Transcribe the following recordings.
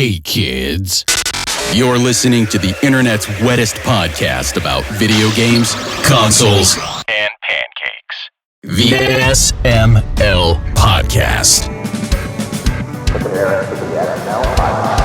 Hey kids, you're listening to the internet's wettest podcast about video games, consoles, and pancakes. The SML Podcast. Prepare for the SML Podcast.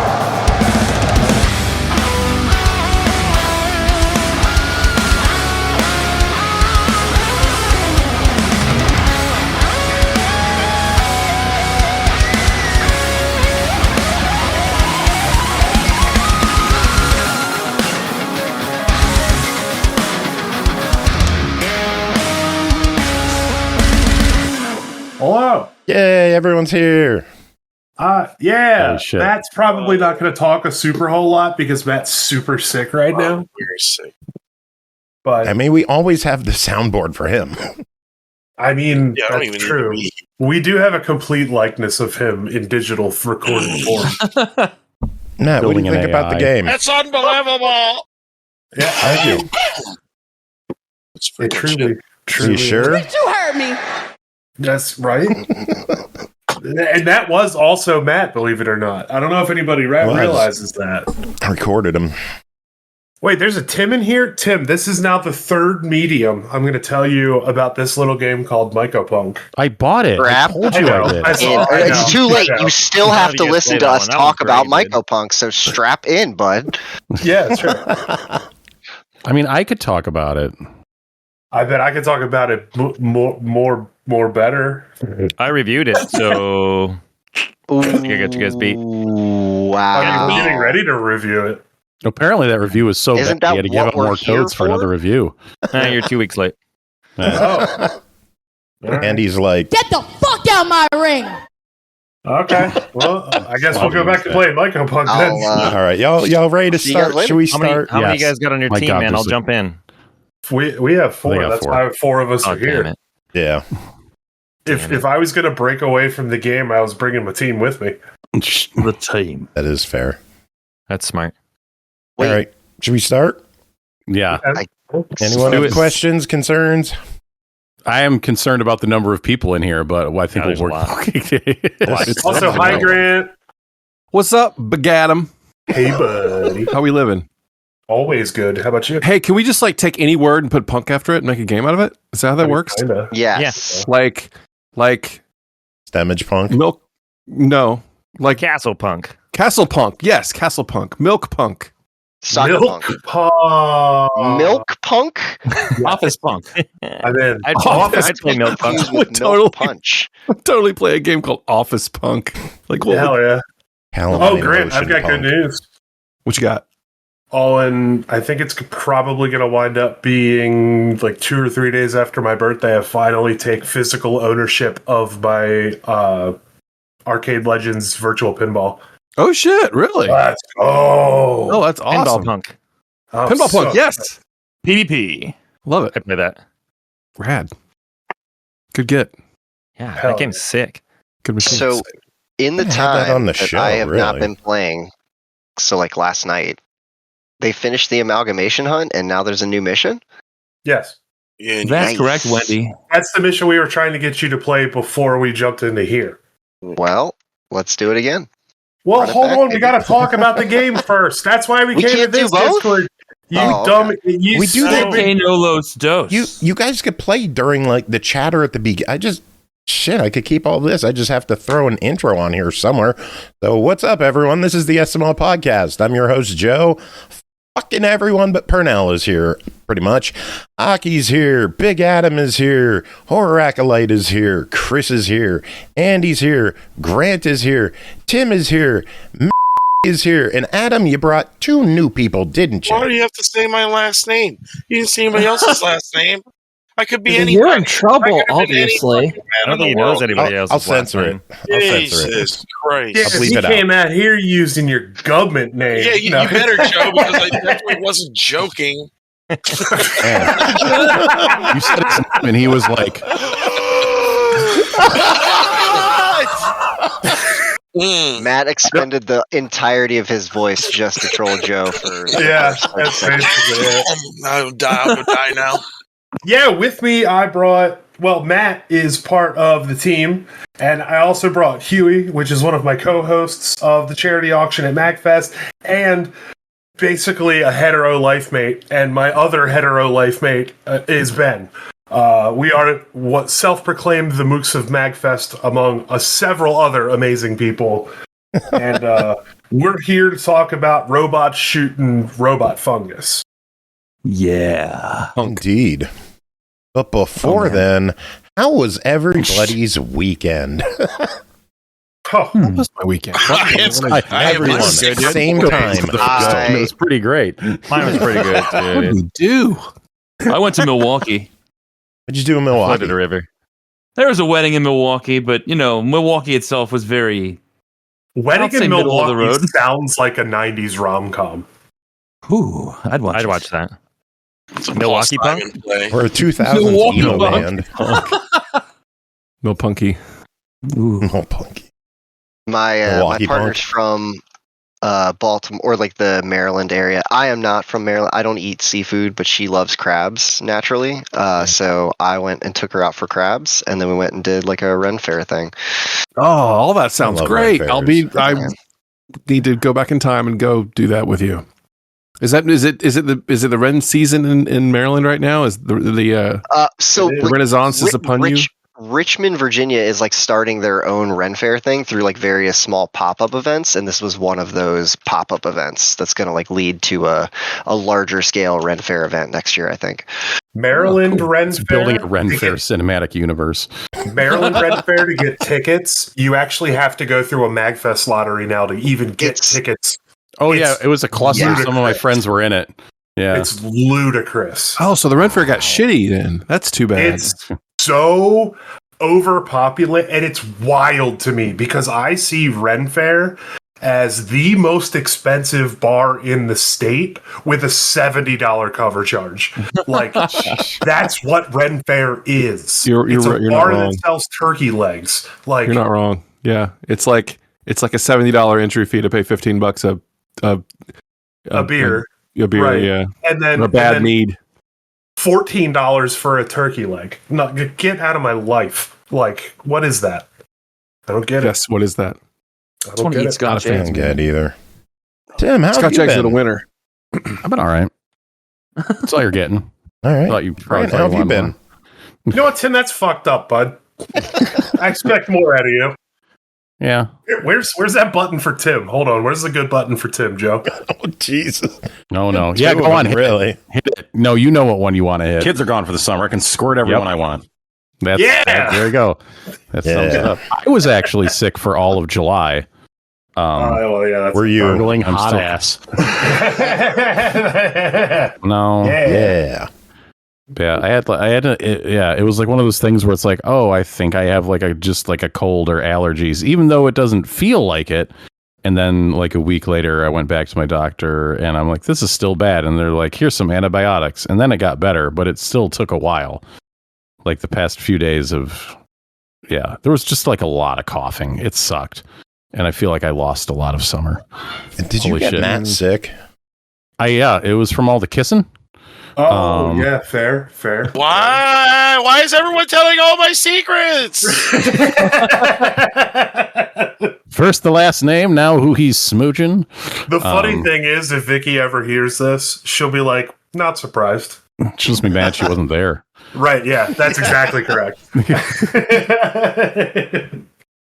Hello. Yay, everyone's here. Yeah, Matt's probably not going to talk a super whole lot because Matt's super sick right now. Very sick. But I mean, we always have the soundboard for him. I mean, Yeah, I don't that's even true. need We do have a complete likeness of him in digital recorded form. Matt, what do you think about the game? That's unbelievable. Yeah, I do. It's It freaking truly. You sure? You heard me. That's right. And that was also Matt, believe it or not. I don't know if anybody realizes that. I recorded him. Wait, there's a Tim in here? Tim, this is now the third medium. I'm going to tell you about this little game called Mycopunk. I bought it. Crap. I told you I did. It's too late. You still have to listen to us talk about great, Mycopunk, so strap in, bud. Yeah, sure. I mean, I could talk about it. I bet I could talk about it more better. I reviewed it, so I got you guys beat. Wow. I'm getting ready to review it. Apparently, that review was so Isn't bad, that you had to give what up more we're here codes for another review. You're 2 weeks late. Oh. And he's like, Get the fuck out my ring. Okay. Well, I guess we'll go back to playing Mycopunk then. all right, y'all ready to See you guys start? later. Should we How many start? you Yes. guys got on your My team, God, man? I'll there's a- jump in. We have four. They got That's four. why 4 of us Oh, are here. damn it. Yeah. If I was going to break away from the game, I was bringing my team with me. The team. That is fair. That's smart. Wait. All right. Should we start? Yeah. Anyone Do have it. questions, concerns? I am concerned about the number of people in here, but I think there's we'll a work. lot. It's- Also, hi, Grant. What's up, Bagadam? Hey, buddy. How we living? Always good. How about you? Hey, can we just like take any word and put punk after it and make a game out of it? Is that how that works? Kinda. Yes. Like Stemage Punk? milk? No, like Castle Punk. Castle Punk. Yes, Castle Punk. Milk Punk. Soccer Milk Punk. Punk. Milk Punk? Office Punk. I'm in. I'd play Milk Punk. Confused with Totally. Milk Punch. Totally play a game called Office Punk. Like, what? Hell yeah. Calamine Oh, Grant, I've Motion got good Punk. news. What you got? I think it's probably going to wind up being like 2 or 3 days after my birthday. I finally take physical ownership of my Arcade Legends virtual pinball. Oh shit! Really? Let's go. Oh, that's awesome. Pinball Punk. I'm Pinball so Punk. Yes, PvP. love it. I play that. Rad. Good get. Yeah, Hell that game's sick. Good machine. So, in the I had that time on the that show, I have not really. been playing, so like last night, they finished the amalgamation hunt, and now there's a new mission? Yes. Yeah, That's Nice. correct, Wendy. That's the mission we were trying to get you to play before we jumped into here. Well, let's do it again. Well, Run it hold back, on. We baby. got to talk about the game first. That's why we We came to can't do this both? Discord. You Oh, okay. dumb. You We do that stupid- no los dos. You guys could play during like the chatter at the beginning. I could keep all this. I just have to throw an intro on here somewhere. So what's up, everyone? This is the SML Podcast. I'm your host, Joe. Fucking everyone but Purnell is here, pretty much. Aki's here. Big Adam is here. Horror Acolyte is here. Chris is here. Andy's here. Grant is here. Tim is here. Is here. And Adam, you brought 2 new people, didn't Why do you? you have to say my last name? You didn't say anybody else's last name. I could be anybody. You're in trouble, I could have been any obviously. fucking man I don't in the think he knows world. anybody else. I'll censor it. I'll censor it. Jesus Christ. Yeah, I'll 'cause bleep he it out. came out here using your government name. Yeah, you better, Joe, because I definitely wasn't joking. Man. You said his name and he was like, Matt expended the entirety of his voice just to troll Joe for. Yeah, that's basically it. I'll die now. Yeah, with me, I brought Matt is part of the team, and I also brought Huey, which is one of my co-hosts of the charity auction at MagFest, and basically a hetero life mate, and my other hetero life mate is Ben. We are what self-proclaimed the mooks of MagFest among several other amazing people, and we're here to talk about robots shooting robot fungus. Yeah. Indeed. But before then, how was everybody's weekend? Oh, What was my weekend? Everyone, same time. It was pretty great. Mine was pretty good What did too. we do? I went to Milwaukee. What'd you do in Flooded Milwaukee? the river. There was a wedding in Milwaukee, but Milwaukee itself was very. Wedding I'd say in middle of the Milwaukee road. sounds like a 90s rom-com. Ooh, I'd watch. I'd watch that. It's a Milwaukee Paul Simon play. Or a 2000s Milwaukee emo Punk. band. Milpunky. Ooh. Oh, punky. My Milwaukee partner's from Baltimore, or like the Maryland area. I am not from Maryland. I don't eat seafood, but she loves crabs naturally. So I went and took her out for crabs, and then we went and did like a Ren Fair thing. Oh, all that sounds I love great. Red I Fairs. need to go back in time and go do that with you. Is it the Ren season in Maryland right now? Is the So It is. like, Renaissance is upon you? Richmond, Virginia is like starting their own Ren Fair thing through like various small pop-up events, and this was one of those pop-up events that's going to like lead to a larger scale Ren Fair event next year, I think. Maryland Ren It's Fair. building a Ren to Fair get- cinematic universe. Maryland Ren Fair, to get tickets, you actually have to go through a MagFest lottery now to even get It's- tickets. Oh It's yeah, it was a cluster. ludicrous. Some of my friends were in it. Yeah, It's ludicrous. Oh, so the Ren Fair got shitty then. That's too bad. It's so overpopulated, and it's wild to me because I see Ren Fair as the most expensive bar in the state with a $70 cover charge. Like, that's what Ren Fair is. You're it's a not bar wrong. that sells turkey legs. Like, You're not wrong. Yeah, it's like a $70 entry fee to pay $15 a beer. A beer, Right. yeah. And then, A bad and then mead. $14 for a turkey leg. No, get out of my life. Like, what is that? I don't get Yes, what is that? it. I Just don't want to get eat it. Scotch I don't eggs. get either. Tim, how have Scotch you eggs are the been? winner. I've been all right. That's all you're getting. All I right. thought you probably Ryan, how have you wanted been? more. You know what, Tim? That's fucked up, bud. I expect more out of you. Yeah. Where's that button for Tim? Hold on. Where's the good button for Tim, Joe? Oh, Jesus. No. Yeah, Two go of on. them, Hit, really. hit it. No, you know what one you want to hit. Kids are gone for the summer. I can squirt everyone Yep. I want. That's, Yeah! there you go. That sums it Yeah. up. I was actually sick for all of July. Well, yeah. That's Were you? Gargling I'm hot still- ass. yeah. No. Yeah. Yeah, it was like one of those things where it's like, oh, I think I have like a cold or allergies, even though it doesn't feel like it. And then like a week later, I went back to my doctor and I'm like, this is still bad. And they're like, here's some antibiotics. And then it got better, but it still took a while. Like the past few days there was just like a lot of coughing. It sucked. And I feel like I lost a lot of summer. Did you Holy get shit. Matt sick? It was from all the kissing. Oh, yeah. Fair. Why is everyone telling all my secrets? First the last name, now who he's smooching. The funny thing is, if Vicky ever hears this, she'll be like, not surprised. Just be mad she wasn't there. Right, yeah, that's exactly correct.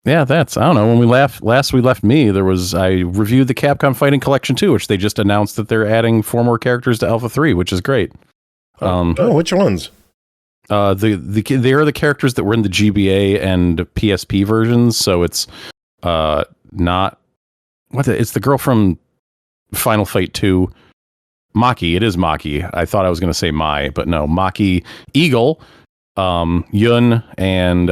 Yeah, I don't know. When we left me, I reviewed the Capcom Fighting Collection 2, which they just announced that they're adding 4 more characters to Alpha 3, which is great. Oh, which ones? They are the characters that were in the GBA and PSP versions, so it's it's the girl from Final Fight 2. Maki, it is Maki. I thought I was going to say Mai, but no, Maki, Eagle, Yun, and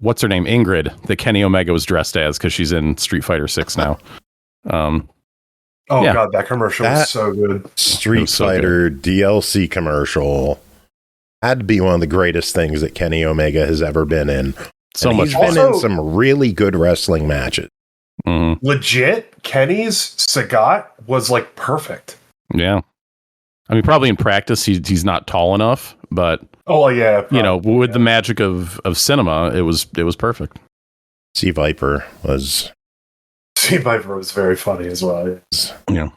what's her name? Ingrid, that Kenny Omega was dressed as because she's in Street Fighter 6 now. Oh Yeah. god, that commercial That- was so good. Street so Fighter DLC commercial had to be one of the greatest things that Kenny Omega has ever been in. So And much he's fun. been in Also- some really good wrestling matches. Mhm. Legit, Kenny's Sagat was like perfect. Yeah. I mean, probably in practice, he's not tall enough, but Oh yeah, you know, with the magic of cinema, it was perfect. Sea Viper was very funny as well. Yeah,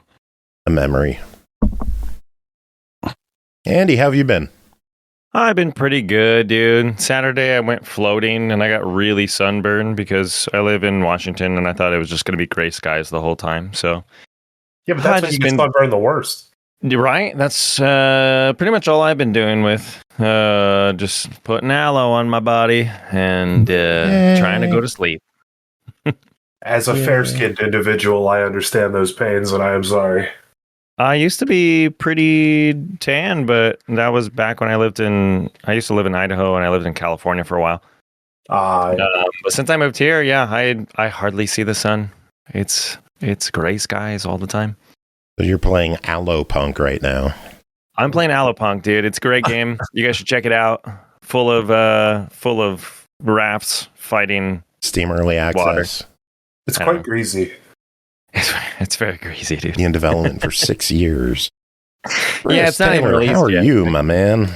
a memory. Andy, how have you been? I've been pretty good, dude. Saturday I went floating and I got really sunburned because I live in Washington and I thought it was just going to be gray skies the whole time. So Yeah, but that's when you get sunburned the worst. Right? That's pretty much all I've been doing with just putting aloe on my body and trying to go to sleep. As a fair-skinned individual, I understand those pains, and I am sorry. I used to be pretty tan, but that was back when I used to live in Idaho and I lived in California for a while. But since I moved here, yeah, I hardly see the sun. It's gray skies all the time. So you're playing Aloe Punk right now. I'm playing Allopunk, dude. It's a great game. You guys should check it out. Full of rafts fighting Steam Early Access. Water. It's quite greasy. It's very greasy, dude. In development for 6 years. Yeah, it's not even Taylor, released how are yet. you, my man?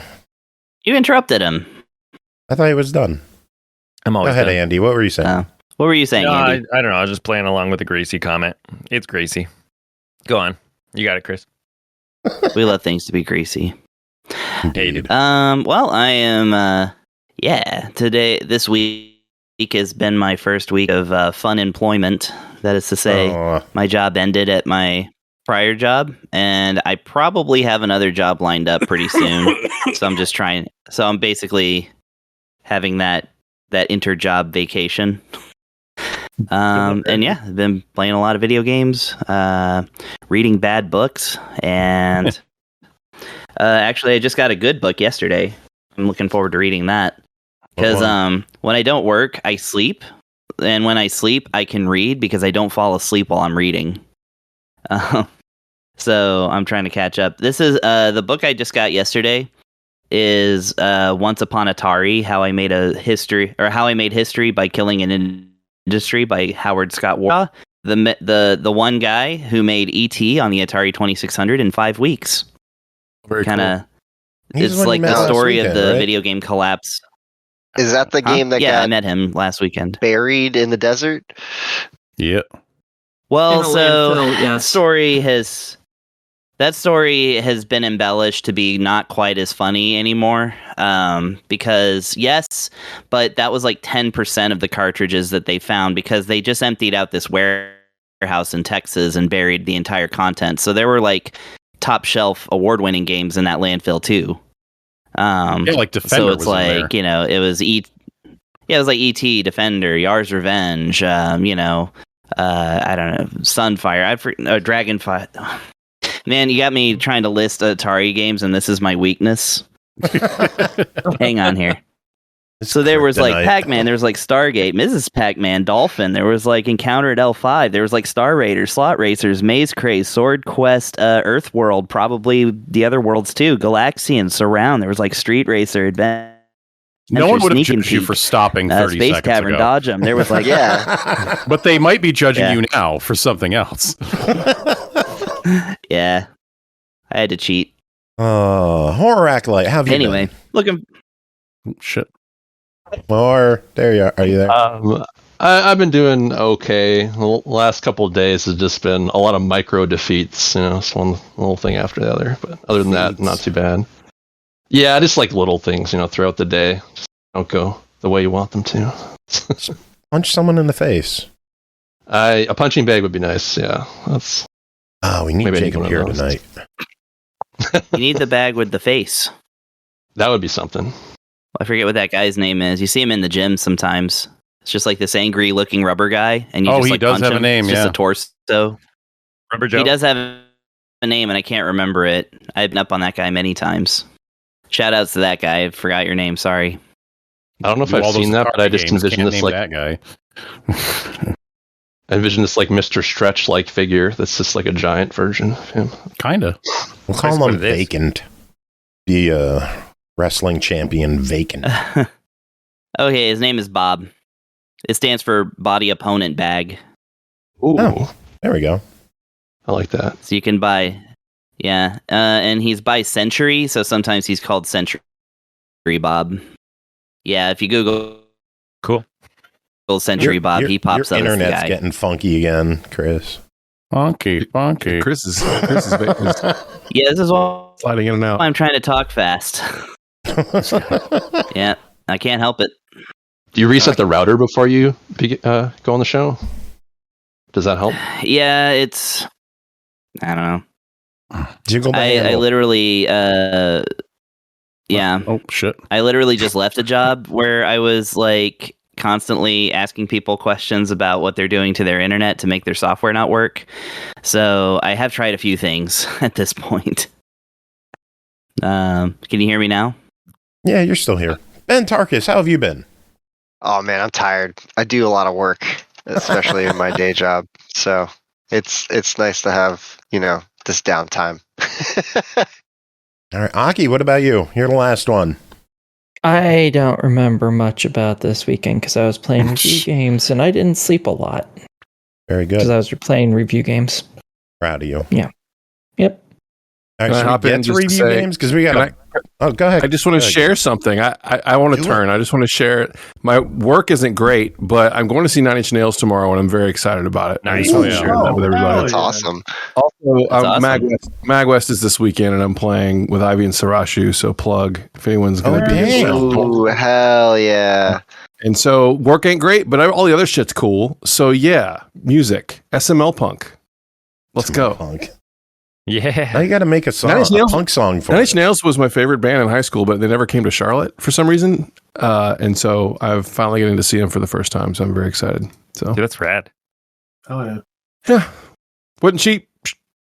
You interrupted him. I thought he was done. I'm Go always ahead, done. Andy. What were you saying? What were you saying, No, Andy? I don't know. I was just playing along with the greasy comment. It's greasy. Go on. You got it, Chris. We love things to be greasy. Hey, dude. Well, I am, this week has been my first week of fun employment. That is to say, my job ended at my prior job, and I probably have another job lined up pretty soon. So I'm basically having that inter-job vacation. And yeah, I've been playing a lot of video games, reading bad books, and actually I just got a good book yesterday. I'm looking forward to reading that. Because when I don't work, I sleep. And when I sleep, I can read because I don't fall asleep while I'm reading. So I'm trying to catch up. This is the book I just got yesterday is Once Upon Atari, How I Made History by Killing an Industry by Howard Scott Waugh. The one guy who made E.T. on the Atari 2600 in 5 weeks. Very kind of. He's It's the one like you met the last story weekend, of the right? video game collapse. Is that the game that I got met him last weekend. buried in the desert? Yeah. Well, In a so landfill, yes. that story has been embellished to be not quite as funny anymore. Because yes, but that was like 10% of the cartridges that they found because they just emptied out this warehouse in Texas and buried the entire content. So there were like top shelf award-winning games in that landfill too. Like Defender. So it's was in there. like, it was it was like E.T., Defender, Yar's Revenge, I don't know, Sunfire, Dragonfire. Man, you got me trying to list Atari games, and this is my weakness. Hang on here. So there was like Pac-Man, there was like Stargate, Mrs. Pac-Man, Dolphin, there was like Encounter at L5, there was like Star Raiders, Slot Racers, Maze Craze, Sword Quest, Earthworld, probably the other worlds too, Galaxian, Surround, there was like Street Racer, Adventure, No one would have Sneak and judged you Peek, for stopping 30 Space seconds Tavern, ago. Dodge 'em. There was like, Yeah. But they might be judging Yeah. you now for something else. yeah, I had to cheat. Horror Acolyte, how have you Anyway, looking. Shit. been? Or there you are. Are you there? I've been doing okay. The last couple of days has just been a lot of micro defeats. It's one little thing after the other. But other than that, not too bad. Yeah, just like little things, throughout the day. Just don't go the way you want them to. Punch someone in the face. A punching bag would be nice. Yeah, that's. We need maybe I need Jacob one of here those. tonight. You need the bag with the face. That would be something. I forget what that guy's name is. You see him in the gym sometimes. It's just like this angry-looking rubber guy, and you just he like does punch have a him. name. It's just Yeah. a torso. Rubber Joe. He does have a name, and I can't remember it. I've been up on that guy many times. Shout outs to that guy. I forgot your name. Sorry. I don't know if All I've those seen that, but I Atari just games, envision can't this name like that guy. I envision this like Mr. Stretch like figure that's just like a giant version of him. Kinda. We'll call him Vacant. The wrestling champion Vacant. Okay, his name is Bob. It stands for Body Opponent Bag. Ooh, Oh, there we go. I like that. So you can buy, and he's by Century, so sometimes he's called Century Bob. Yeah, if you Google cool Century Bob, he pops your up as the internet's guy. getting funky again, Chris. Funky. Chris is Yeah, this is why sliding in and out. I'm trying to talk fast. Yeah, I can't help it. Do you reset the router before you go on the show? Does that help? Yeah, it's... I don't know. Jiggle the I handle. literally... yeah. Oh, shit. I literally just left a job where I was, like, constantly asking people questions about what they're doing to their internet to make their software not work. So I have tried a few things at this point. Can you hear me now? Yeah, you're still here. BenTarkus, how have you been? Oh man, I'm tired. I do a lot of work, especially in my day job. So it's nice to have, this downtime. All right, Aki, what about you? You're the last one. I don't remember much about this weekend because I was playing review games and I didn't sleep a lot. Very good. Because I was playing review games. Proud of you. Yeah. Yep. All right, should we get to review games? Because we got oh, go ahead. I just want to share something. I want to turn. I just want to share it. My work isn't great, but I'm going to see 9 Inch Nails tomorrow, and I'm very excited about it. I just want to share that with everybody. That's awesome. Also, awesome. MagWest is this weekend, and I'm playing with Ivy and Sarashu, so plug if anyone's going to be. Ooh, hell yeah. And so work ain't great, but all the other shit's cool. So yeah, music, SML punk. Let's go. Punk. Yeah. Now you got to make a song, a punk song for 9 it. Inch Nails was my favorite band in high school, but they never came to Charlotte for some reason. And so I'm finally getting to see them for the first time. So I'm very excited. So Dude, that's rad. Oh yeah. Yeah. Wasn't cheap.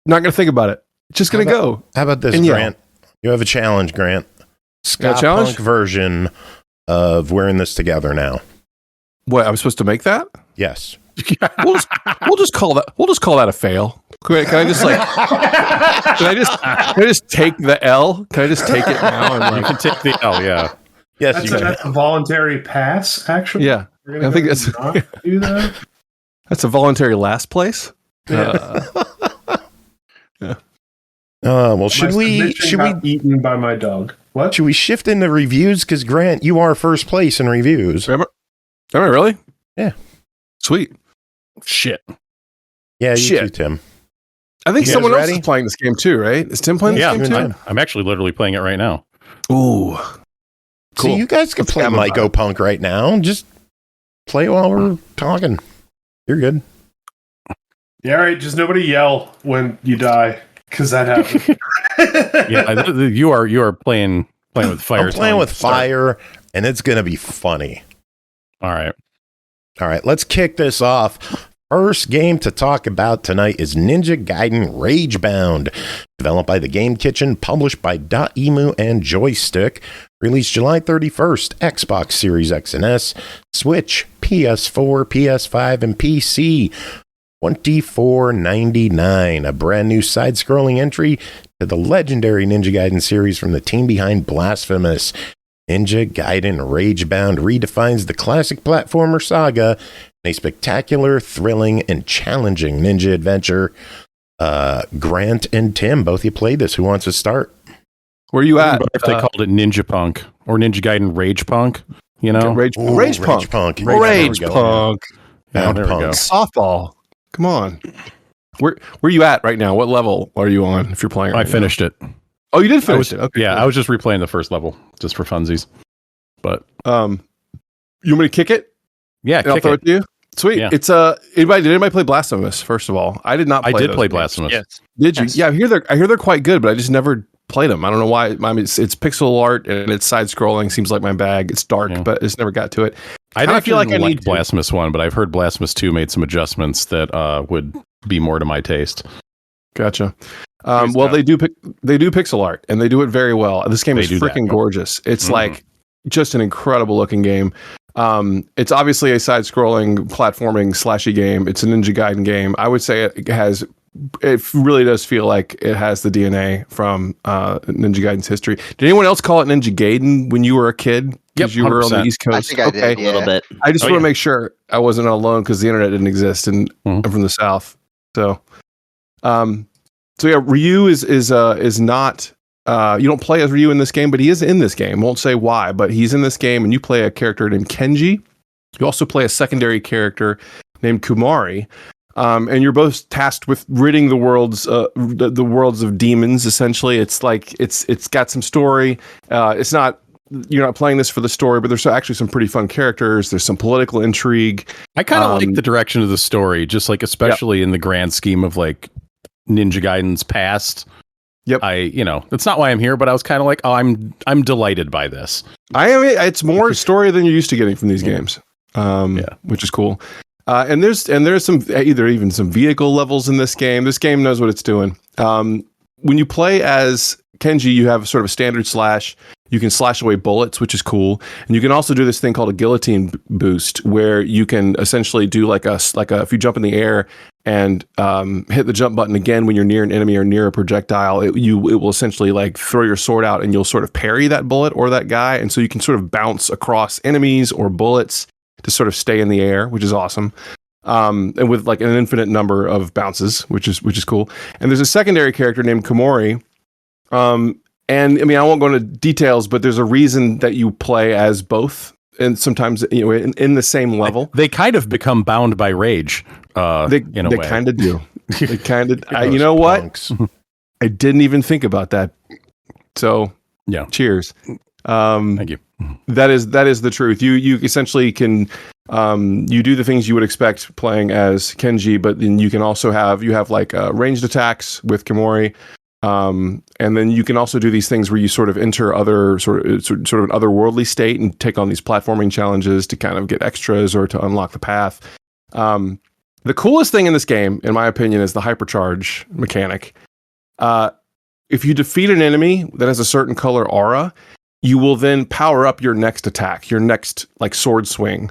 Not going to think about it. Just going to go. How about this, And Grant? You have a challenge, Grant. Ska challenge? punk version of Wearing This Together Now. What, I'm supposed to make that? Yes. we'll just call that a fail. Can I just can I just take the L? Can I just take it now? And You can take the L, yeah. Yes, That's a voluntary pass, actually. Yeah. I think that's do that. that's a voluntary last place. Well, should we eaten by my dog? What? Should we shift into reviews? Because Grant, you are first place in reviews. Am I really? Yeah. Sweet. Shit. Yeah, you Shit. too, Tim. I think You guys someone else ready? is playing this game too, right? Is Tim playing this game too? I'm actually literally playing it right now. Ooh. Cool. See, you guys can play Mycopunk right now. Just play while we're talking. You're good. Yeah, all right. Just nobody yell when you die, because that happens. Yeah, you are playing with fire. I'm playing with fire, and it's gonna be funny. All right. Let's kick this off. First game to talk about tonight is Ninja Gaiden Ragebound, developed by the Game Kitchen, published by Dotemu and Joystick, released July 31st, Xbox Series X and S, Switch, PS4, PS5, and PC. $24.99, a brand new side-scrolling entry to the legendary Ninja Gaiden series from the team behind Blasphemous. Ninja Gaiden Ragebound redefines the classic platformer saga in a spectacular, thrilling, and challenging ninja adventure. Grant and Tim, both of you played this. Who wants to start? Where are you at? If they called it Ninja Punk or Ninja Gaiden Rage Punk, you know? Rage Punk. Rage Punk. Rage Punk. Bound there we Punk. go. Softball. Come on. Where are you at right now? What level are you on if you're playing? I finished it. Oh, you did finish it. Okay. Yeah, I was just replaying the first level just for funsies. But you want me to kick it? Yeah, I'll throw it to you. Sweet. Yeah. It's did anybody play Blasphemous? First of all, I did not. I did those play games. Blasphemous. Yes. Did you? Yes. Yeah, I hear they're quite good, but I just never played them. I don't know why. I mean, it's pixel art and it's side scrolling. Seems like my bag. It's dark, but it's never got to it. I feel like I need need Blasphemous 1, but I've heard Blasphemous 2 made some adjustments that would be more to my taste. Gotcha. Well, they do pixel art and they do it very well. This game is freaking gorgeous. It's like just an incredible looking game. It's obviously a side-scrolling platforming slashy game. It's a Ninja Gaiden game. I would say it really does feel like it has the DNA from Ninja Gaiden's history. Did anyone else call it Ninja Gaiden when you were a kid? Because you were on the East Coast. I think I did, a little bit. I just want to make sure I wasn't alone because the internet didn't exist and I'm from the South. So yeah, Ryu is not You don't play as Ryu in this game, but he is in this game. Won't say why, but he's in this game, and you play a character named Kenji. You also play a secondary character named Kumari, and you're both tasked with ridding the worlds of demons. Essentially, it's like it's got some story. It's not. You're not playing this for the story, but there's actually some pretty fun characters. There's some political intrigue. I kind of like the direction of the story, just like especially in the grand scheme of like Ninja Gaiden's past. Yep. That's not why I'm here, but I was kind of like, oh, I'm delighted by this. It's more story than you're used to getting from these games, which is cool. And there's some even some vehicle levels in this game. This game knows what it's doing. When you play as Kenji, you have sort of a standard slash. You can slash away bullets, which is cool, and you can also do this thing called a guillotine boost, where you can essentially do like if you jump in the air and hit the jump button again when you're near an enemy or near a projectile, it will essentially like throw your sword out and you'll sort of parry that bullet or that guy, and so you can sort of bounce across enemies or bullets to sort of stay in the air, which is awesome. And with like an infinite number of bounces, which is cool. And there's a secondary character named Komori. And I mean, I won't go into details, but there's a reason that you play as both, and sometimes in the same level. They kind of become bound by rage. They kind of do. They kind of. You know punks. What? I didn't even think about that. So yeah, cheers. Thank you. That is the truth. You essentially can you do the things you would expect playing as Kenji, but then you can also have like ranged attacks with Komori. And then you can also do these things where you sort of enter other sort of an otherworldly state and take on these platforming challenges to kind of get extras or to unlock the path. The coolest thing in this game, in my opinion, is the hypercharge mechanic. If you defeat an enemy that has a certain color aura, you will then power up your next attack, your next like sword swing.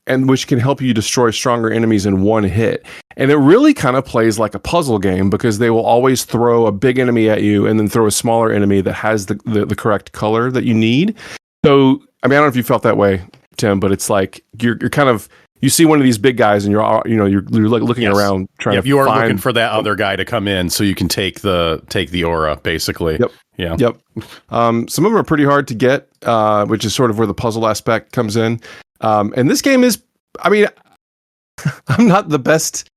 And which can help you destroy stronger enemies in one hit. And it really kind of plays like a puzzle game, because they will always throw a big enemy at you and then throw a smaller enemy that has the correct color that you need. So, I mean, I don't know if you felt that way, Tim, but it's like you're kind of, you see one of these big guys and you're like looking around trying to you are find, looking for that other guy to come in so you can take the aura, basically. Yep. Yeah. Yep. Some of them are pretty hard to get, which is sort of where the puzzle aspect comes in. And this game is, I mean, I'm not the best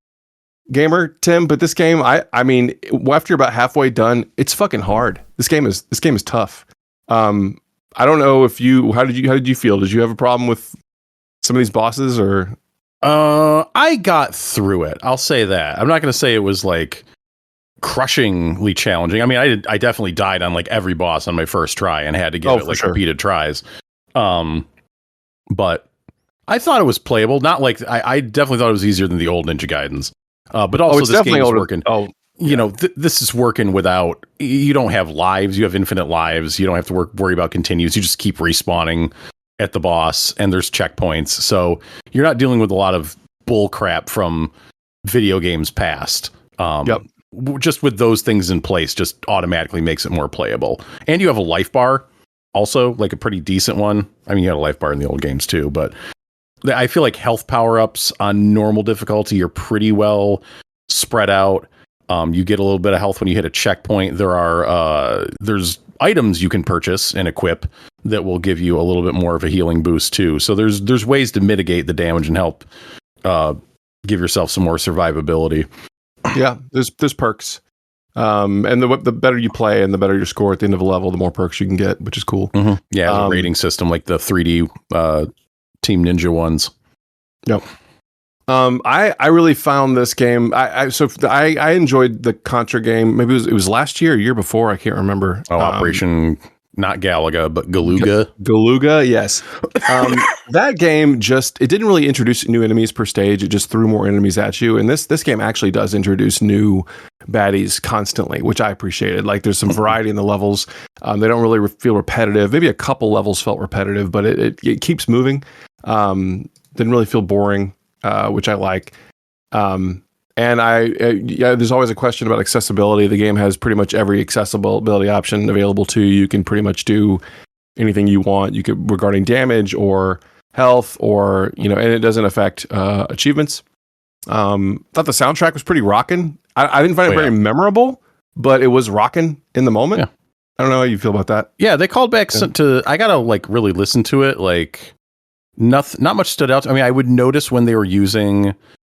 gamer, Tim, but this game, I mean, after you're about halfway done, it's fucking hard. This game is tough. I don't know if how did you feel? Did you have a problem with some of these bosses, or? I got through it. I'll say that. I'm not going to say it was like crushingly challenging. I mean, I definitely died on like every boss on my first try and had to give it like repeated tries. But I thought it was playable. Not like I definitely thought it was easier than the old Ninja Gaidens. But also this game is working. This is working without, you don't have lives. You have infinite lives. You don't have to worry about continues. You just keep respawning at the boss, and there's checkpoints. So you're not dealing with a lot of bull crap from video games past. Just with those things in place, just automatically makes it more playable. And you have a life bar, also, like a pretty decent one. I mean, you had a life bar in the old games too, but I feel like health power-ups on normal difficulty are pretty well spread out. You get a little bit of health when you hit a checkpoint. There's items you can purchase and equip that will give you a little bit more of a healing boost too. So there's ways to mitigate the damage and help give yourself some more survivability. Yeah, there's perks. And the better you play and the better your score at the end of a level, the more perks you can get, which is cool. Mm-hmm. Yeah, the rating system like the 3D Team Ninja ones. Yep. I really found this game. I enjoyed the Contra game. Maybe it was last year or year before. I can't remember. Operation not Galaga, but Galuga. Galuga, yes. That game it didn't really introduce new enemies per stage. It just threw more enemies at you. And this game actually does introduce new baddies constantly, which I appreciated. Like there's some variety in the levels. They don't really feel repetitive. Maybe a couple levels felt repetitive, but it keeps moving. Didn't really feel boring, which I like. And there's always a question about accessibility. The game has pretty much every accessibility option available to you. You can pretty much do anything you want. You could regarding damage or health, or and it doesn't affect achievements. Thought the soundtrack was pretty rocking. I didn't find it very memorable, but it was rocking in the moment. Yeah. I don't know how you feel about that. Yeah, they called back to. I gotta like really listen to it. Like, not much stood out. I mean, I would notice when they were using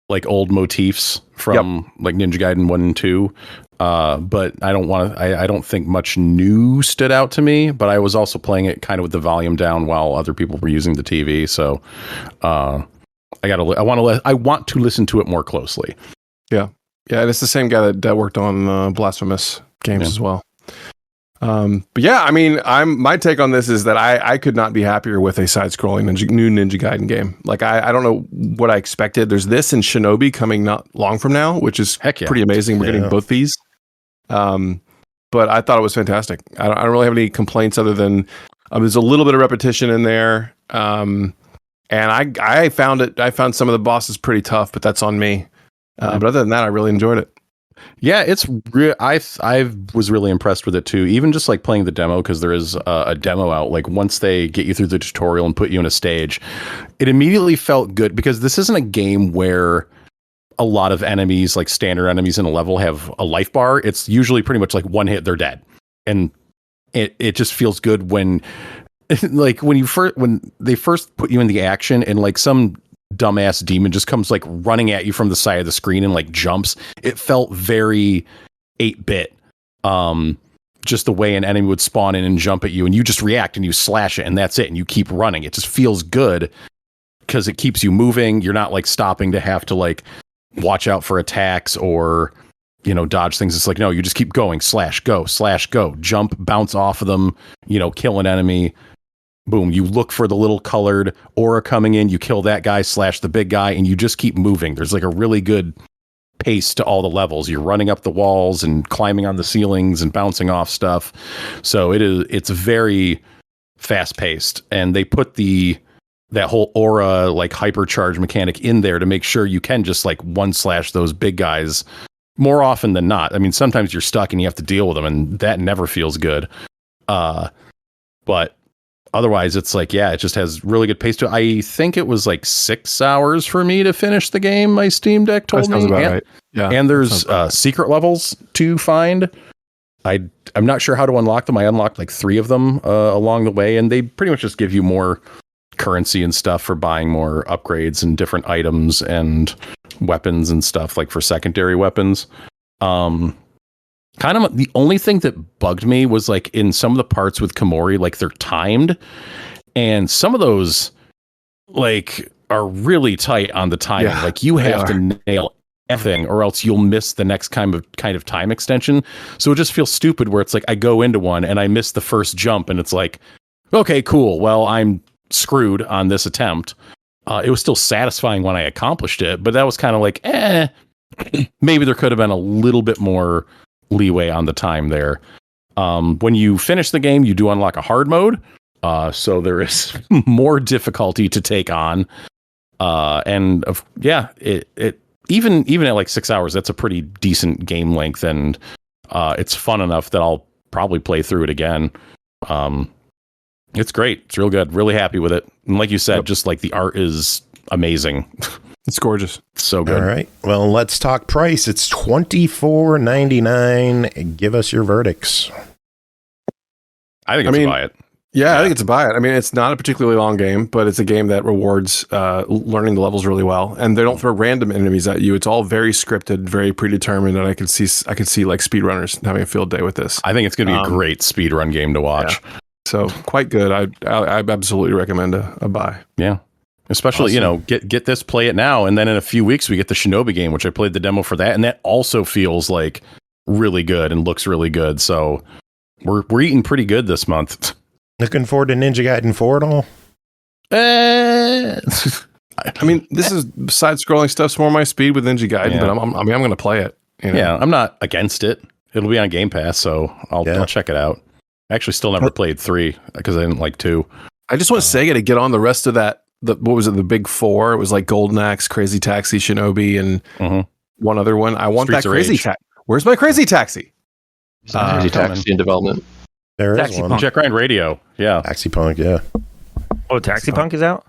like old motifs from like Ninja Gaiden 1 and 2. But I don't think much new stood out to me, but I was also playing it kind of with the volume down while other people were using the TV. So, I want to listen to it more closely. Yeah. Yeah. And it's the same guy that worked on Blasphemous games as well. But yeah, I mean, my take on this is that I could not be happier with a side-scrolling new Ninja Gaiden game. Like, I don't know what I expected. There's this and Shinobi coming not long from now, which is pretty amazing. We're getting both these. But I thought it was fantastic. I don't really have any complaints other than there's a little bit of repetition in there. And I found some of the bosses pretty tough, but that's on me. But other than that, I really enjoyed it. Yeah, it's I was really impressed with it too. Even just like playing the demo, because there is a demo out. Like once they get you through the tutorial and put you in a stage, it immediately felt good because this isn't a game where a lot of enemies, like standard enemies in a level, have a life bar. It's usually pretty much like one hit, they're dead, and it just feels good when like when they first put you in the action and like some dumbass demon just comes like running at you from the side of the screen and like jumps. It felt very 8-bit. Just the way an enemy would spawn in and jump at you and you just react and you slash it and that's it. And you keep running. It just feels good because it keeps you moving. You're not like stopping to have to like watch out for attacks or, you know, dodge things. It's like, no, you just keep going, slash, go, jump, bounce off of them, you know, kill an enemy. Boom, you look for the little colored aura coming in, you kill that guy, slash the big guy, and you just keep moving. There's like a really good pace to all the levels. You're running up the walls and climbing on the ceilings and bouncing off stuff. So it's very fast paced. And they put that whole aura like hypercharge mechanic in there to make sure you can just like one slash those big guys more often than not. I mean, sometimes you're stuck and you have to deal with them, and that never feels good. But otherwise, it's like, yeah, it just has really good pace to it. I think it was like 6 hours for me to finish the game. My Steam Deck told me. Right. Yeah, and there's secret levels to find. I'm not sure how to unlock them. I unlocked like 3 of them along the way, and they pretty much just give you more currency and stuff for buying more upgrades and different items and weapons and stuff, like for secondary weapons. Kind of the only thing that bugged me was like in some of the parts with Komori, like they're timed, and some of those like are really tight on the timing. Yeah, like you have to nail everything or else you'll miss the next kind of time extension. So it just feels stupid where it's like I go into one and I miss the first jump and it's like, okay, cool. Well, I'm screwed on this attempt. It was still satisfying when I accomplished it, but that was kind of like, maybe there could have been a little bit more leeway on the time there. When you finish the game, you do unlock a hard mode, so there is more difficulty to take on. It even at like 6 hours, that's a pretty decent game length, and it's fun enough that I'll probably play through it again. It's great. It's real good. Really happy with it. And like you said, just like the art is amazing. It's gorgeous. So good. All right. Well, let's talk price. It's $24.99. Give us your verdicts. I think it's a buy it. Yeah, I think it's a buy it. I mean, it's not a particularly long game, but it's a game that rewards learning the levels really well, and they don't throw random enemies at you. It's all very scripted, very predetermined, and I could see like speedrunners having a field day with this. I think it's going to be a great speedrun game to watch. Yeah. So quite good. I absolutely recommend a buy. Yeah. Especially, awesome. Get this, play it now, and then in a few weeks we get the Shinobi game, which I played the demo for that, and that also feels like really good and looks really good. So we're eating pretty good this month. Looking forward to Ninja Gaiden 4 at all? I mean, this is side-scrolling stuff's more my speed with Ninja Gaiden, but I'm going to play it. You know? Yeah, I'm not against it. It'll be on Game Pass, so I'll check it out. I actually still never played 3 because I didn't like 2. I just want Sega to get on the rest of that. What was it? The big 4? It was like Golden Axe, Crazy Taxi, Shinobi, and one other one. I want Streets that Crazy Taxi. Where's my Crazy Taxi? Crazy Taxi in development. There Taxi is one. Punk. Jet Grind Radio. Yeah. Taxi Punk, yeah. Oh, Taxi Punk is out?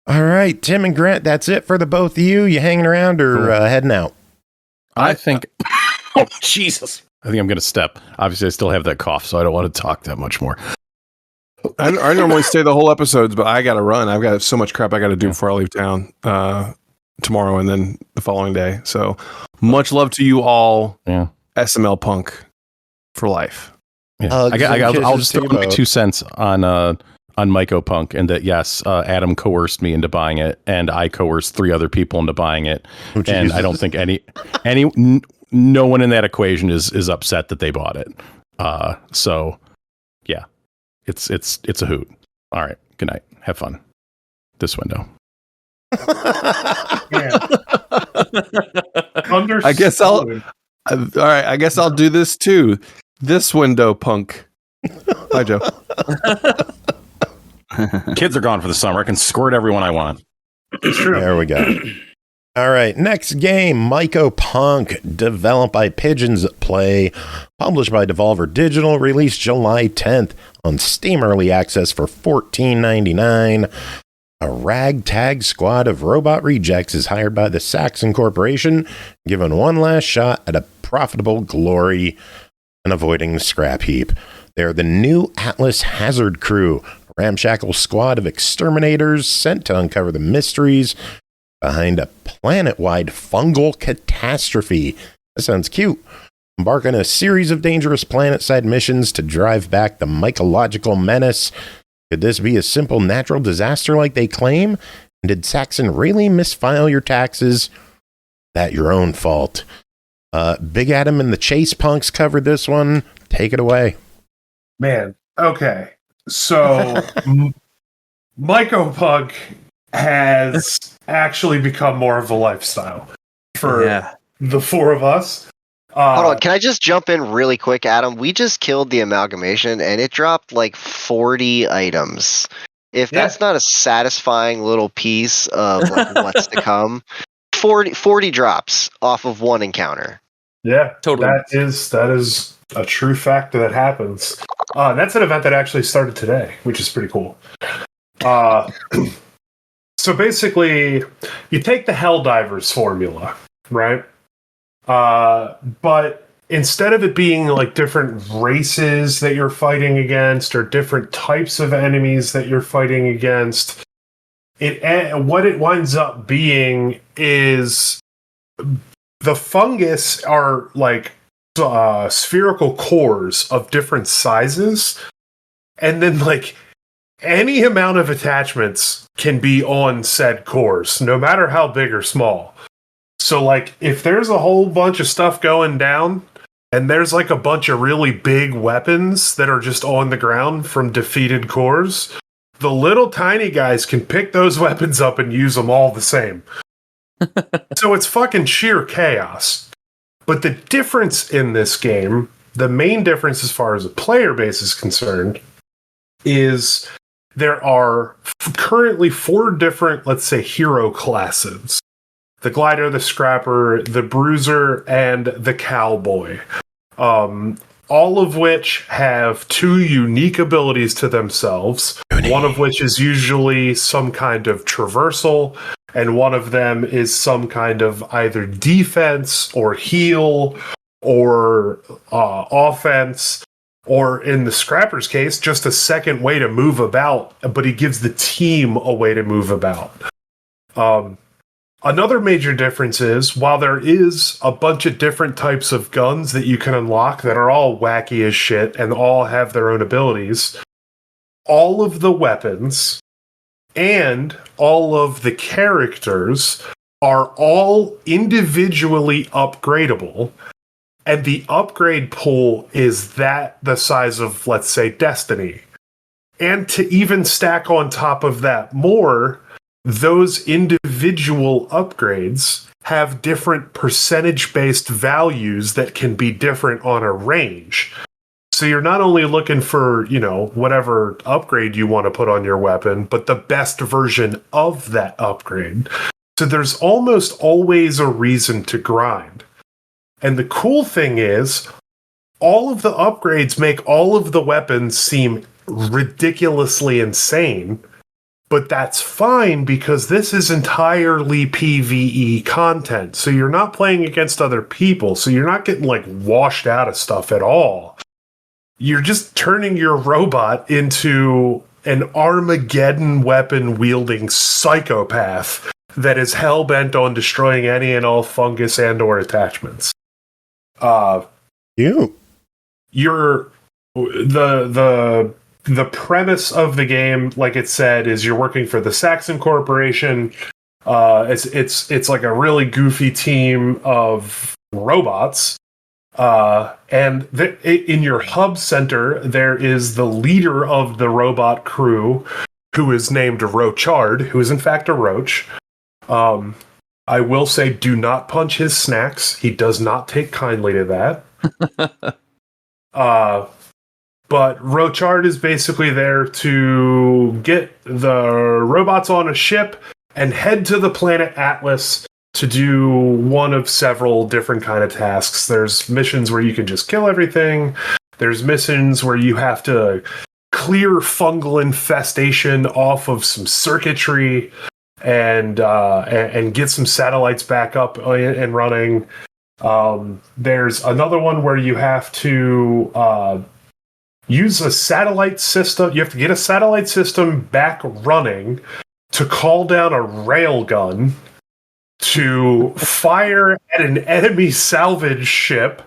All right, Tim and Grant, that's it for the both of you. You hanging around or heading out? I think. Oh, Jesus. I think I'm going to step. Obviously, I still have that cough, so I don't want to talk that much more. I normally stay the whole episodes, but I got to run. I've got so much crap I got to do before I leave town tomorrow and then the following day. So much love to you all. Yeah. SML Punk for life. Yeah. I'll just throw my 2 cents on Mycopunk, and that yes, Adam coerced me into buying it, and I coerced 3 other people into buying it. Oh, and I don't think no one in that equation is upset that they bought it. So yeah, it's a hoot. All right, good night. Have fun. This window. I guess all right. I guess I'll do this too. This window, Punk. Bye, Joe. Kids are gone for the summer. I can squirt everyone I want. It's true. There we go. All right, next game, Mycopunk, developed by Pigeons Play, published by Devolver Digital, released July 10th on Steam Early Access for $14.99. A ragtag squad of robot rejects is hired by the Saxon Corporation, given one last shot at a profitable glory and avoiding the scrap heap. They're the new Atlas Hazard Crew, a ramshackle squad of exterminators sent to uncover the mysteries behind a planet-wide fungal catastrophe. That sounds cute. Embark on a series of dangerous planet-side missions to drive back the mycological menace. Could this be a simple natural disaster like they claim? And did Saxon really misfile your taxes? That your own fault. Big Adam and the Chase Punks covered this one. Take it away. Man, okay. So, Mycopunk has actually become more of a lifestyle for the 4 of us. Hold on, can I just jump in really quick, Adam? We just killed the amalgamation, and it dropped like 40 items. If that's not a satisfying little piece of like, what's to come, 40 drops off of one encounter. Yeah, totally. That is a true fact that happens. That's an event that actually started today, which is pretty cool. So basically, you take the Helldivers formula, right? But instead of it being like different races that you're fighting against or different types of enemies that you're fighting against, what it winds up being is the fungus are like spherical cores of different sizes, and then like any amount of attachments can be on said cores, no matter how big or small. So like if there's a whole bunch of stuff going down and there's like a bunch of really big weapons that are just on the ground from defeated cores, the little tiny guys can pick those weapons up and use them all the same. So it's fucking sheer chaos. But the difference in this game, the main difference as far as the player base is concerned, is there are currently 4 different, let's say, hero classes. The Glider, the Scrapper, the Bruiser, and the Cowboy. All of which have 2 unique abilities to themselves. One of which is usually some kind of traversal, and one of them is some kind of either defense or heal or offense, or in the Scrapper's case, just a second way to move about, but he gives the team a way to move about. Another major difference is, while there is a bunch of different types of guns that you can unlock that are all wacky as shit and all have their own abilities, all of the weapons and all of the characters are all individually upgradable, and the upgrade pool is the size of, let's say, Destiny. And to even stack on top of that more, those individual upgrades have different percentage-based values that can be different on a range. So you're not only looking for, whatever upgrade you want to put on your weapon, but the best version of that upgrade. So there's almost always a reason to grind. And the cool thing is, all of the upgrades make all of the weapons seem ridiculously insane, But that's fine because this is entirely PvE content. So you're not playing against other people. So you're not getting like washed out of stuff at all. You're just turning your robot into an Armageddon weapon wielding psychopath that is hell bent on destroying any and all fungus and or attachments. You're the premise of the game, like it said, is you're working for the Saxon Corporation. It's like a really goofy team of robots. And in your hub center, there is the leader of the robot crew, who is named Rochard, who is in fact a roach. I will say, do not punch his snacks. He does not take kindly to that. But Rochard is basically there to get the robots on a ship and head to the planet Atlas to do one of several different kind of tasks. There's missions where you can just kill everything. There's missions where you have to clear fungal infestation off of some circuitry and get some satellites back up and running. There's another one where you have to use a satellite system. You have to get a satellite system back running to call down a railgun to fire at an enemy salvage ship,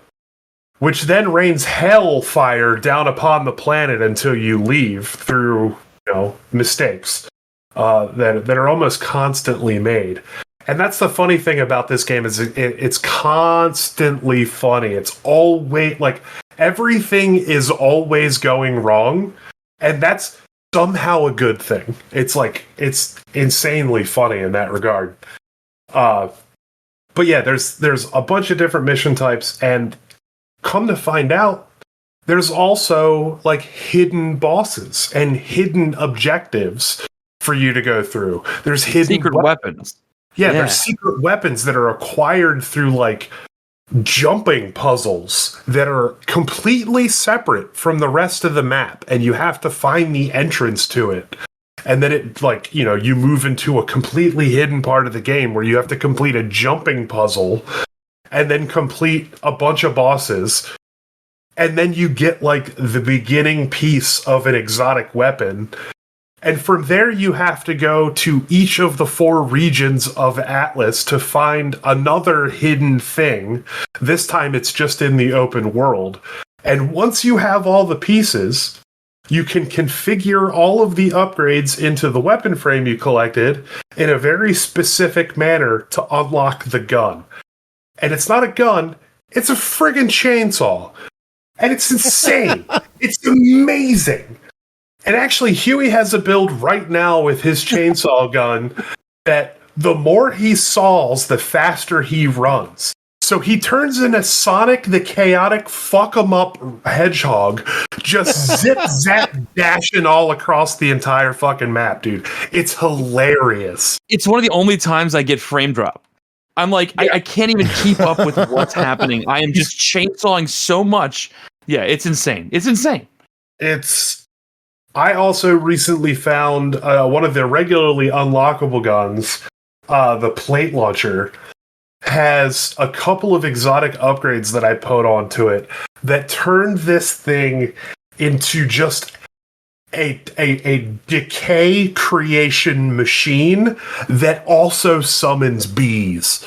which then rains hellfire down upon the planet until you leave through, mistakes that are almost constantly made. And that's the funny thing about this game is it's constantly funny. It's always like everything is always going wrong, and that's somehow a good thing. It's insanely funny in that regard. But yeah, there's a bunch of different mission types, and come to find out, there's also like hidden bosses and hidden objectives for you to go through. There's hidden secret weapons. Yeah, there's secret weapons that are acquired through like jumping puzzles that are completely separate from the rest of the map, and you have to find the entrance to it. And then it you move into a completely hidden part of the game where you have to complete a jumping puzzle and then complete a bunch of bosses. And then you get like the beginning piece of an exotic weapon. And from there, you have to go to each of the 4 regions of Atlas to find another hidden thing. This time, it's just in the open world. And once you have all the pieces, you can configure all of the upgrades into the weapon frame you collected in a very specific manner to unlock the gun. And it's not a gun, it's a friggin' chainsaw. And it's insane. It's amazing. And actually, Huey has a build right now with his chainsaw gun that the more he saws, the faster he runs. So he turns into Sonic the Chaotic fuck-em-up hedgehog, just zip-zap dashing all across the entire fucking map, dude. It's hilarious. It's one of the only times I get frame drop. I'm like, I can't even keep up with what's happening. I am just chainsawing so much. Yeah, it's insane. It's insane. I also recently found one of the regularly unlockable guns, the plate launcher, has a couple of exotic upgrades that I put onto it that turned this thing into just a decay creation machine that also summons bees.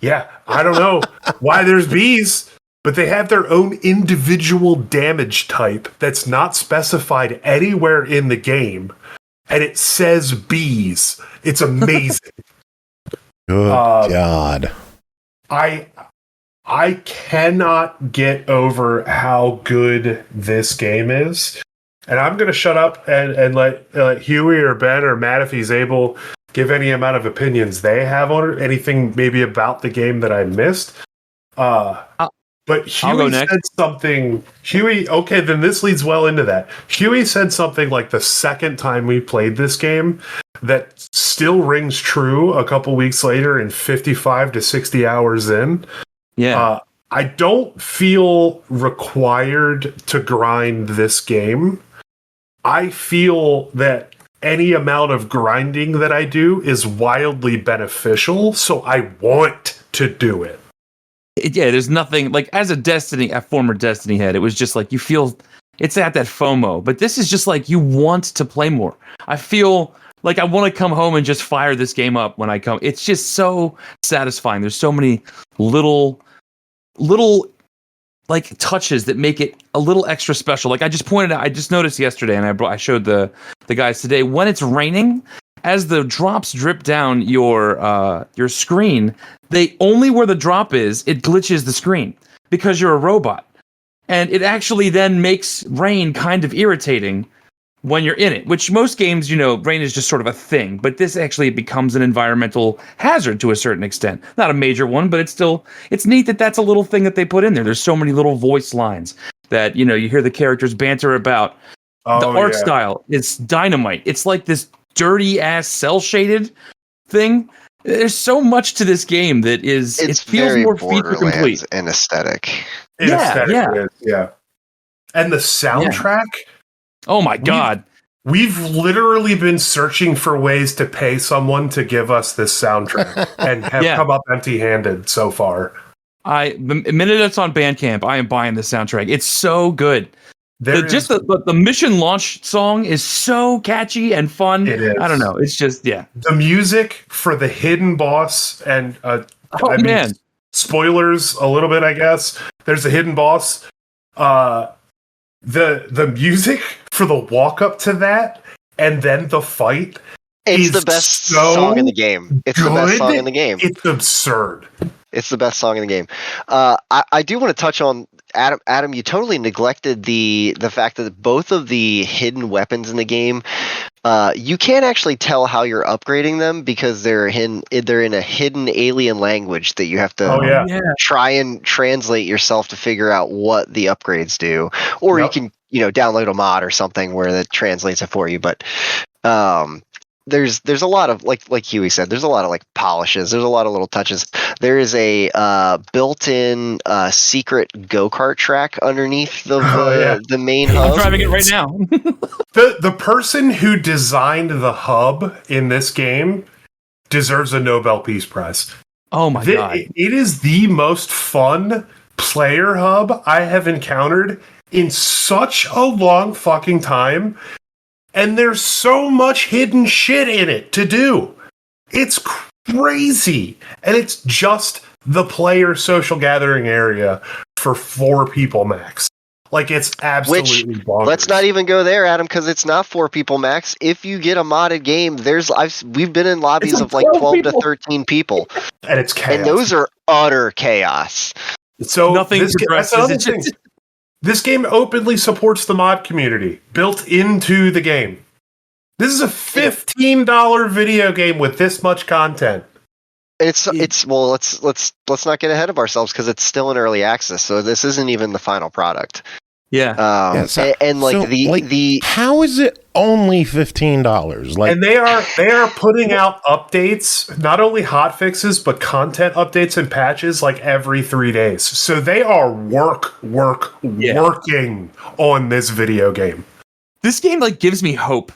Yeah, I don't know why there's bees, but they have their own individual damage type that's not specified anywhere in the game, and it says bees. It's amazing. Good God. I cannot get over how good this game is. And I'm going to shut up and let Huey or Ben or Matt, if he's able, give any amount of opinions they have on it. Anything maybe about the game that I missed. But Huey said something. Okay, then this leads well into that. Huey said something like the second time we played this game that still rings true a couple weeks later and 55 to 60 hours in. Yeah. I don't feel required to grind this game. I feel that any amount of grinding that I do is wildly beneficial, so I want to do it. Yeah, there's nothing like as a former Destiny head, it was just like you feel it's at that FOMO, but this is just like you want to play more. I feel like I want to come home and just fire this game up when I come. It's just so satisfying. There's so many little like touches that make it a little extra special. Like I just noticed yesterday, and I showed the guys today, when it's raining, as the drops drip down your screen, they only where the drop is, it glitches the screen because you're a robot. And it actually then makes rain kind of irritating when you're in it, which most games, rain is just sort of a thing, but this actually becomes an environmental hazard to a certain extent. Not a major one, but it's neat that that's a little thing that they put in there. There's so many little voice lines that, you hear the characters banter about. The art style is dynamite. It's like this dirty ass cell shaded thing. There's so much to this game that it feels more feature complete and aesthetic. Yeah. And the soundtrack. Yeah. Oh my God. We've literally been searching for ways to pay someone to give us this soundtrack and have come up empty-handed so far. The minute it's on Bandcamp, I am buying the soundtrack. It's so good. The mission launch song is so catchy and fun. It is. I don't know. It's just, yeah. The music for the hidden boss and spoilers a little bit, I guess. There's a hidden boss. The music for the walk up to that and then the fight. It's the best song in the game. It's the best song in the game. It's absurd. It's the best song in the game. I do want to touch on Adam. You totally neglected the fact that both of the hidden weapons in the game, you can't actually tell how you're upgrading them because they're in a hidden alien language that you have to try and translate yourself to figure out what the upgrades do, or you can download a mod or something where that translates it for you. But there's a lot of like Huey said, there's a lot of like polishes. There's a lot of little touches. There is a built-in secret go-kart track underneath the main hub. I'm driving it right now. The person who designed the hub in this game deserves a Nobel Peace Prize. Oh my God. It is the most fun player hub I have encountered in such a long fucking time. And there's so much hidden shit in it to do. It's crazy. And it's just the player social gathering area for 4 people max. Like, it's absolutely bonkers. Let's not even go there, Adam, because it's not 4 people max. If you get a modded game, we've been in lobbies of like 12 to 13 people. And it's chaos. And those are utter chaos. So nothing progresses. This game openly supports the mod community, built into the game. This is a $15 video game with this much content. Let's not get ahead of ourselves because it's still in early access, so this isn't even the final product. Yeah. How is it only $15? And they are putting out updates, not only hot fixes, but content updates and patches like every 3 days. So they are working on this video game. This game like gives me hope.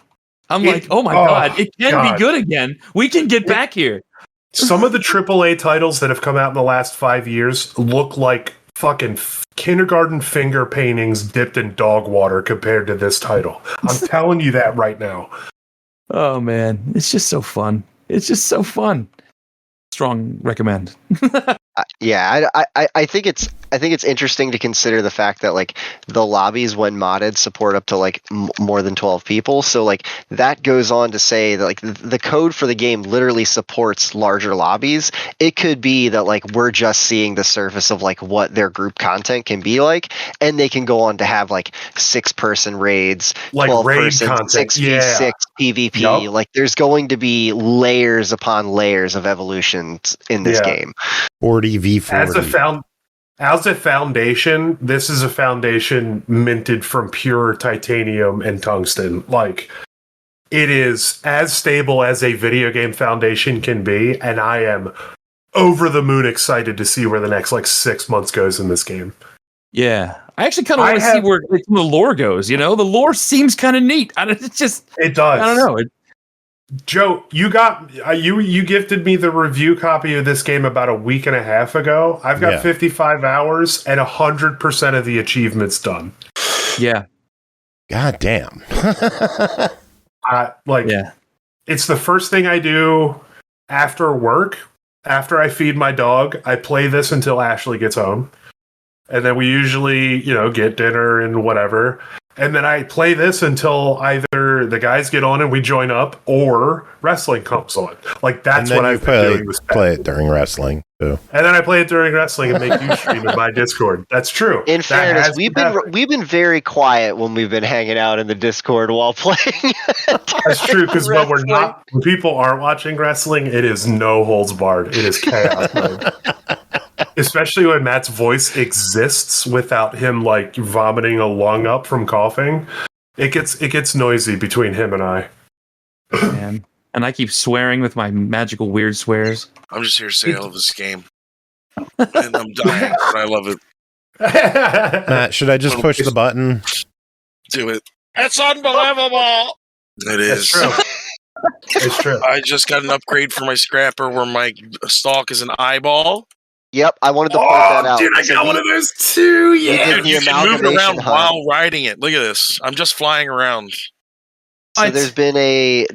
I'm like, oh my God, it can be good again. We can get back here. Some of the AAA titles that have come out in the last 5 years look like fucking kindergarten finger paintings dipped in dog water compared to this title. I'm telling you that right now. Oh man, it's just so fun. Strong recommend. I think it's interesting to consider the fact that like the lobbies when modded support up to like more than 12 people. So like that goes on to say that like the code for the game literally supports larger lobbies. It could be that like we're just seeing the surface of like what their group content can be like, and they can go on to have like 6-person raids, like 12-person, 6v6 PvP. Yep. Like there's going to be layers upon layers of evolution in this game. 40v40. As a foundation, this is a foundation minted from pure titanium and tungsten. Like, it is as stable as a video game foundation can be, and I am over the moon excited to see where the next 6 months goes in this game. Yeah, I actually kind of want to see where the lore goes. The lore seems kind of neat. It does. I don't know. Joe, you got you gifted me the review copy of this game about a week and a half ago. I've got 55 hours and 100% of the achievements done. Yeah. God damn. It's the first thing I do after work. After I feed my dog, I play this until Ashley gets home. And then we usually, get dinner and whatever. And then I play this until either the guys get on and we join up, or wrestling comes on. Like, that's what I've been doing. Play it during wrestling too. And then I play it during wrestling and make you stream in my Discord. That's true. In fairness, we've been very quiet when we've been hanging out in the Discord while playing. That's true, because when people aren't watching wrestling, it is no holds barred. It is chaos mode. Especially when Matt's voice exists without him vomiting a lung up from coughing. It gets noisy between him and I. Man. And I keep swearing with my magical weird swears. I'm just here to say I love this game. And I'm dying, but I love it. Matt, should I just push the button? Do it. It's unbelievable! It is. True. It's true. I just got an upgrade for my scrapper where my stalk is an eyeball. Yep, I wanted to point that out. Dude, I got one of those too. Yeah, you can move around hunt. while riding it. Look at this. I'm just flying around. So there's been a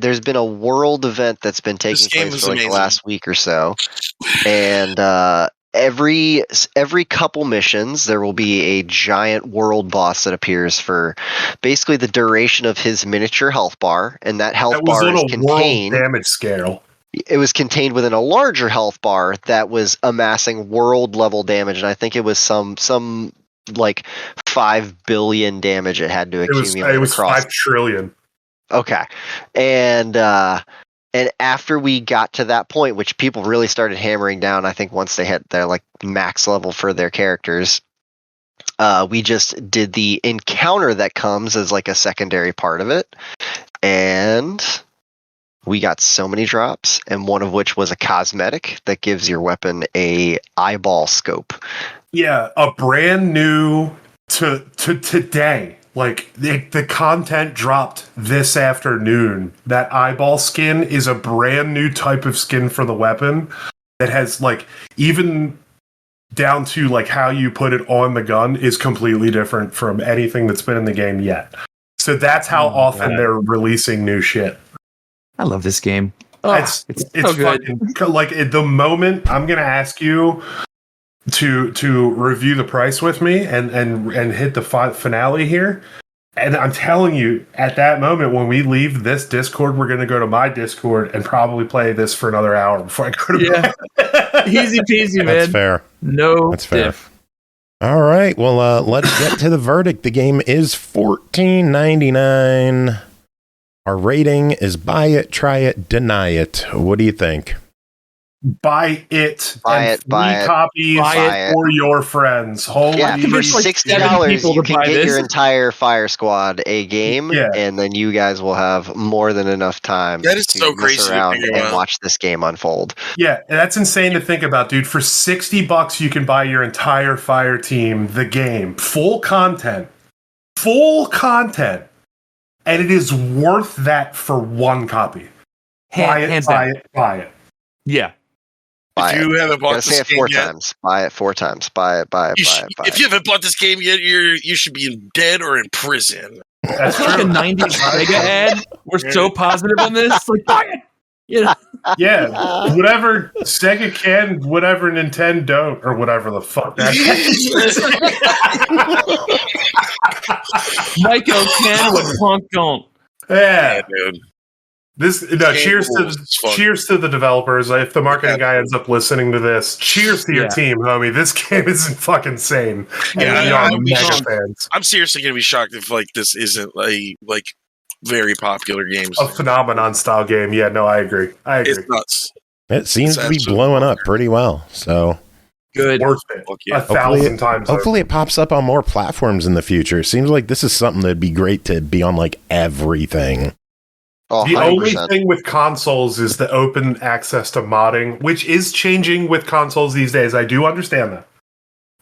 world event that's been taking place for the last week or so, and every couple missions there will be a giant world boss that appears for basically the duration of his miniature health bar, and that health bar is contained world damage scale. It was contained within a larger health bar that was amassing world level damage, and I think it was some 5 billion damage it had to accumulate. It was across 5 trillion. Okay, and after we got to that point, which people really started hammering down, I think once they hit their max level for their characters, we just did the encounter that comes as a secondary part of it, and we got so many drops, and one of which was a cosmetic that gives your weapon a eyeball scope. Yeah, a brand new to today. The content dropped this afternoon. That eyeball skin is a brand new type of skin for the weapon that has even down to how you put it on the gun is completely different from anything that's been in the game yet. So that's how often they're releasing new shit. I love this game. It's so good. At the moment, I'm gonna ask you to review the price with me and hit the finale here. And I'm telling you, at that moment when we leave this Discord, we're gonna go to my Discord and probably play this for another hour before I go to bed. Easy peasy, man. That's fair. That's fair. All right. Well, let's get to the verdict. The game is $14.99. Our rating is buy it, try it, deny it. What do you think? Buy it. Buy it. Copies for your friends. Holy for $60, you can get your entire Fire Squad a game, and then you guys will have more than enough time to so crazy around and watch this game unfold. Yeah, that's insane to think about, dude. For $60, you can buy your entire Fire team, the game, full content. And it is worth that for one copy. Buy it. Yeah. If you haven't bought this game yet, buy it 4 times. Buy it. If you haven't bought this game yet, you should be dead or in prison. That's like a 90s Sega ad. We're so positive on this. Buy it. Yeah, whatever Sega can, whatever Nintendo don't, or whatever the fuck that is. Myco can, what Punk don't. Yeah, dude. Cheers to the developers. If the marketing guy ends up listening to this, cheers to your team, homie. This game is fucking insane. Yeah, I'm mega fans. I'm seriously gonna be shocked if this isn't a very popular game. A phenomenon style game. Yeah, no, I agree. It's nuts. It seems to be blowing up pretty well. So good. Worth it. 1,000 times. Hopefully it pops up on more platforms in the future. It seems like this is something that'd be great to be on everything. Oh, the only thing with consoles is the open access to modding, which is changing with consoles these days. I do understand that.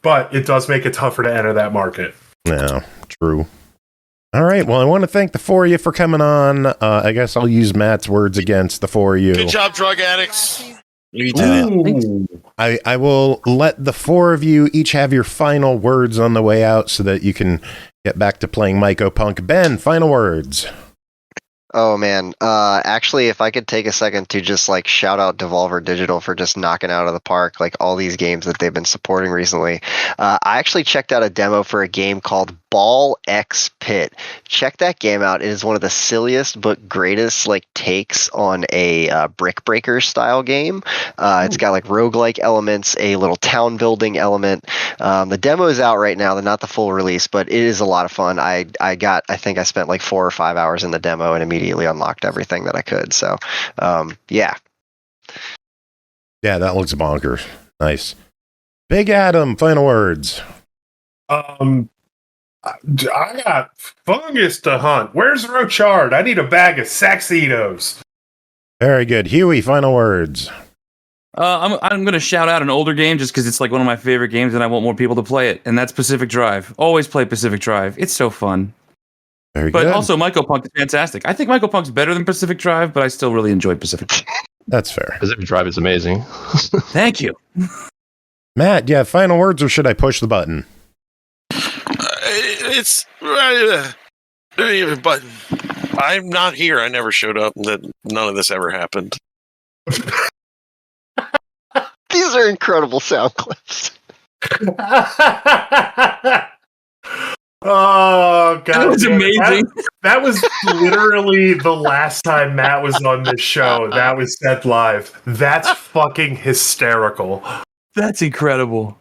But it does make it tougher to enter that market. Yeah, true. All right. Well, I want to thank the four of you for coming on. I guess I'll use Matt's words against the four of you. Good job, drug addicts. You did it. I will let the four of you each have your final words on the way out so that you can get back to playing Mycopunk. Ben, final words. Oh man, actually, if I could take a second to just like shout out Devolver Digital for just knocking out of the park like all these games that they've been supporting recently. I actually checked out a demo for a game called Ball X Pit. Check that game out. It is one of the silliest but greatest like takes on a brick breaker style game. It's got like roguelike elements, a little town building element. The demo is out right now. They're not the full release, but it is a lot of fun. I think I spent like 4 or 5 hours in the demo and immediately unlocked everything that I could. So, yeah. Yeah, that looks bonkers. Nice. Big Adam, final words. I got fungus to hunt. Where's Rochard? I need a bag of Saxitos. Very good. Huey, final words. I'm going to shout out an older game just because it's like one of my favorite games and I want more people to play it. And that's Pacific Drive. Always play Pacific Drive. It's so fun. Very but good. Also, Mycopunk is fantastic. I think Mycopunk's better than Pacific Drive, but I still really enjoyed Pacific Drive. That's fair. Pacific Drive is amazing. Thank you. Matt, yeah, final words, or should I push the button? It's button. I'm not here. I never showed up. None of this ever happened. These are incredible sound clips. Oh god, that was amazing. That was literally the last time Matt was on this show. That was said live. That's fucking hysterical. That's incredible.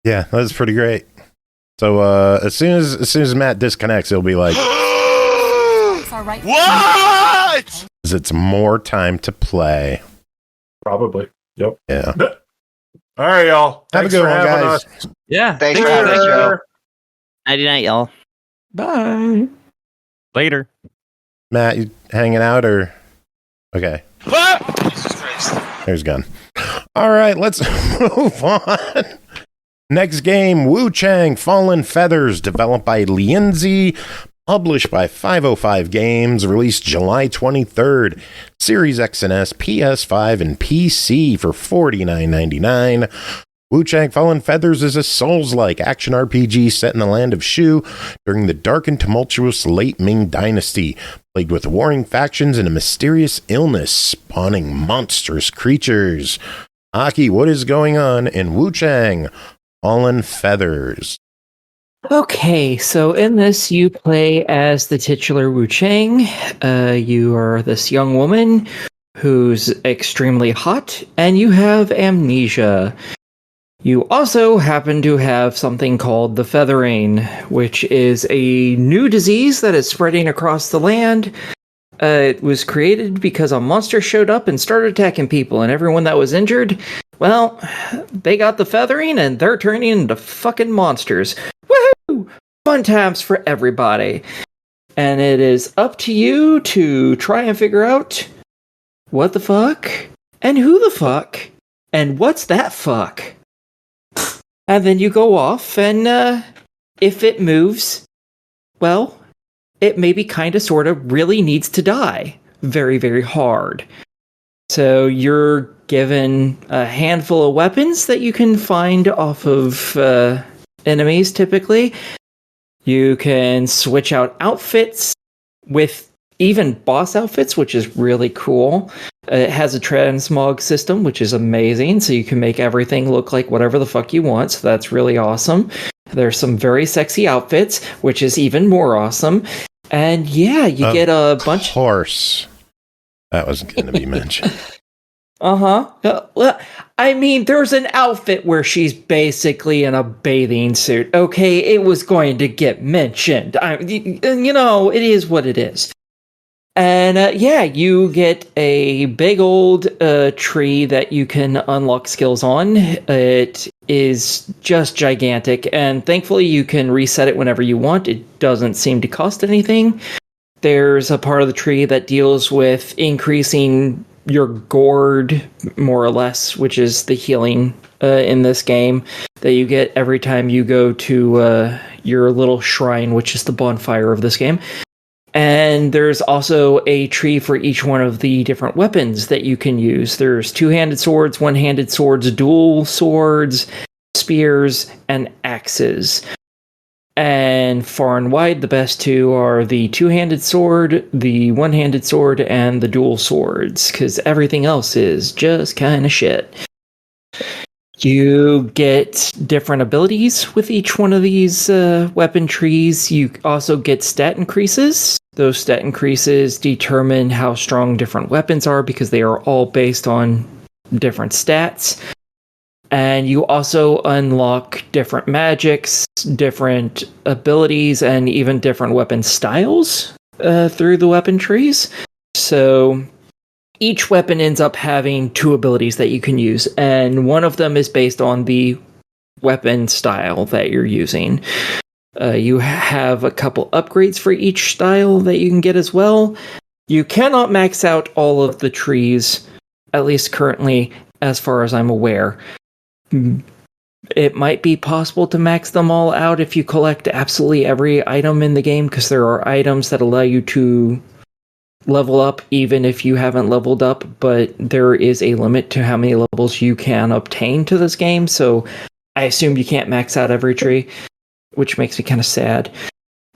Yeah, that was pretty great. So as soon as Matt disconnects, he'll be like, "What?" It's more time to play. Probably. Yep. Yeah. All right, y'all. Have a good one, guys. Us. Yeah. Thanks for having us, Joe. Nighty night, y'all. Bye. Later. Matt, you hanging out or? Okay. There's gun. All right, let's move on. Next game, WUCHANG Fallen Feathers, developed by Leenzee, published by 505 Games, released July 23rd, Series X and S, PS5, and PC for $49.99. WUCHANG Fallen Feathers is a Souls-like action RPG set in the land of Shu during the dark and tumultuous late Ming Dynasty, plagued with warring factions and a mysterious illness spawning monstrous creatures. Aki, what is going on in WUCHANG Fallen Feathers? Okay, so in this, you play as the titular WUCHANG. You are this young woman who's extremely hot, and you have amnesia. You also happen to have something called the Feathering, which is a new disease that is spreading across the land. It was created because a monster showed up and started attacking people, and everyone that was injured, well, they got the Feathering, and they're turning into fucking monsters. Woohoo! Fun times for everybody. And it is up to you to try and figure out what the fuck, and who the fuck, and what's that fuck. And then you go off, and if it moves, well, it maybe kind of sort of really needs to die very, very hard. So you're given a handful of weapons that you can find off of enemies, typically. You can switch out outfits with even boss outfits, which is really cool. It has a transmog system, which is amazing, so you can make everything look like whatever the fuck you want, so that's really awesome. There's some very sexy outfits, which is even more awesome. And yeah, you get a bunch... Of course. That was going to be mentioned. Well, I mean, there's an outfit where she's basically in a bathing suit. Okay, it was going to get mentioned. You know, it is what it is. And yeah, you get a big old tree that you can unlock skills on. It is just gigantic, and thankfully you can reset it whenever you want. It doesn't seem to cost anything. There's a part of the tree that deals with increasing your gourd, more or less, which is the healing in this game that you get every time you go to your little shrine, which is the bonfire of this game. And there's also a tree for each one of the different weapons that you can use. There's two-handed swords, one-handed swords, dual swords, spears, and axes. And far and wide, the best two are the two-handed sword, the one-handed sword, and the dual swords, because everything else is just kind of shit. You get different abilities with each one of these weapon trees. You also get stat increases. Those stat increases determine how strong different weapons are because they are all based on different stats. And you also unlock different magics, different abilities, and even different weapon styles through the weapon trees. So each weapon ends up having two abilities that you can use, and one of them is based on the weapon style that you're using. You have a couple upgrades for each style that you can get as well. You cannot max out all of the trees, at least currently, as far as I'm aware. It might be possible to max them all out if you collect absolutely every item in the game, because there are items that allow you to level up even if you haven't leveled up, but there is a limit to how many levels you can obtain to this game, so I assume you can't max out every tree, which makes me kind of sad.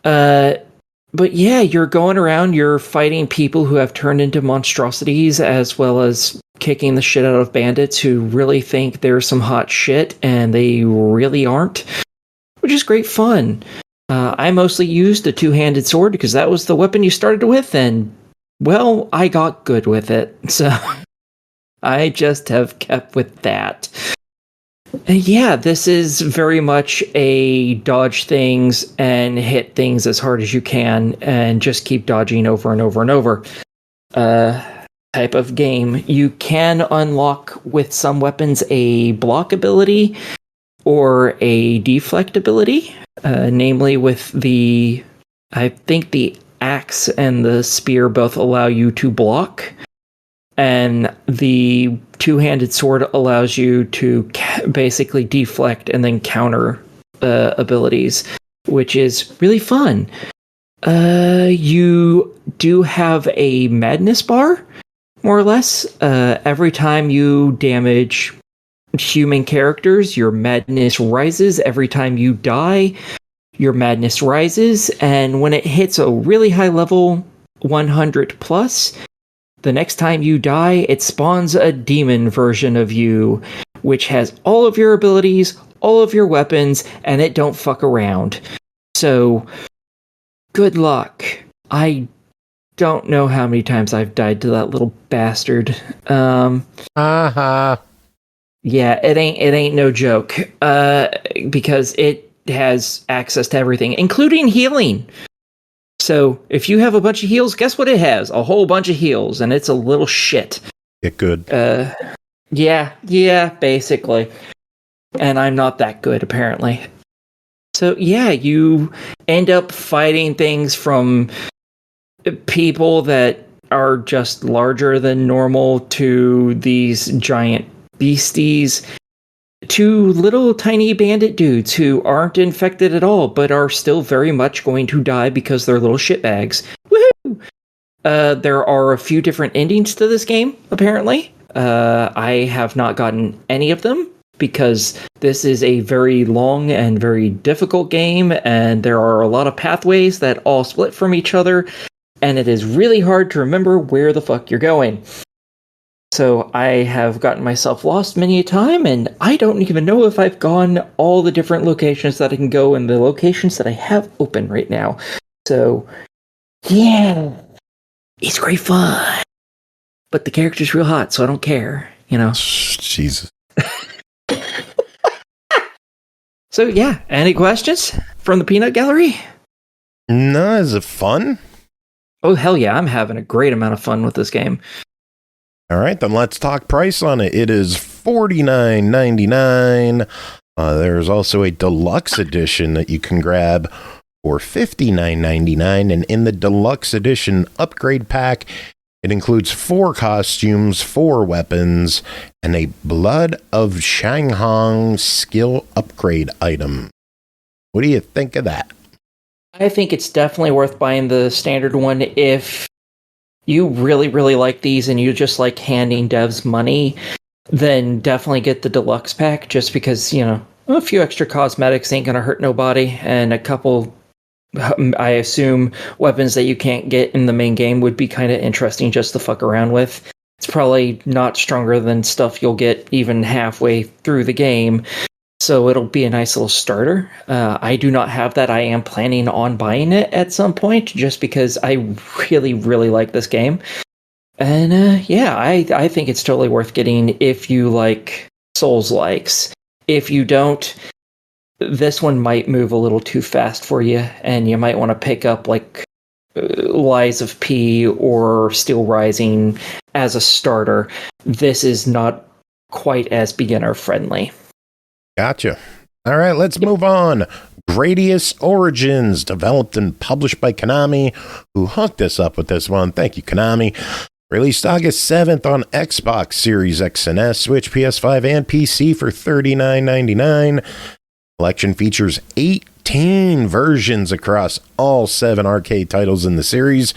But yeah, you're going around, you're fighting people who have turned into monstrosities, as well as kicking the shit out of bandits who really think they're some hot shit, and they really aren't, which is great fun. I mostly used a two-handed sword because that was the weapon you started with, and, well, I got good with it, so I just have kept with that. Yeah, this is very much a dodge things and hit things as hard as you can and just keep dodging over and over and over type of game. You can unlock with some weapons a block ability or a deflect ability, namely with the, I think the axe and the spear both allow you to block, and the two-handed sword allows you to basically deflect and then counter abilities, which is really fun. You do have a madness bar, more or less. Every time you damage human characters, your madness rises. Every time you die, your madness rises. And when it hits a really high level, 100 plus, the next time you die, it spawns a demon version of you, which has all of your abilities, all of your weapons, and it don't fuck around. So, good luck. I don't know how many times I've died to that little bastard. Yeah, it ain't no joke. Because it has access to everything, including healing. So, if you have a bunch of heals, guess what it has? A whole bunch of heals, and it's a little shit. Get good. Yeah, basically. And I'm not that good, apparently. So, yeah, you end up fighting things from people that are just larger than normal to these giant beasties, to little tiny bandit dudes who aren't infected at all, but are still very much going to die because they're little shitbags. Woohoo! There are a few different endings to this game, apparently. I have not gotten any of them, because this is a very long and very difficult game, and there are a lot of pathways that all split from each other, and it is really hard to remember where the fuck you're going. So I have gotten myself lost many a time, and I don't even know if I've gone all the different locations that I can go and the locations that I have open right now. So, yeah, it's great fun. But the character's real hot, so I don't care, you know. Jesus. So, yeah, any questions from the Peanut Gallery? No, is it fun? Oh, hell yeah, I'm having a great amount of fun with this game. All right, then let's talk price on it. It is $49.99. There's also a deluxe edition that you can grab for $59.99. And in the deluxe edition upgrade pack, It includes 4 costumes, 4 weapons, and a Blood of Shanghong skill upgrade item. What do you think of that? I think it's definitely worth buying the standard one if you really, really like these and you just like handing devs money. Then definitely get the deluxe pack, just because, you know, a few extra cosmetics ain't gonna hurt nobody, and a couple, I assume, weapons that you can't get in the main game would be kind of interesting just to fuck around with. It's probably not stronger than stuff you'll get even halfway through the game, so it'll be a nice little starter. I do not have that. I am planning on buying it at some point, just because I really, really like this game. And yeah, I think it's totally worth getting if you like Souls-likes. If you don't, this one might move a little too fast for you, and you might want to pick up like Lies of P or Steel Rising as a starter. This is not quite as beginner friendly. Gotcha. All right, let's move on. GRADIUS Origins, developed and published by KONAMI, who hooked us up with this one. Thank you, KONAMI. Released August 7th on Xbox Series X and S, Switch, PS5, and PC for $39.99. Collection features 18 versions across all 7 arcade titles in the series,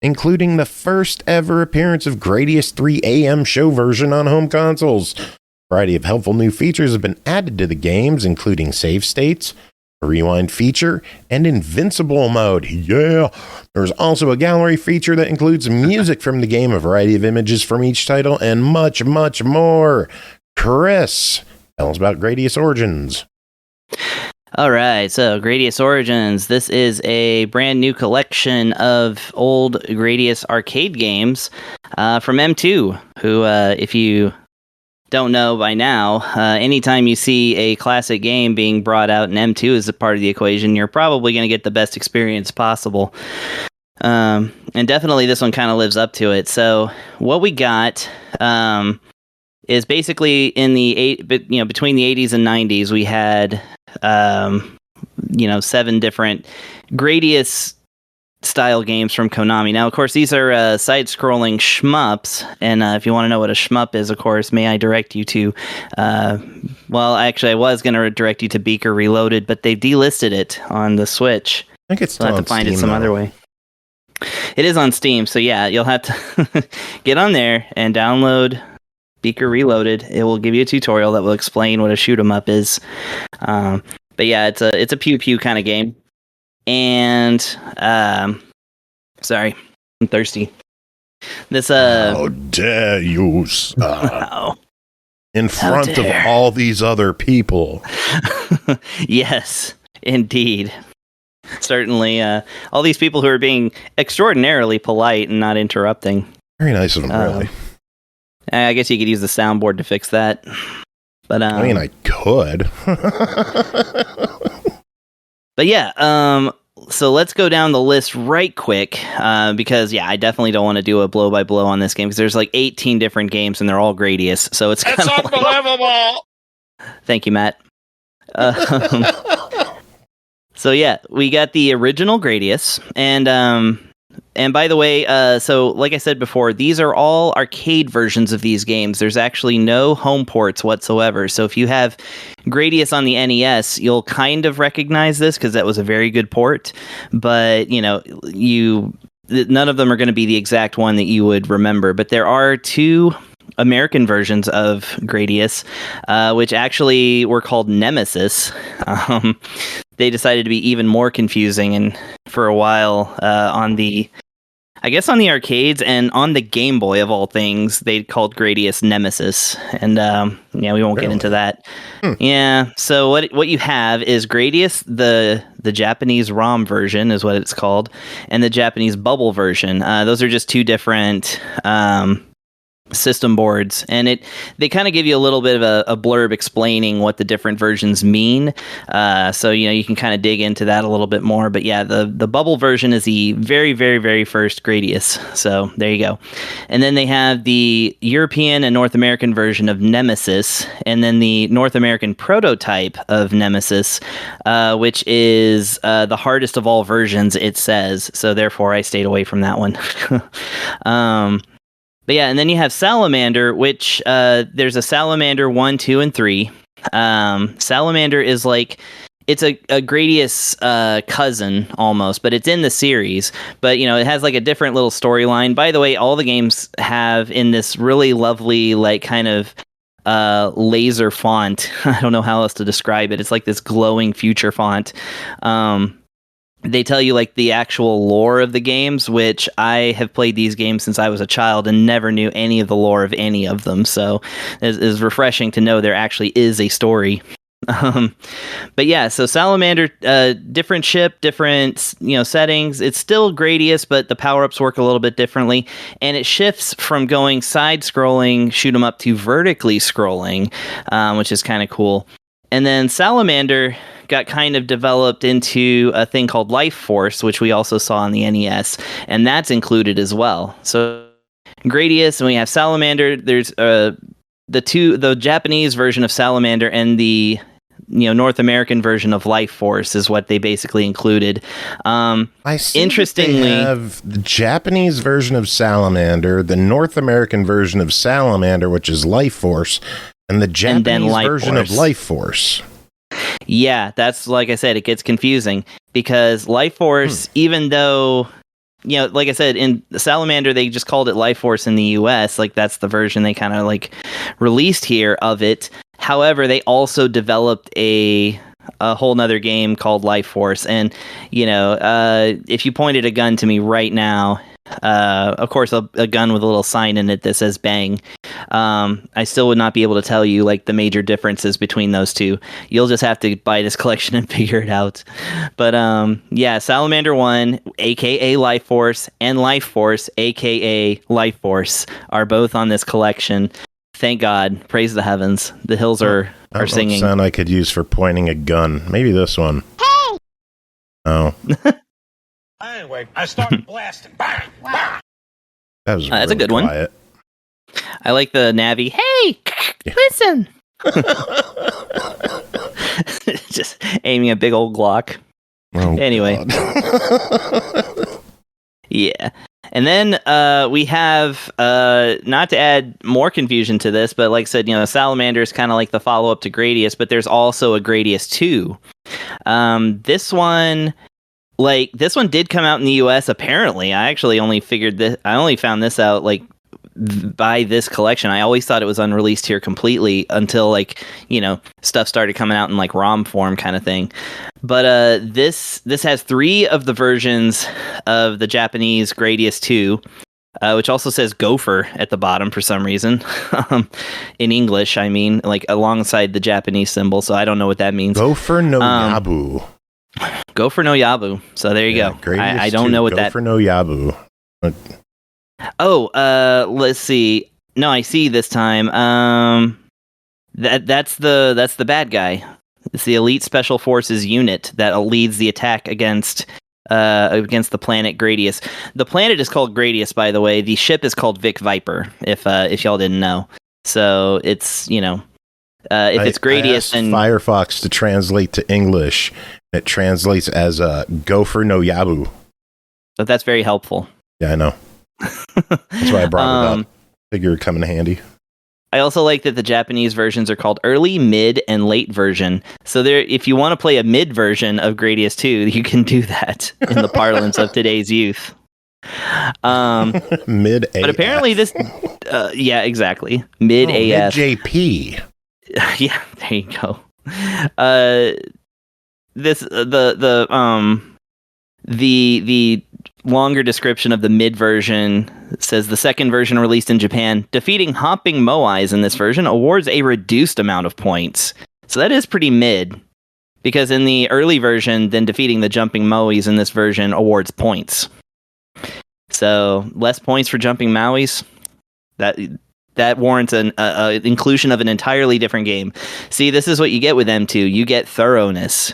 including the first ever appearance of GRADIUS 3 AM show version on home consoles. A variety of helpful new features have been added to the games, including save states, a rewind feature, and invincible mode. Yeah! There's also a gallery feature that includes music from the game, a variety of images from each title, and much, much more. Chris, tell us about GRADIUS Origins. All right, so GRADIUS Origins. This is a brand new collection of old GRADIUS arcade games from M2, who, if you don't know by now, anytime you see a classic game being brought out and M2 is a part of the equation, you're probably going to get the best experience possible. And definitely this one kind of lives up to it. So what we got is basically in the between the 80s and 90s, we had 7 different GRADIUS style games from KONAMI. Now, of course, these are side-scrolling shmups, and if you want to know what a shmup is, of course, may I direct you to, I was going to direct you to Beaker Reloaded, but they've delisted it on the Switch. I think it's still have to find Steam, it some other way. It is on Steam, so yeah, you'll have to get on there and download Beaker Reloaded. It will give you a tutorial that will explain what a shoot 'em up is. But yeah, it's a pew-pew kind of game. And sorry, I'm thirsty. This how dare you in front of all these other people. Yes, indeed. Certainly, all these people who are being extraordinarily polite and not interrupting. Very nice of them, really. I guess you could use the soundboard to fix that. But I mean, I could. But yeah, so let's go down the list right quick, because yeah, I definitely don't want to do a blow by blow on this game because there's like 18 different games and they're all GRADIUS, so it's unbelievable. Thank you, Matt. So yeah, we got the original GRADIUS, and by the way, so like I said before, these are all arcade versions of these games. There's actually no home ports whatsoever. So if you have GRADIUS on the NES, you'll kind of recognize this because that was a very good port. But, none of them are going to be the exact one that you would remember. But there are 2 American versions of GRADIUS, which actually were called Nemesis. They decided to be even more confusing, and for a while on the arcades and on the Game Boy of all things, they called GRADIUS Nemesis, and we won't get into that. Yeah, so what you have is GRADIUS, the Japanese ROM version is what it's called, and the Japanese bubble version. Those are just 2 different system boards, and they kind of give you a little bit of a blurb explaining what the different versions mean, so you can kind of dig into that a little bit more. But yeah, the bubble version is the very, very, very first Gradius, so there you go. And then they have the European and North American version of Nemesis, and then the North American prototype of Nemesis, which is the hardest of all versions, it says, so therefore I stayed away from that one. But yeah, and then you have Salamander, which there's a Salamander 1, 2, and 3. Salamander is like, it's a Gradius cousin almost, but it's in the series. But it has like a different little storyline. By the way, all the games have in this really lovely, like, kind of laser font. I don't know how else to describe it. It's like this glowing future font. They tell you like the actual lore of the games, which I have played these games since I was a child and never knew any of the lore of any of them. So it's refreshing to know there actually is a story. But yeah, so Salamander, different ship, different settings. It's still Gradius, but the power-ups work a little bit differently, and it shifts from going side-scrolling shoot 'em up to vertically scrolling, which is kind of cool. And then Salamander got kind of developed into a thing called Life Force, which we also saw on the NES, and that's included as well. So Gradius, and we have Salamander. There's the Japanese version of Salamander and the North American version of Life Force is what they basically included. I see. Interestingly, they have the Japanese version of Salamander, the North American version of Salamander, which is Life Force, and the Japanese version of Life Force. Yeah, that's, like I said, it gets confusing because Life Force, even though, like I said, in Salamander, they just called it Life Force in the US. Like, that's the version they kind of like released here of it. However, they also developed a whole nother game called Life Force. And, if you pointed a gun to me right now, of course, a gun with a little sign in it that says bang. I still would not be able to tell you like the major differences between those two. You'll just have to buy this collection and figure it out. But yeah, Salamander 1, aka Life Force, and Life Force, aka Life Force, are both on this collection. Thank God. Praise the heavens. The hills are singing. Sound I could use for pointing a gun. Maybe this one. Hey! Oh. Anyway, I started blasting. Bang! Bang! That was that's a good quiet one. I like the Navi. Hey, listen. Just aiming a big old Glock. Oh, anyway. Yeah. And then we have, not to add more confusion to this, but like I said, Salamander is kind of like the follow-up to Gradius, but there's also a Gradius 2. This one did come out in the US, apparently. I actually only found this out like by this collection. I always thought it was unreleased here completely until stuff started coming out in like ROM form kind of thing. But this has 3 of the versions of the Japanese Gradius 2, which also says Gopher at the bottom for some reason. In English, I mean, like alongside the Japanese symbol, so I don't know what that means. Gopher no Yabu. Gopher no Yabu. So there you go. I don't know what that. Gopher no Yabu. Oh, let's see. No, I see this time. That's the bad guy. It's the Elite Special Forces unit that leads the attack against the planet Gradius. The planet is called Gradius, by the way. The ship is called Vic Viper. If y'all didn't know, so it's if it's Gradius, and Firefox to translate to English, it translates as Gopher no Yabu. So that's very helpful. Yeah, I know. That's why I brought it up. Figure it'd come in handy. I also like that the Japanese versions are called early, mid, and late version. So if you want to play a mid version of Gradius 2, you can do that in the parlance of today's youth. Mid AF. But apparently this, yeah, exactly. Mid AF. Mid JP. Yeah, there you go. The longer description of the mid version says the second version released in Japan, defeating hopping moais in this version awards a reduced amount of points. So that is pretty mid, because in the early version, then defeating the jumping moais in this version awards points. So less points for jumping moais. that warrants an inclusion of an entirely different game. See, this is what you get with M2. You get thoroughness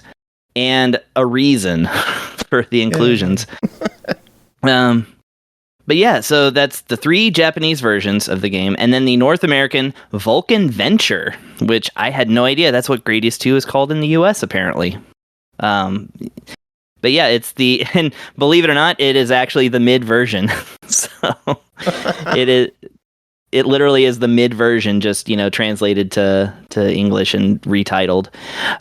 and a reason for the inclusions. But yeah, so that's the 3 Japanese versions of the game, and then the North American Vulcan Venture, which I had no idea. That's what Gradius 2 is called in the US, apparently. But yeah, and believe it or not, it is actually the mid version. So it literally is the mid version, just, translated to English and retitled.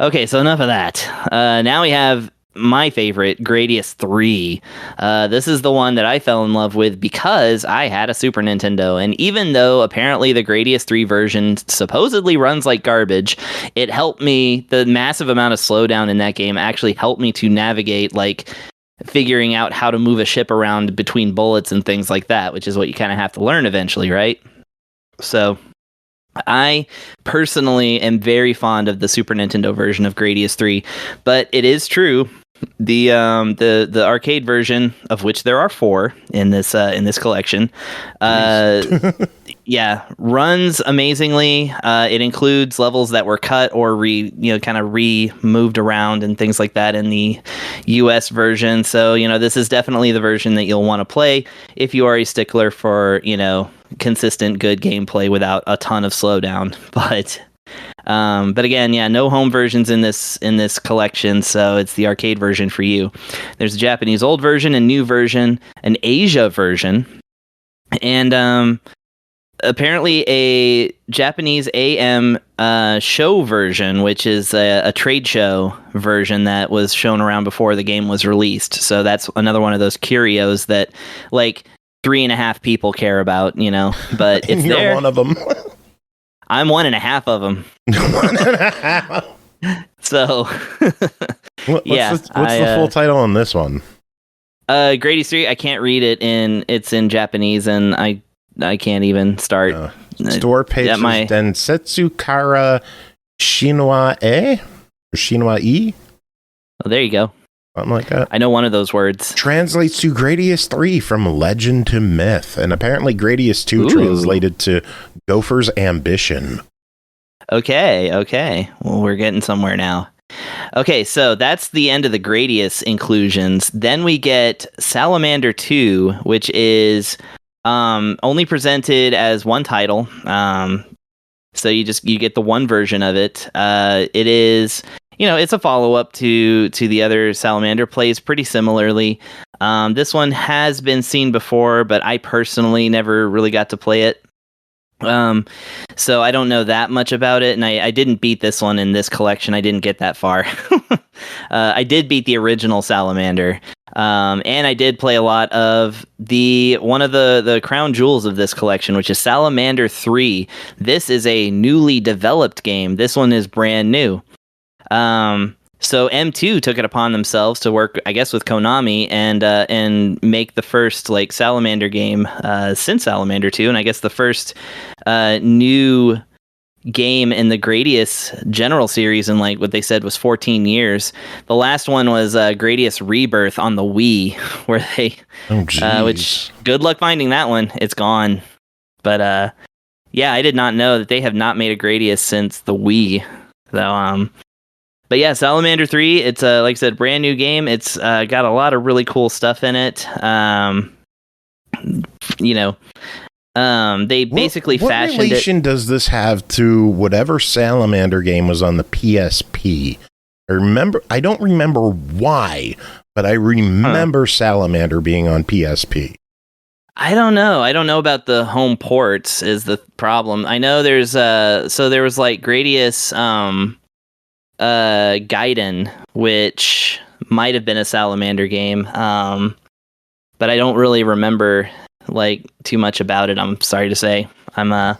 Okay, so enough of that. Now we have my favorite, Gradius 3. This is the one that I fell in love with because I had a Super Nintendo, and even though apparently the Gradius 3 version supposedly runs like garbage, it helped me, the massive amount of slowdown in that game actually helped me to navigate, like, figuring out how to move a ship around between bullets and things like that, which is what you kind of have to learn eventually, right? So I personally am very fond of the Super Nintendo version of Gradius 3, but it is true, the arcade version, of which there are 4 in this collection, runs amazingly. It includes levels that were cut or moved around and things like that in the US version. So, this is definitely the version that you'll want to play if you are a stickler for, consistent good gameplay without a ton of slowdown. But again, no home versions in this collection, so it's the arcade version for you. There's a Japanese old version, a new version, an Asia version, and apparently a Japanese AM show version, which is a trade show version that was shown around before the game was released. So that's another one of those curios that, like, 3.5 people care about, but it's You're there. one of them. I'm 1.5 of them. 1.5. So, what's the full title on this one? Gradius 3. I can't read it it's in Japanese, and I can't even start. Store pages Densetsu Kara Shinwa E or Shinwa E. Oh, there you go. Something like that. I know one of those words. Translates to Gradius 3 from legend to myth, and apparently Gradius 2 translated to Gopher's Ambition. Okay. Well, we're getting somewhere now. Okay, so that's the end of the Gradius inclusions. Then we get Salamander 2, which is only presented as one title. So you get the one version of it. It is, it's a follow-up to the other Salamander, plays pretty similarly. This one has been seen before, but I personally never really got to play it. So I don't know that much about it, and I didn't beat this one in this collection. I didn't get that far. I did beat the original Salamander, and I did play a lot of one of the crown jewels of this collection, which is Salamander 3. This is a newly developed game. This one is brand new. So M2 took it upon themselves to work, I guess, with KONAMI and make the first Salamander game since Salamander 2, and I guess the first new game in the Gradius general series in what they said was 14 years. The last one was Gradius Rebirth on the Wii, where they, which good luck finding that one. It's gone. But I did not know that they have not made a Gradius since the Wii. So but yeah, Salamander 3, it's like I said, brand new game. It's got a lot of really cool stuff in it. They basically fashioned it. What relation does this have to whatever Salamander game was on the PSP? I don't remember why, but I remember Salamander being on PSP. I don't know. I don't know about the home ports is the problem. I know there's there was Gradius Gaiden, which might have been a Salamander game, but I don't really remember too much about it. I'm sorry to say. I'm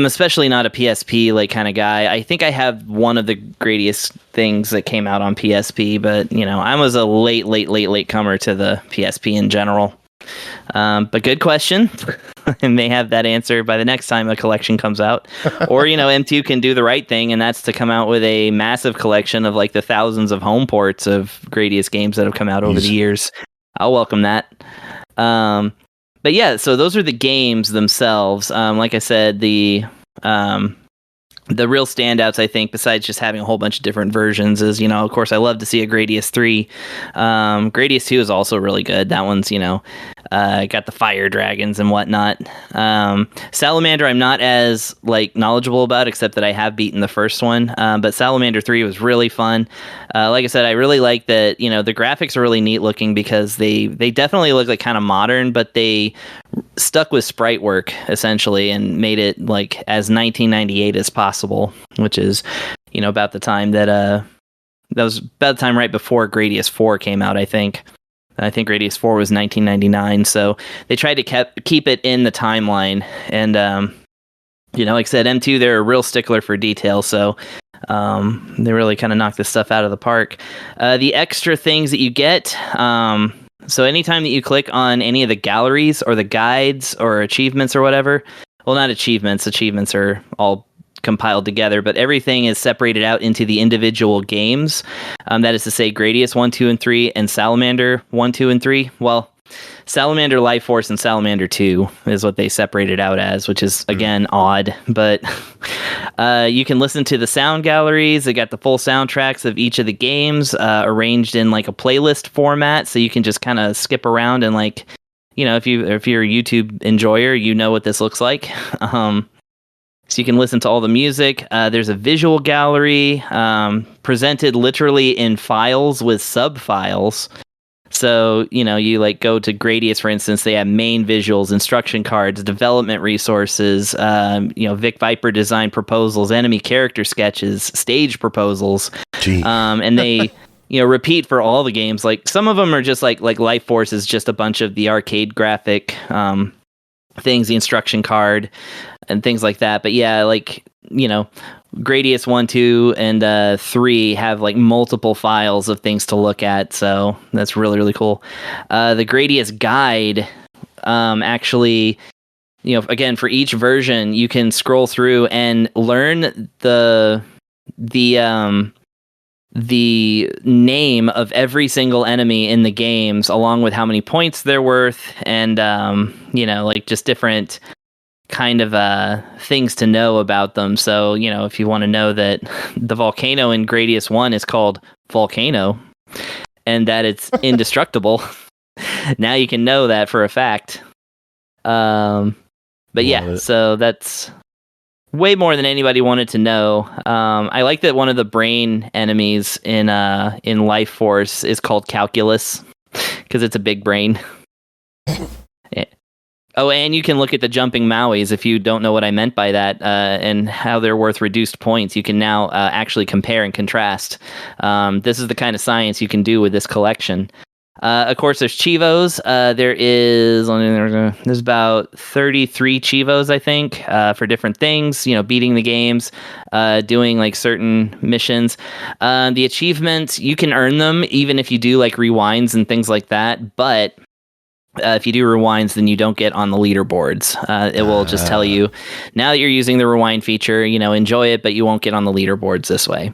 especially not a PSP kind of guy. I think I have one of the Gradius things that came out on PSP, but I was a late comer to the PSP in general. But good question. And may have that answer by the next time a collection comes out. Or, M2 can do the right thing, and that's to come out with a massive collection of the thousands of home ports of Gradius games that have come out over the years. I'll welcome that. But yeah, so those are the games themselves. Like I said, the real standouts, I think, besides just having a whole bunch of different versions, is, of course, I love to see a Gradius 3. Gradius 2 is also really good. That one's, got the fire dragons and whatnot. Salamander, I'm not as, knowledgeable about, except that I have beaten the first one. But Salamander 3 was really fun. Like I said, I really like that, the graphics are really neat looking because they definitely look like kind of modern, but they stuck with sprite work essentially and made it as 1998 as possible, which is about the time that was about the time right before Gradius 4 came out. I think Gradius 4 was 1999, so they tried to keep it in the timeline. And like I said, M2, they're a real stickler for detail, so they really kind of knocked this stuff out of the park. The extra things that you get, so anytime that you click on any of the galleries or the guides or achievements or whatever, well, not achievements are all compiled together, but everything is separated out into the individual games. That is to say, Gradius 1, 2, and 3, and Salamander 1, 2, and 3. Well, Salamander Life Force and Salamander 2 is what they separated out as, which is, again, odd. But you can listen to the sound galleries. They got the full soundtracks of each of the games arranged in a playlist format, so you can just kind of skip around and if you're a YouTube enjoyer, what this looks like. So you can listen to all the music. There's a visual gallery presented literally in files with sub-files. So, you go to Gradius, for instance, they have main visuals, instruction cards, development resources, Vic Viper design proposals, enemy character sketches, stage proposals. And they, repeat for all the games. Some of them are just like Life Force is just a bunch of the arcade graphic things, the instruction card and things like that. But yeah, Gradius 1, 2, and 3 have multiple files of things to look at, so that's really, really cool. The Gradius guide, actually, again, for each version, you can scroll through and learn the name of every single enemy in the games, along with how many points they're worth, and just different kind of things to know about them. So, if you want to know that the volcano in Gradius 1 is called Volcano and that it's indestructible, now you can know that for a fact. But yeah, so that's way more than anybody wanted to know. I like that one of the brain enemies in Life Force is called Calculus because it's a big brain. Oh, and you can look at the jumping Mauis if you don't know what I meant by that, and how they're worth reduced points. You can now actually compare and contrast. This is the kind of science you can do with this collection. Of course, there's Chivos. There's about 33 Chivos, I think, for different things. Beating the games, doing certain missions. The achievements, you can earn them even if you do rewinds and things like that, but if you do rewinds, then you don't get on the leaderboards. It will just tell you, now that you're using the rewind feature, enjoy it, but you won't get on the leaderboards this way.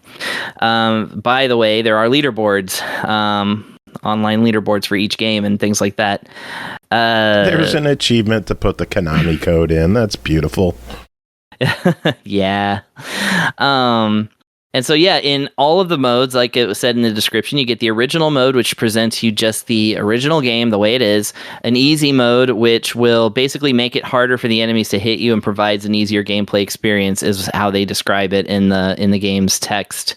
By the way, there are leaderboards, online leaderboards for each game and things like that. There's an achievement to put the KONAMI code in. That's beautiful. Yeah. And so, yeah, in all of the modes, like it was said in the description, you get the original mode, which presents you just the original game the way it is. An easy mode, which will basically make it harder for the enemies to hit you and provides an easier gameplay experience, is how they describe it in the game's text.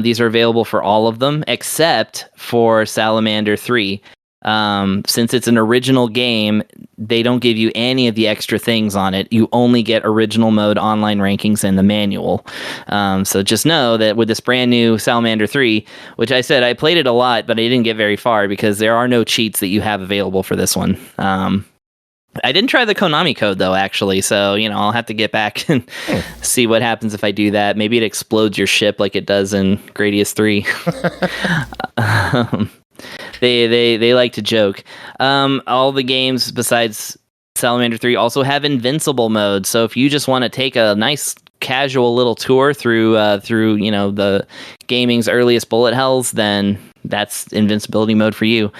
These are available for all of them, except for Salamander 3. Since it's an original game, they don't give you any of the extra things on it. You only get original mode online rankings and the manual. So just know that with this brand new Salamander 3, which I said I played it a lot, but I didn't get very far because there are no cheats that you have available for this one. I didn't try the KONAMI code though, actually. So, I'll have to get back and see what happens if I do that. Maybe it explodes your ship like it does in Gradius 3. They like to joke. All the games besides Salamander 3 also have invincible mode. So if you just want to take a nice casual little tour through the gaming's earliest bullet hells, then that's invincibility mode for you.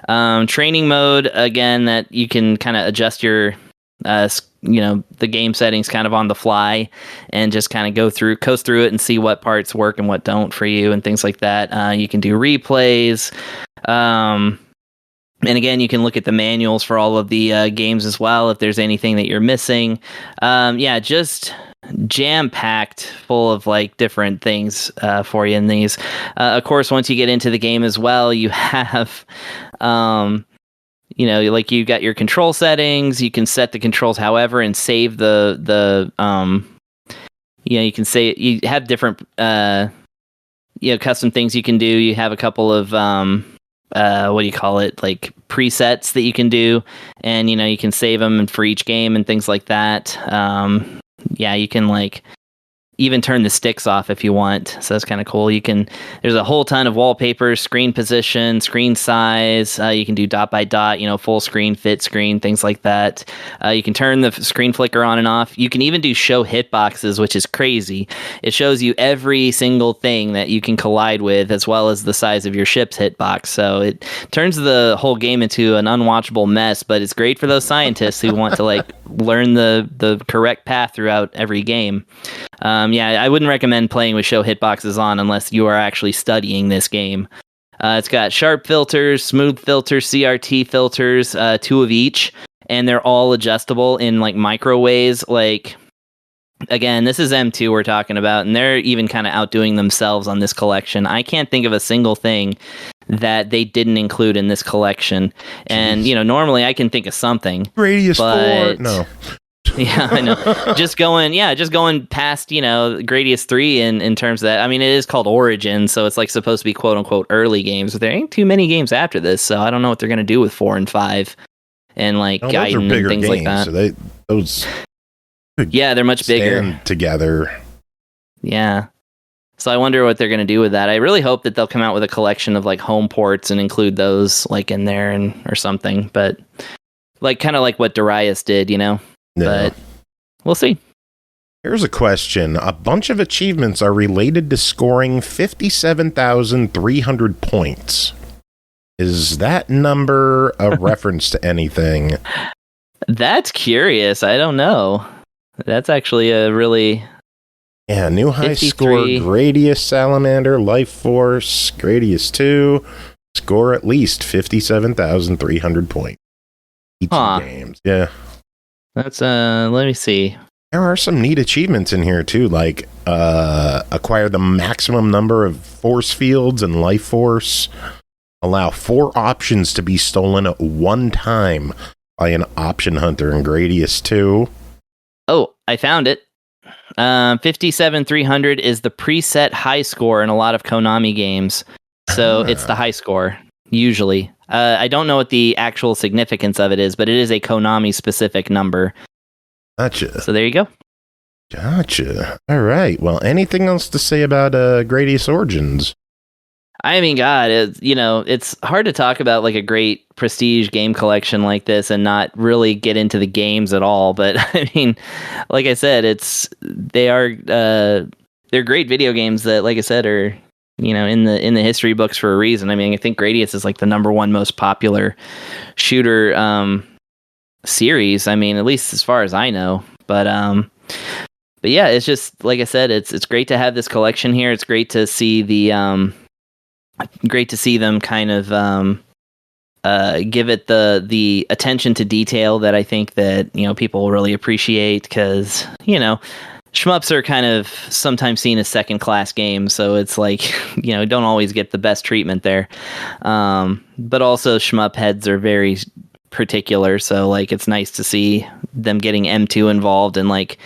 Training mode, again, that you can kind of adjust your the game settings kind of on the fly and just kind of coast through it and see what parts work and what don't for you and things like that. You can do replays. And again, you can look at the manuals for all of the games as well if there's anything that you're missing. Just jam-packed full of like different things for you in these. Of course, once you get into the game as well, you have like you got your control settings. You can set the controls however and save the you can say you have different custom things you can do. You have a couple of like presets that you can do, and you can save them for each game and things like that. You can like even turn the sticks off if you want, so that's kind of cool. There's a whole ton of wallpapers, screen position, screen size. You can do dot by dot, full screen, fit screen, things like that. You can turn the screen flicker on and off. You can even do show hitboxes, which is crazy. It shows you every single thing that you can collide with, as well as the size of your ship's hitbox. So it turns the whole game into an unwatchable mess, but it's great for those scientists who want to like learn the correct path throughout every game. I wouldn't recommend playing with show hitboxes on unless you are actually studying this game. It's got sharp filters, smooth filters, CRT filters, 2 of each, and they're all adjustable in like micro ways. Like, again, this is M2 we're talking about, and they're even kind of outdoing themselves on this collection. I can't think of a single thing that they didn't include in this collection. And, normally I can think of something. Gradius 4, no. Yeah, I know. just going past, Gradius 3 in terms of that. I mean, it is called Origin, so it's like supposed to be quote unquote early games, but there ain't too many games after this, so I don't know what they're gonna do with 4 and 5 and like Gaiden and things like that. So they're much bigger together. Yeah. So I wonder what they're gonna do with that. I really hope that they'll come out with a collection of like home ports and include those like in there or something, but like kind of like what Darius did, No. But we'll see. Here's a question. A bunch of achievements are related to scoring 57,300 points. Is that number a reference to anything? That's curious. I don't know. That's actually a really... Yeah, new high 53. Score, Gradius Salamander, Life Force, Gradius 2. Score at least 57,300 points. Each games. Yeah. That's let me see. There are some neat achievements in here too, like acquire the maximum number of force fields and life force. Allow 4 options to be stolen at one time by an option hunter in Gradius 2. Oh, I found it. 57,300 is the preset high score in a lot of Konami games. So it's the high score, usually. I don't know what the actual significance of it is, but it is a Konami-specific number. Gotcha. So there you go. Gotcha. All right. Well, anything else to say about Gradius Origins? I mean, God, it's hard to talk about like a great prestige game collection like this and not really get into the games at all. But I mean, like I said, they're great video games that, like I said, are in the history books for a reason. I mean, I think Gradius is like the number 1 most popular shooter series. I mean, at least as far as I know. But yeah, it's just like I said, it's great to have this collection here. It's great to see them kind of give it the attention to detail that I think that people will really appreciate, because shmups are kind of sometimes seen as second-class games, so it's like, don't always get the best treatment there. But also, shmup heads are very particular, so like it's nice to see them getting M2 involved and like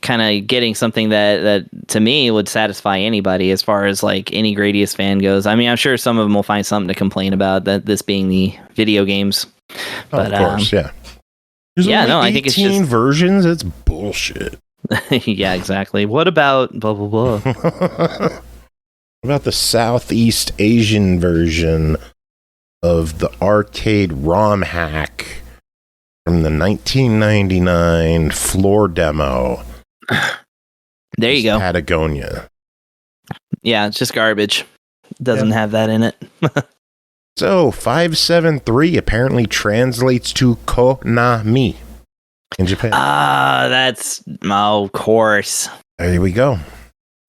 kind of getting something that to me would satisfy anybody as far as like any Gradius fan goes. I mean, I'm sure some of them will find something to complain about, that this being the video games. But, of course, yeah. There's only I think it's just 18 versions. It's bullshit. Yeah, exactly. What about blah blah blah? What about the Southeast Asian version of the arcade ROM hack from the 1999 floor demo? There you go. Patagonia. Yeah, it's just garbage. Doesn't have that in it. So 573 apparently translates to KONAMI in Japan. That's of course. There we go.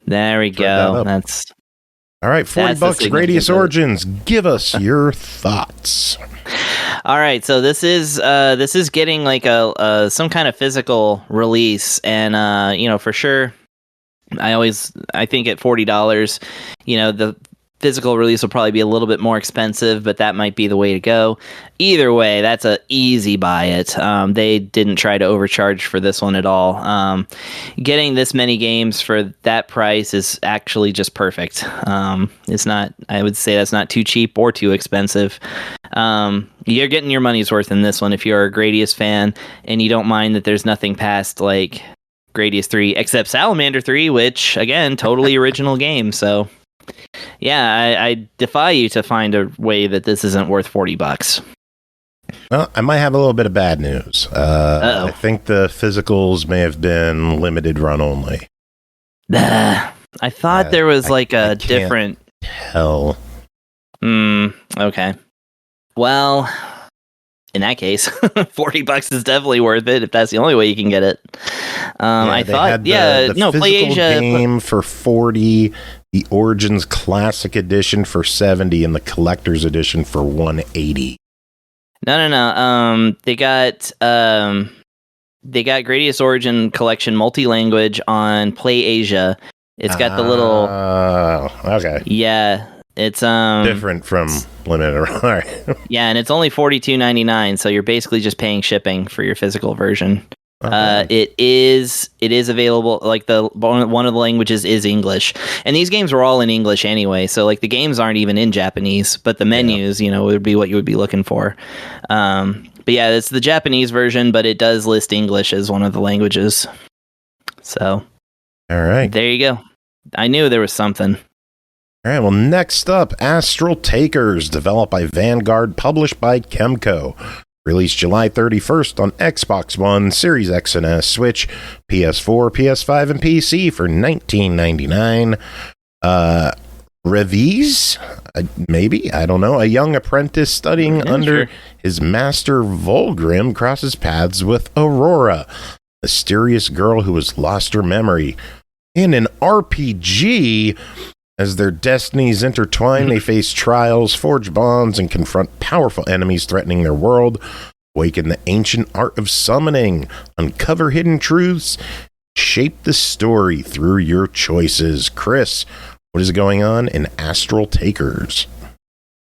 There we go. That's all right. $40. Gradius Origins. Give us your thoughts. All right, so this is getting like a some kind of physical release, and for sure, I think at $40, the physical release will probably be a little bit more expensive, but that might be the way to go. Either way, that's a easy buy it. They didn't try to overcharge for this one at all. Getting this many games for that price is actually just perfect. It's not, I would say that's not too cheap or too expensive. You're getting your money's worth in this one if you're a Gradius fan and you don't mind that there's nothing past like Gradius 3 except Salamander 3, which again, totally original game. So yeah, I defy you to find a way that this isn't worth $40. Well, I might have a little bit of bad news. I think the physicals may have been limited run only. I thought there was like a different hell. Okay. Well, in that case, $40 is definitely worth it if that's the only way you can get it. I thought, the Play Asia game for $40, the Origins Classic Edition for $70, and the Collector's Edition for $180. No. They got Gradius Origin Collection multi-language on Play Asia. It's got the little. Okay. Yeah, it's different from limited. All right. Yeah, and it's only $42.99, so you're basically just paying shipping for your physical version. Okay. It is available. Like one of the languages is English, and these games were all in English anyway. So like the games aren't even in Japanese, but the menus, would be what you would be looking for. But yeah, it's the Japanese version, but it does list English as one of the languages. So, all right, there you go. I knew there was something. All right. Well, next up, Astral Takers, developed by Vanguard, published by KEMCO. Released July 31st on Xbox One, Series X and S, Switch, PS4, PS5, and PC for $19.99. Revis? Maybe? I don't know. A young apprentice studying under his master Volgrim crosses paths with Aurora, a mysterious girl who has lost her memory. In an RPG, as their destinies intertwine, they face trials, forge bonds, and confront powerful enemies threatening their world. Awaken the ancient art of summoning, uncover hidden truths, shape the story through your choices. Chris, what is going on in Astral Takers?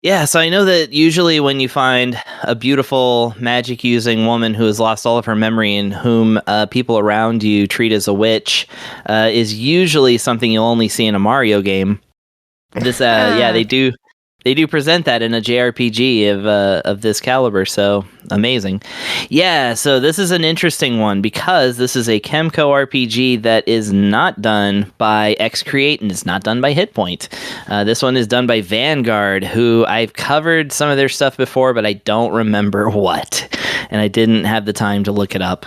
Yeah, so I know that usually when you find a beautiful magic-using woman who has lost all of her memory and whom people around you treat as a witch is usually something you'll only see in a Mario game. This, they do present that in a JRPG of this caliber, so amazing. Yeah, so this is an interesting one because this is a KEMCO RPG that is not done by XCreate and it's not done by Hitpoint. This one is done by Vanguard, who I've covered some of their stuff before, but I don't remember what, and I didn't have the time to look it up.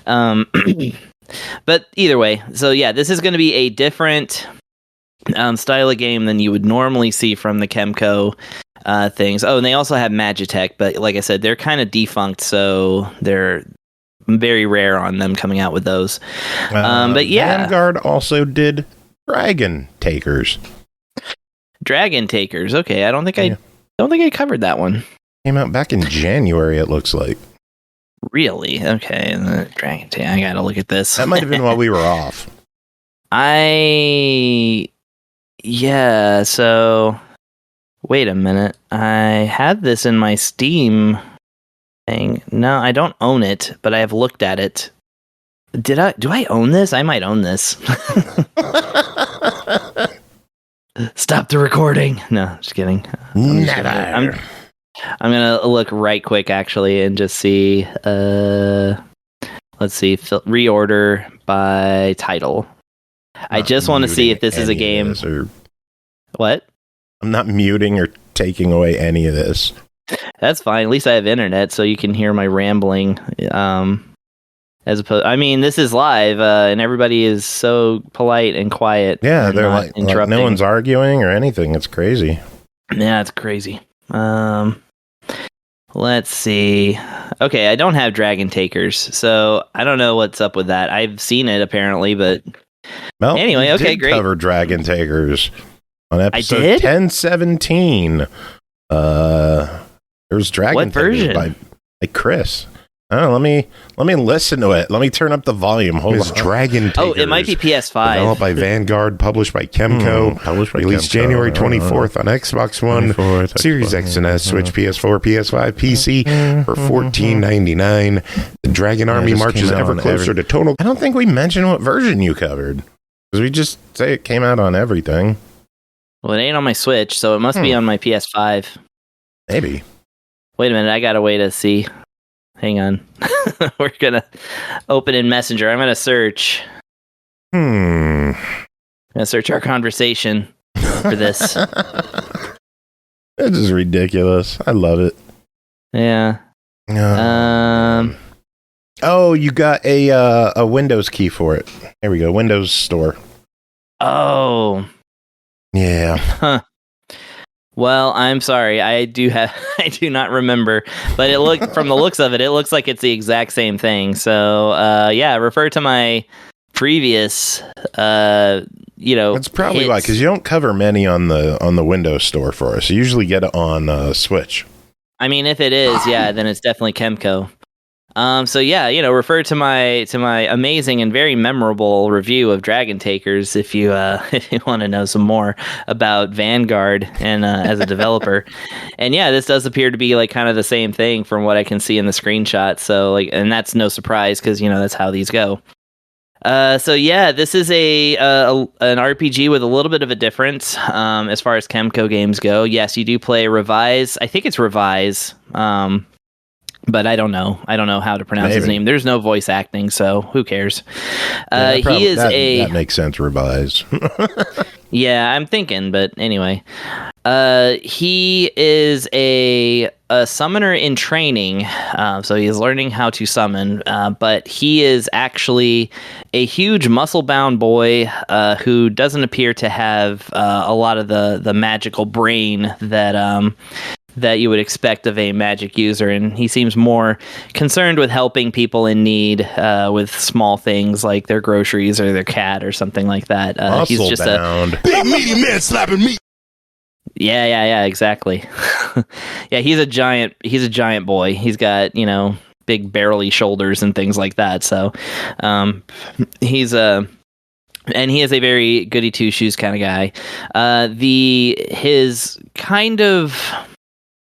But either way, so yeah, this is going to be a different style of game than you would normally see from the KEMCO things. Oh, and they also have Magitech, but like I said, they're kind of defunct, so they're very rare on them coming out with those. But yeah, Vanguard also did Dragon Takers. Dragon Takers. Okay, I don't think I covered that one. Came out back in January, it looks like. Really? Okay, Dragon Taker. I gotta look at this. That might have been while we were off. Yeah, so wait a minute. I had this in my Steam thing. No, I don't own it, but I have looked at it. Do I own this? I might own this. Stop the recording. No, just kidding. I'm gonna look right quick actually and just see let's see, reorder by title. I just want to see if this is a game. What? I'm not muting or taking away any of this. That's fine. At least I have internet, so you can hear my rambling. As opposed, I mean, this is live, and everybody is so polite and quiet. Yeah, they're like no one's arguing or anything. It's crazy. Yeah, it's crazy. Let's see. Okay, I don't have Dragon Takers, so I don't know what's up with that. I've seen it apparently, but anyway, okay, great. Cover Dragon Takers on episode I did? 1017. There's Dragon What Takers version? by Chris. Oh, let me listen to it. Let me turn up the volume. Hold on. Dragon Takers. Oh, it might be PS5. Developed by Vanguard, published by KEMCO, released January 24th on Xbox One, Series X and S, Switch, PS4, PS5, PC for $14.99. The Dragon Army marches ever closer to total. I don't think we mentioned what version you covered, because we just say it came out on everything. Well, it ain't on my Switch, so it must be on my PS5. Maybe. Wait a minute, I gotta wait to see. Hang on. We're gonna open in Messenger. I'm gonna search. I'm gonna search our conversation for this. This is ridiculous. I love it. Yeah. Oh, you got a Windows key for it. There we go. Windows Store. Oh. Yeah. Huh. Well, I'm sorry. I do not remember, but from the looks of it, it looks like it's the exact same thing. So, yeah, refer to my previous, That's probably why, because you don't cover many on the Windows Store for us. You usually get it on Switch. I mean, if it is, yeah, then it's definitely KEMCO. So yeah, refer to my amazing and very memorable review of Dragon Takers if you want to know some more about Vanguard and as a developer. And yeah, this does appear to be like kind of the same thing from what I can see in the screenshot. So and that's no surprise because that's how these go. So yeah, this is an RPG with a little bit of a difference as far as KEMCO games go. Yes, you do play Revise. I think it's Revise. But I don't know. I don't know how to pronounce his name. There's no voice acting, so who cares? That makes sense. Revise. Yeah, I'm thinking, but anyway, he is a summoner in training. So he is learning how to summon, but he is actually a huge muscle-bound boy who doesn't appear to have a lot of the magical brain that you would expect of a magic user, and he seems more concerned with helping people in need with small things like their groceries or their cat or something like that. He's just a big meaty man slapping me. Yeah, exactly. Yeah, he's a giant boy. He's got big barrely shoulders and things like that. So he's and he is a very goody two shoes kind of guy. His kind of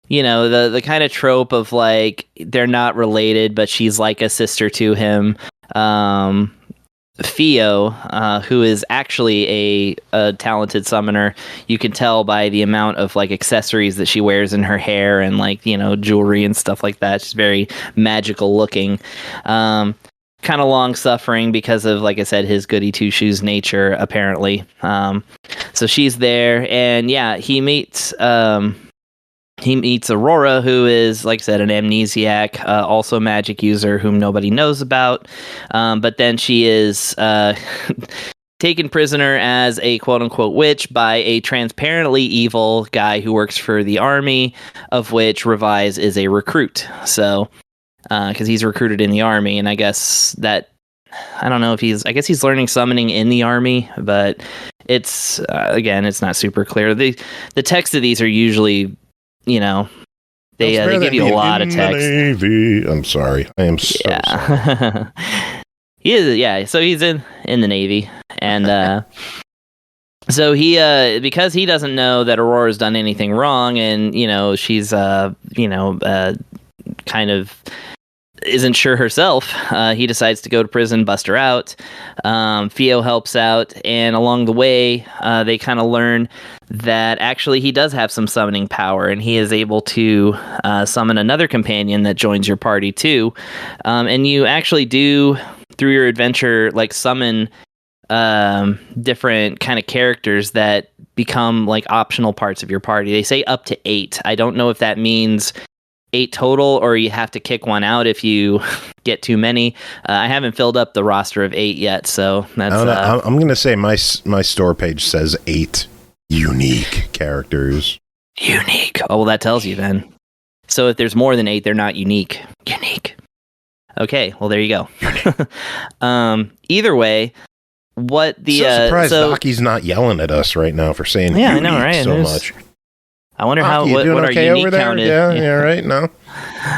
the kind of trope of like they're not related, but she's like a sister to him. Theo, who is actually a talented summoner, you can tell by the amount of like accessories that she wears in her hair and like jewelry and stuff like that. She's very magical looking. Kind of long suffering because of, like I said, his goody two shoes nature apparently. So she's there, and yeah, he meets Aurora, who is, like I said, an amnesiac, also a magic user whom nobody knows about. But then she is taken prisoner as a quote-unquote witch by a transparently evil guy who works for the army, of which Revise is a recruit. So, because he's recruited in the army, and I guess that... I don't know if he's learning summoning in the army, but it's, again, it's not super clear. The text of these are usually... they give you a lot of text. Navy. I'm sorry. I am so sorry. He is, yeah. So he's in the Navy, and so he because he doesn't know that Aurora's done anything wrong, and she's kind of isn't sure herself. He decides to go to prison, bust her out. Theo helps out, and along the way, they kind of learn that actually he does have some summoning power, and he is able to summon another companion that joins your party too. And you actually do, through your adventure, like summon different kind of characters that become like optional parts of your party. They say up to 8. I don't know if that means 8 total, or you have to kick one out if you get too many. I haven't filled up the roster of 8 yet, so that's. I'm going to say my store page says 8 unique characters. Unique. Oh, well, that tells you then. So if there's more than 8, they're not unique. Unique. Okay, well, there you go. Either way, what the... So surprised Aki's not yelling at us right now for saying I know, right? so much. I wonder what doing our okay unique over there? count is. Yeah, right? No?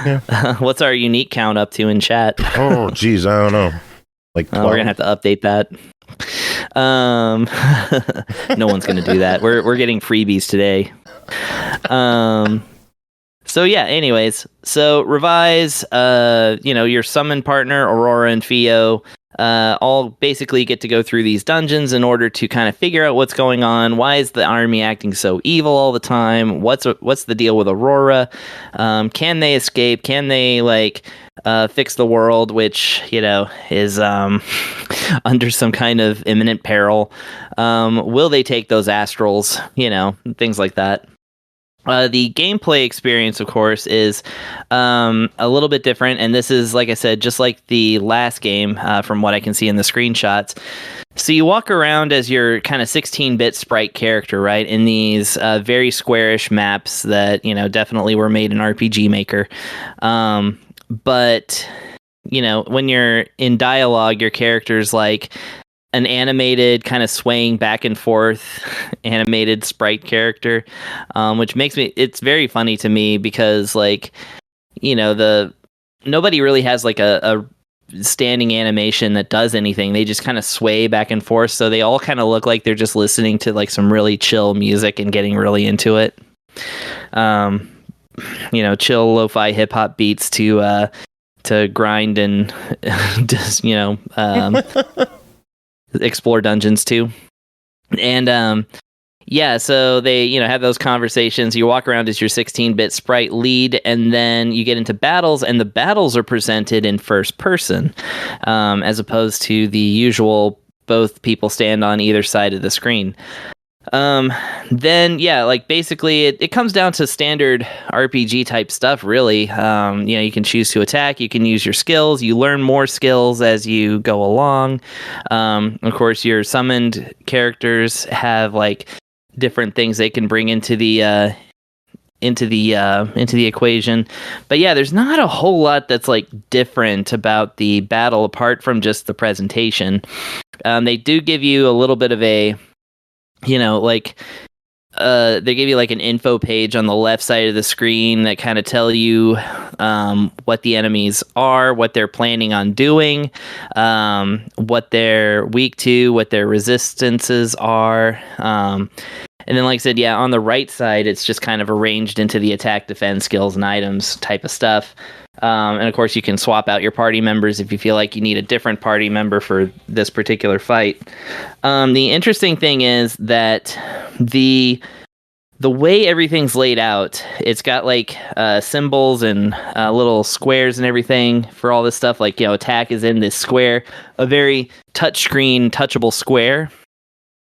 Yeah. What's our unique count up to in chat? Oh, geez, I don't know. Like 12? We're going to have to update that. No one's going to do that. We're getting freebies today. So yeah, anyways, so revise, your summon partner, Aurora and Fio, all basically get to go through these dungeons in order to kind of figure out what's going on. Why is the army acting so evil all the time? What's the deal with Aurora? Can they escape? Can they fix the world, which, is under some kind of imminent peril? Will they take those astrals? Things like that. The gameplay experience, of course, is a little bit different, and this is, like I said, just like the last game, from what I can see in the screenshots. So you walk around as your kind of 16-bit sprite character, right, in these very squarish maps that, definitely were made in RPG Maker. But, when you're in dialogue, your character's like an animated kind of swaying back and forth animated sprite character, which makes it's very funny to me because nobody really has a standing animation that does anything. They just kind of sway back and forth. So they all kind of look like they're just listening to some really chill music and getting really into it. Chill lo-fi hip hop beats to grind and just, explore dungeons too. And so they have those conversations. You walk around as your 16-bit sprite lead, and then you get into battles, and the battles are presented in first person, as opposed to the usual both people stand on either side of the screen. Basically it comes down to standard RPG type stuff, really. You can choose to attack, you can use your skills, you learn more skills as you go along. Of course, your summoned characters have different things they can bring into the equation. But yeah, there's not a whole lot that's different about the battle apart from just the presentation. They do give you a little bit of a they give you an info page on the left side of the screen that kind of tell you what the enemies are, what they're planning on doing, what they're weak to, what their resistances are. And then, like I said, on the right side, it's just kind of arranged into the attack, defense, skills, and items type of stuff. And of course, you can swap out your party members if you feel like you need a different party member for this particular fight. The interesting thing is that the way everything's laid out, it's got symbols and little squares and everything for all this stuff. Attack is in this square, a very touchscreen, touchable square.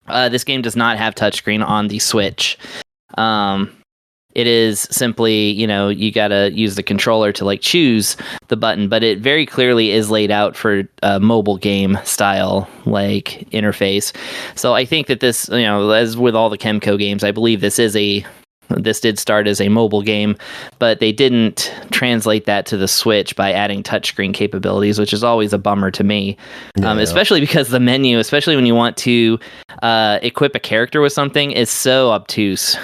This game does not have touchscreen on the Switch. It is simply, you gotta use the controller to choose the button, but it very clearly is laid out for a mobile game style interface. So I think that this, as with all the KEMCO games, I believe this did start as a mobile game, but they didn't translate that to the Switch by adding touchscreen capabilities, which is always a bummer to me. Especially because the menu, especially when you want to equip a character with something, is so obtuse.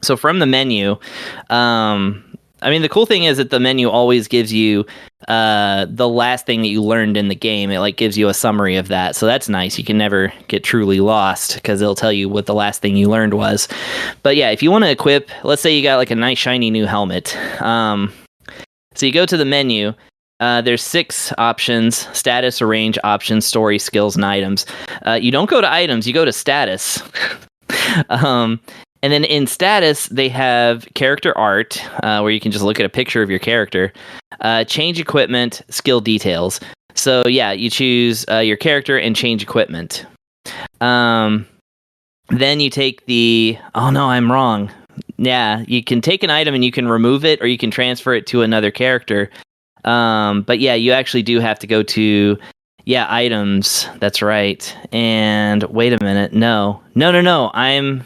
So from the menu, the cool thing is that the menu always gives you the last thing that you learned in the game. It gives you a summary of that. So that's nice. You can never get truly lost because it'll tell you what the last thing you learned was. But yeah, if you want to equip, let's say you got a nice shiny new helmet. So you go to the menu. There's 6 options: status, arrange, options, story, skills, and items. You don't go to items, you go to status. And then in status, they have character art, where you can just look at a picture of your character, change equipment, skill details. So yeah, you choose your character and change equipment. Then you take oh no, I'm wrong. Yeah, you can take an item and you can remove it, or you can transfer it to another character. But yeah, you actually do have to go to items. That's right. And wait a minute. No. I'm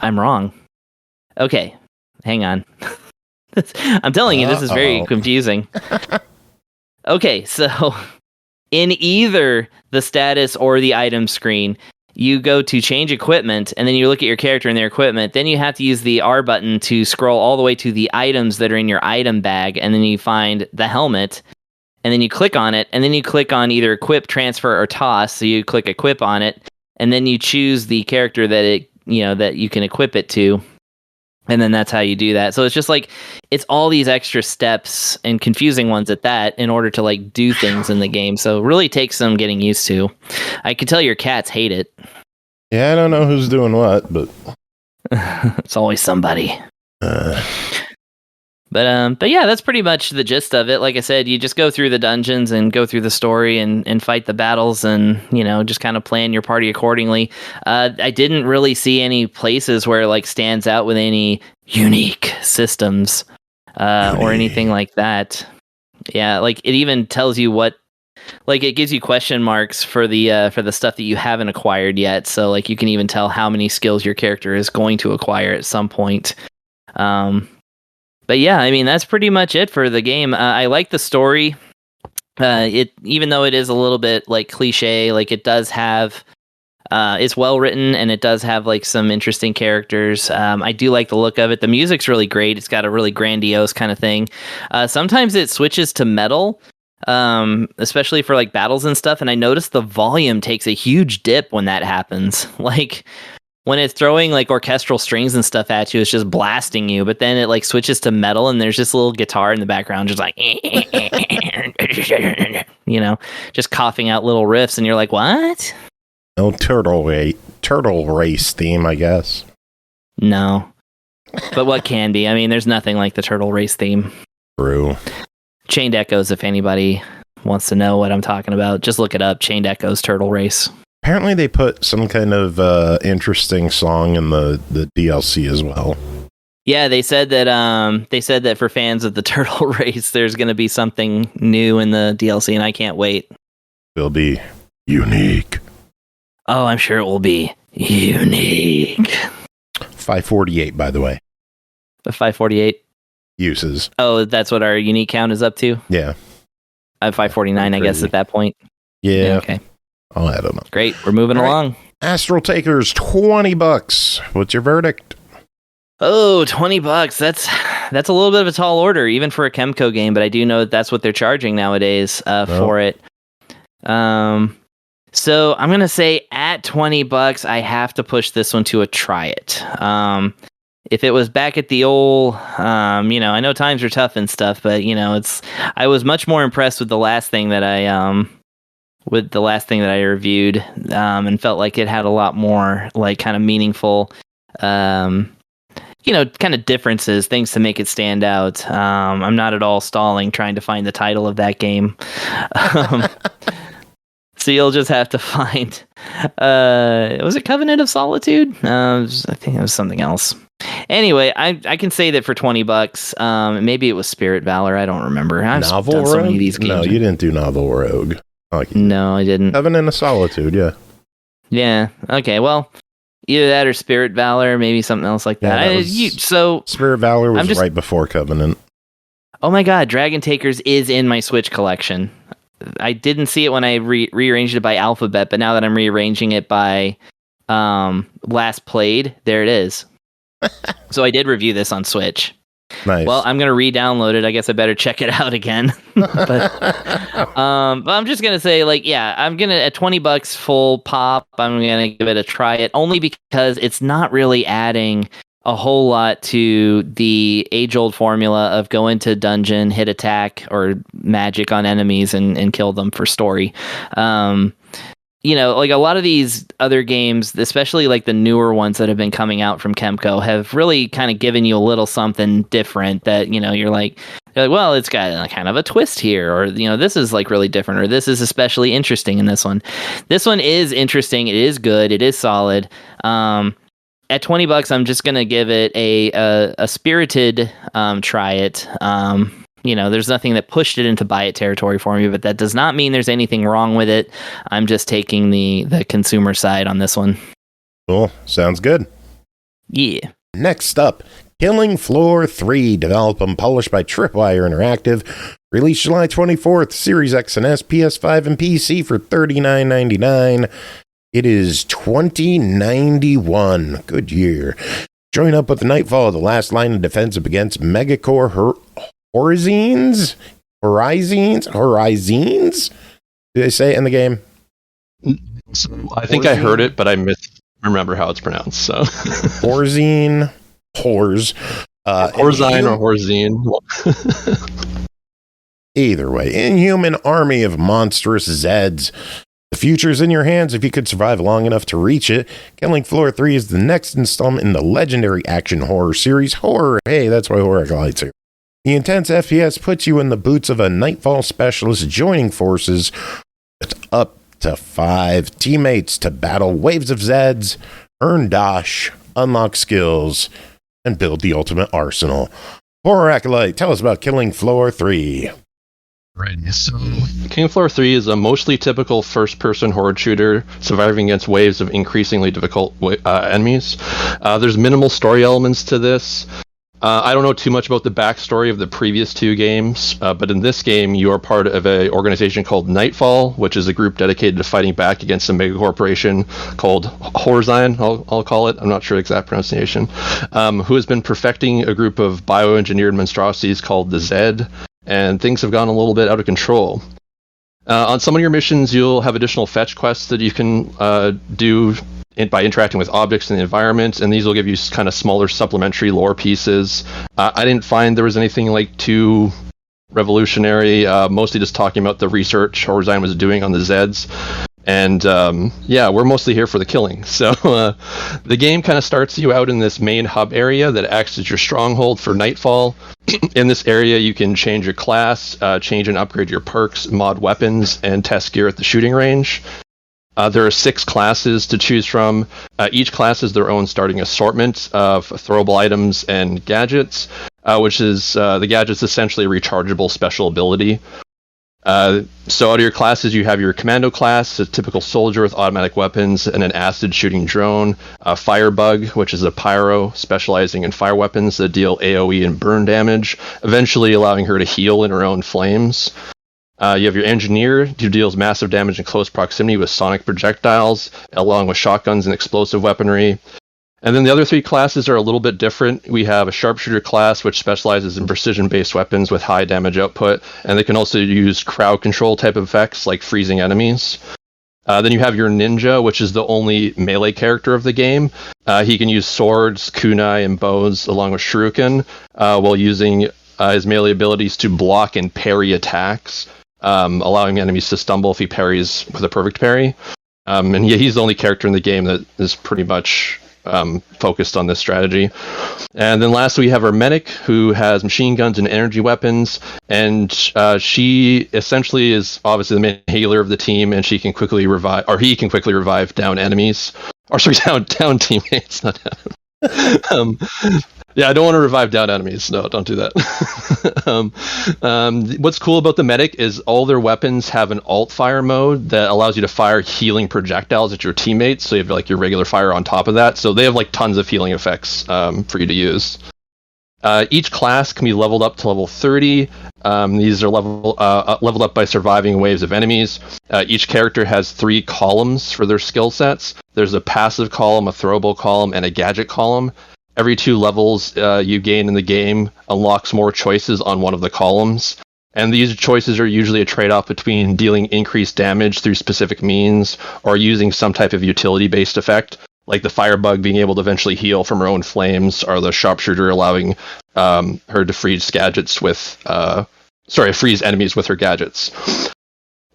wrong. Okay, hang on. I'm telling you, this is very confusing. Okay, so in either the status or the item screen, you go to change equipment, and then you look at your character and their equipment. Then you have to use the R button to scroll all the way to the items that are in your item bag, and then you find the helmet, and then you click on it, and then you click on either equip, transfer, or toss. So you click equip on it, and then you choose the character that that you can equip it to. And then that's how you do that. So it's just like, it's all these extra steps and confusing ones at that in order to like do things in the game. So it really takes some getting used to. I can tell your cats hate it. Yeah, I don't know who's doing what, but it's always somebody. But yeah, that's pretty much the gist of it. Like I said, you just go through the dungeons and go through the story and fight the battles and, just kind of plan your party accordingly. I didn't really see any places where it like stands out with any unique systems or anything like that. Yeah, like it even tells you what, like it gives you question marks for the stuff that you haven't acquired yet. So like you can even tell how many skills your character is going to acquire at some point. But yeah, I mean, that's pretty much it for the game. I like the story. Even though it is a little bit like cliche, like it does have, it's well written and it does have like some interesting characters. I do like the look of it. The music's really great. It's got a really grandiose kind of thing. Sometimes it switches to metal, especially for like battles and stuff. And I noticed the volume takes a huge dip when that happens. Like, when it's throwing like orchestral strings and stuff at you, it's just blasting you. But then it like switches to metal, and there's just a little guitar in the background, just like, just coughing out little riffs, and you're like, what? No turtle race theme, I guess. No, but what can be? I mean, there's nothing like the turtle race theme. True. Chained Echoes, if anybody wants to know what I'm talking about, just look it up. Chained Echoes, Turtle Race. Apparently they put some kind of interesting song in the DLC as well. Yeah, they said that for fans of the Turtle Race, there's going to be something new in the DLC, and I can't wait. It'll be unique. Oh, I'm sure it will be unique. 548, by the way. The 548 uses. Oh, that's what our unique count is up to? Yeah. I have 549, I guess, at that point. Yeah. Okay. I'll add them up. Great. We're moving along. Astral Takers, $20. What's your verdict? Oh, $20. That's a little bit of a tall order, even for a KEMCO game, but I do know that that's what they're charging nowadays for it. So I'm going to say at $20, I have to push this one to a try it. If it was back at the old, I know times are tough and stuff, but I was much more impressed with the last thing that I reviewed, and felt like it had a lot more like kind of meaningful, kind of differences, things to make it stand out. I'm not at all stalling trying to find the title of that game. So you'll just have to find, was it Covenant of Solitude? I think it was something else. Anyway, I can say that for $20, maybe it was Spirit Valor. I don't remember. I've Novel done so Rogue? many of these games. No, you didn't do Novel Rogue. No, I didn't. Covenant of Solitude, yeah. Yeah. Okay. Well, either that or Spirit Valor, maybe something else like that. Spirit Valor was right before Covenant. Oh my God, Dragon Takers is in my Switch collection. I didn't see it when I rearranged it by alphabet, but now that I'm rearranging it by last played, there it is. So I did review this on Switch. Nice. Well, I'm gonna re-download it. I guess I better check it out again. but I'm just gonna say, I'm gonna at $20 full pop. I'm gonna give it a try it only because it's not really adding a whole lot to the age-old formula of go into dungeon, hit attack or magic on enemies and kill them for story. Like a lot of these other games, especially like the newer ones that have been coming out from KEMCO, have really kind of given you a little something different that, you're like, well, it's got a kind of a twist here, or, this is like really different, or this is especially interesting in this one. This one is interesting. It is good. It is solid. at $20, I'm just gonna give it a spirited try it. There's nothing that pushed it into buy it territory for me, but that does not mean there's anything wrong with it. I'm just taking the consumer side on this one. Cool. Sounds good. Yeah. Next up, Killing Floor 3, developed and published by Tripwire Interactive, released July 24th, Series X and S, PS5, and PC for $39.99. It is 2091. Good year. Join up with the Nightfall, the last line of defense against Megacore Horizons? Do they say it in the game? I think I heard it, but I remember how it's pronounced. So Horzine. Hors. Horzine or Horzine. Either way, inhuman army of monstrous Zeds. The future is in your hands if you could survive long enough to reach it. Killing Floor 3 is the next installment in the legendary action horror series Horror. Hey, that's why Horror Acolyte's here. The intense FPS puts you in the boots of a Nightfall specialist joining forces with up to 5 teammates to battle waves of Zeds, earn Dosh, unlock skills, and build the ultimate arsenal. Horror Acolyte, tell us about Killing Floor 3. Right, so Killing Floor 3 is a mostly typical first-person horde shooter, surviving against waves of increasingly difficult enemies. There's minimal story elements to this. I don't know too much about the backstory of the previous 2 games, but in this game, you are part of an organization called Nightfall, which is a group dedicated to fighting back against a mega corporation called Horzine, I'll call it. I'm not sure the exact pronunciation, who has been perfecting a group of bioengineered monstrosities called the Zed, and things have gone a little bit out of control. On some of your missions, you'll have additional fetch quests that you can do by interacting with objects in the environment, and these will give you kind of smaller supplementary lore pieces. I didn't find there was anything like too revolutionary, mostly just talking about the research Horzine was doing on the Zeds. And we're mostly here for the killing. So the game kind of starts you out in this main hub area that acts as your stronghold for Nightfall. In this area, you can change your class, change and upgrade your perks, mod weapons, and test gear at the shooting range. There are 6 classes to choose from. Each class has their own starting assortment of throwable items and gadgets, which is the gadget's essentially a rechargeable special ability. So out of your classes, you have your commando class, a typical soldier with automatic weapons and an acid shooting drone, a firebug, which is a pyro specializing in fire weapons that deal AoE and burn damage, eventually allowing her to heal in her own flames. You have your engineer, who deals massive damage in close proximity with sonic projectiles, along with shotguns and explosive weaponry. And then the other 3 classes are a little bit different. We have a sharpshooter class, which specializes in precision-based weapons with high damage output, and they can also use crowd control type of effects, like freezing enemies. Then you have your ninja, which is the only melee character of the game. He can use swords, kunai, and bows, along with shuriken, while using his melee abilities to block and parry attacks, allowing enemies to stumble if he parries with a perfect parry. And he's the only character in the game that is pretty much focused on this strategy. And then lastly, we have our medic, who has machine guns and energy weapons, and she essentially is obviously the main healer of the team, and she can quickly revive, or he can quickly revive down enemies, or sorry, down teammates, not down. Yeah, I don't want to revive down enemies. No, don't do that. What's cool about the medic is all their weapons have an alt fire mode that allows you to fire healing projectiles at your teammates. So you have like your regular fire on top of that. So they have like tons of healing effects for you to use. Each class can be leveled up to level 30. These are leveled up by surviving waves of enemies. Each character has 3 columns for their skill sets. There's a passive column, a throwable column, and a gadget column. Every 2 levels you gain in the game unlocks more choices on one of the columns. And these choices are usually a trade-off between dealing increased damage through specific means or using some type of utility-based effect, like the firebug being able to eventually heal from her own flames, or the sharpshooter allowing her to freeze enemies with her gadgets.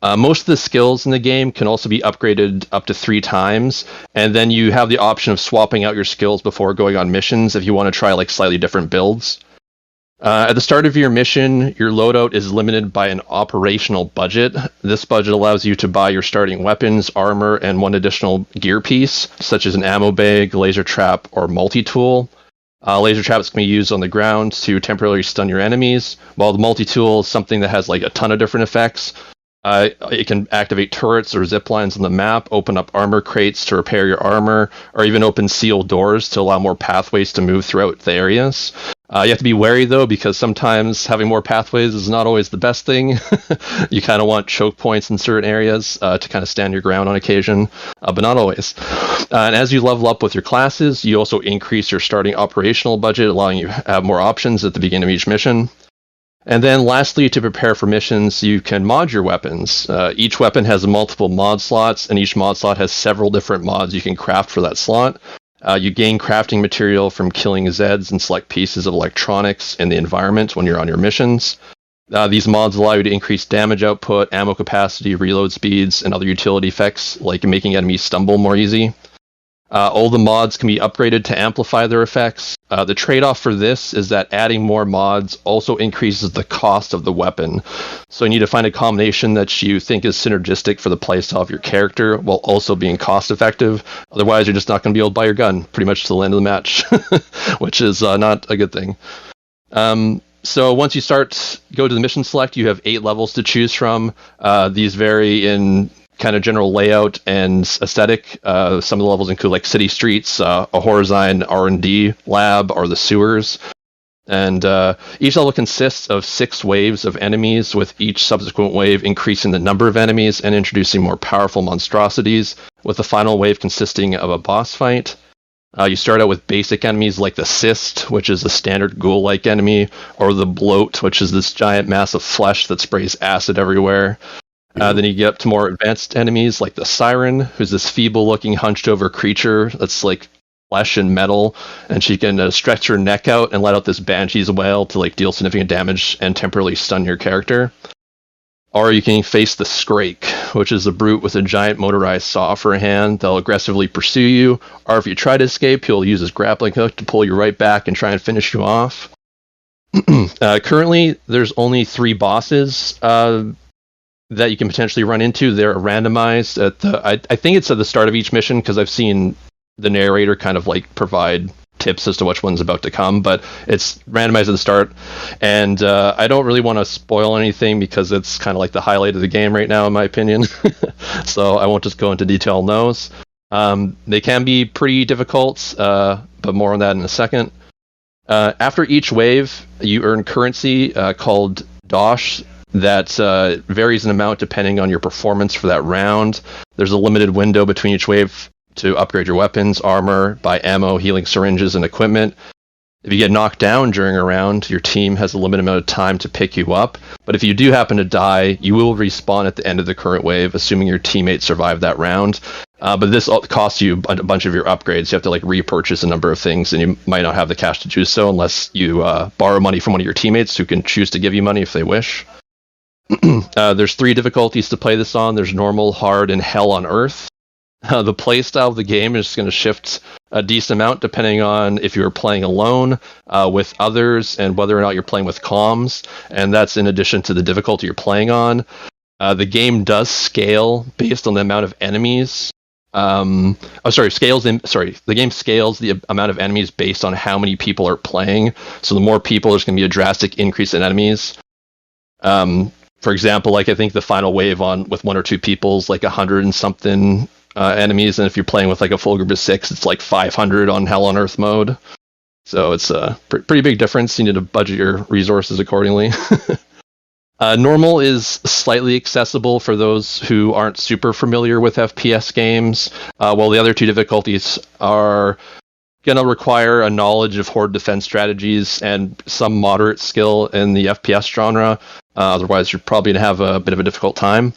Most of the skills in the game can also be upgraded up to 3 times, and then you have the option of swapping out your skills before going on missions if you want to try like slightly different builds. At the start of your mission, your loadout is limited by an operational budget. This budget allows you to buy your starting weapons, armor, and one additional gear piece, such as an ammo bag, laser trap, or multi-tool. Laser traps can be used on the ground to temporarily stun your enemies, while the multi-tool is something that has like a ton of different effects. It can activate turrets or zip lines on the map, open up armor crates to repair your armor, or even open sealed doors to allow more pathways to move throughout the areas. You have to be wary, though, because sometimes having more pathways is not always the best thing. You kind of want choke points in certain areas to kind of stand your ground on occasion, but not always. And as you level up with your classes, you also increase your starting operational budget, allowing you to have more options at the beginning of each mission. And then lastly, to prepare for missions, you can mod your weapons. Each weapon has multiple mod slots, and each mod slot has several different mods you can craft for that slot. You gain crafting material from killing Zeds and select pieces of electronics in the environment when you're on your missions. These mods allow you to increase damage output, ammo capacity, reload speeds, and other utility effects, like making enemies stumble more easy. All the mods can be upgraded to amplify their effects. The trade-off for this is that adding more mods also increases the cost of the weapon. So you need to find a combination that you think is synergistic for the playstyle of your character while also being cost-effective. Otherwise, you're just not going to be able to buy your gun pretty much to the end of the match, which is not a good thing. So once you go to the mission select, you have 8 levels to choose from. These vary in kind of general layout and aesthetic. Some of the levels include like city streets, a horizon R&D lab, or the sewers. And each level consists of 6 waves of enemies, with each subsequent wave increasing the number of enemies and introducing more powerful monstrosities, with the final wave consisting of a boss fight. You start out with basic enemies like the Cyst, which is a standard ghoul-like enemy, or the Bloat, which is this giant mass of flesh that sprays acid everywhere. Then you get up to more advanced enemies like the Siren, who's this feeble-looking, hunched-over creature that's like flesh and metal, and she can stretch her neck out and let out this Banshee's wail to like deal significant damage and temporarily stun your character. Or you can face the Scrake, which is a brute with a giant motorized saw for a hand that'll aggressively pursue you, or if you try to escape, he'll use his grappling hook to pull you right back and try and finish you off. Currently, there's only 3 bosses that you can potentially run into. They're randomized at I think it's at the start of each mission, because I've seen the narrator kind of like provide tips as to which one's about to come, but it's randomized at the start. And I don't really want to spoil anything because it's kind of like the highlight of the game right now, in my opinion. So I won't just go into detail on those. They can be pretty difficult, but more on that in a second. After each wave, you earn currency called Dosh, that varies in amount depending on your performance for that round. There's a limited window between each wave to upgrade your weapons, armor, buy ammo, healing syringes, and equipment. If you get knocked down during a round, your team has a limited amount of time to pick you up. But if you do happen to die, you will respawn at the end of the current wave, assuming your teammates survive that round. But this costs you a bunch of your upgrades. You have to like repurchase a number of things, and you might not have the cash to do so unless you borrow money from one of your teammates, who can choose to give you money if they wish. There's 3 difficulties to play this on. There's normal, hard, and hell on earth. The playstyle of the game is going to shift a decent amount depending on if you're playing alone, with others, and whether or not you're playing with comms. And that's in addition to the difficulty you're playing on. The game does scale based on the amount of enemies. The game scales the amount of enemies based on how many people are playing. So the more people, there's going to be a drastic increase in enemies. For example, like I think the final wave with 1 or 2 people is like 100 and something enemies, and if you're playing with like a full group of 6, it's like 500 on Hell on Earth mode. So it's a pretty big difference. You need to budget your resources accordingly. Normal is slightly accessible for those who aren't super familiar with FPS games, while the other 2 difficulties are going to require a knowledge of horde defense strategies and some moderate skill in the FPS genre. Otherwise, you're probably going to have a bit of a difficult time.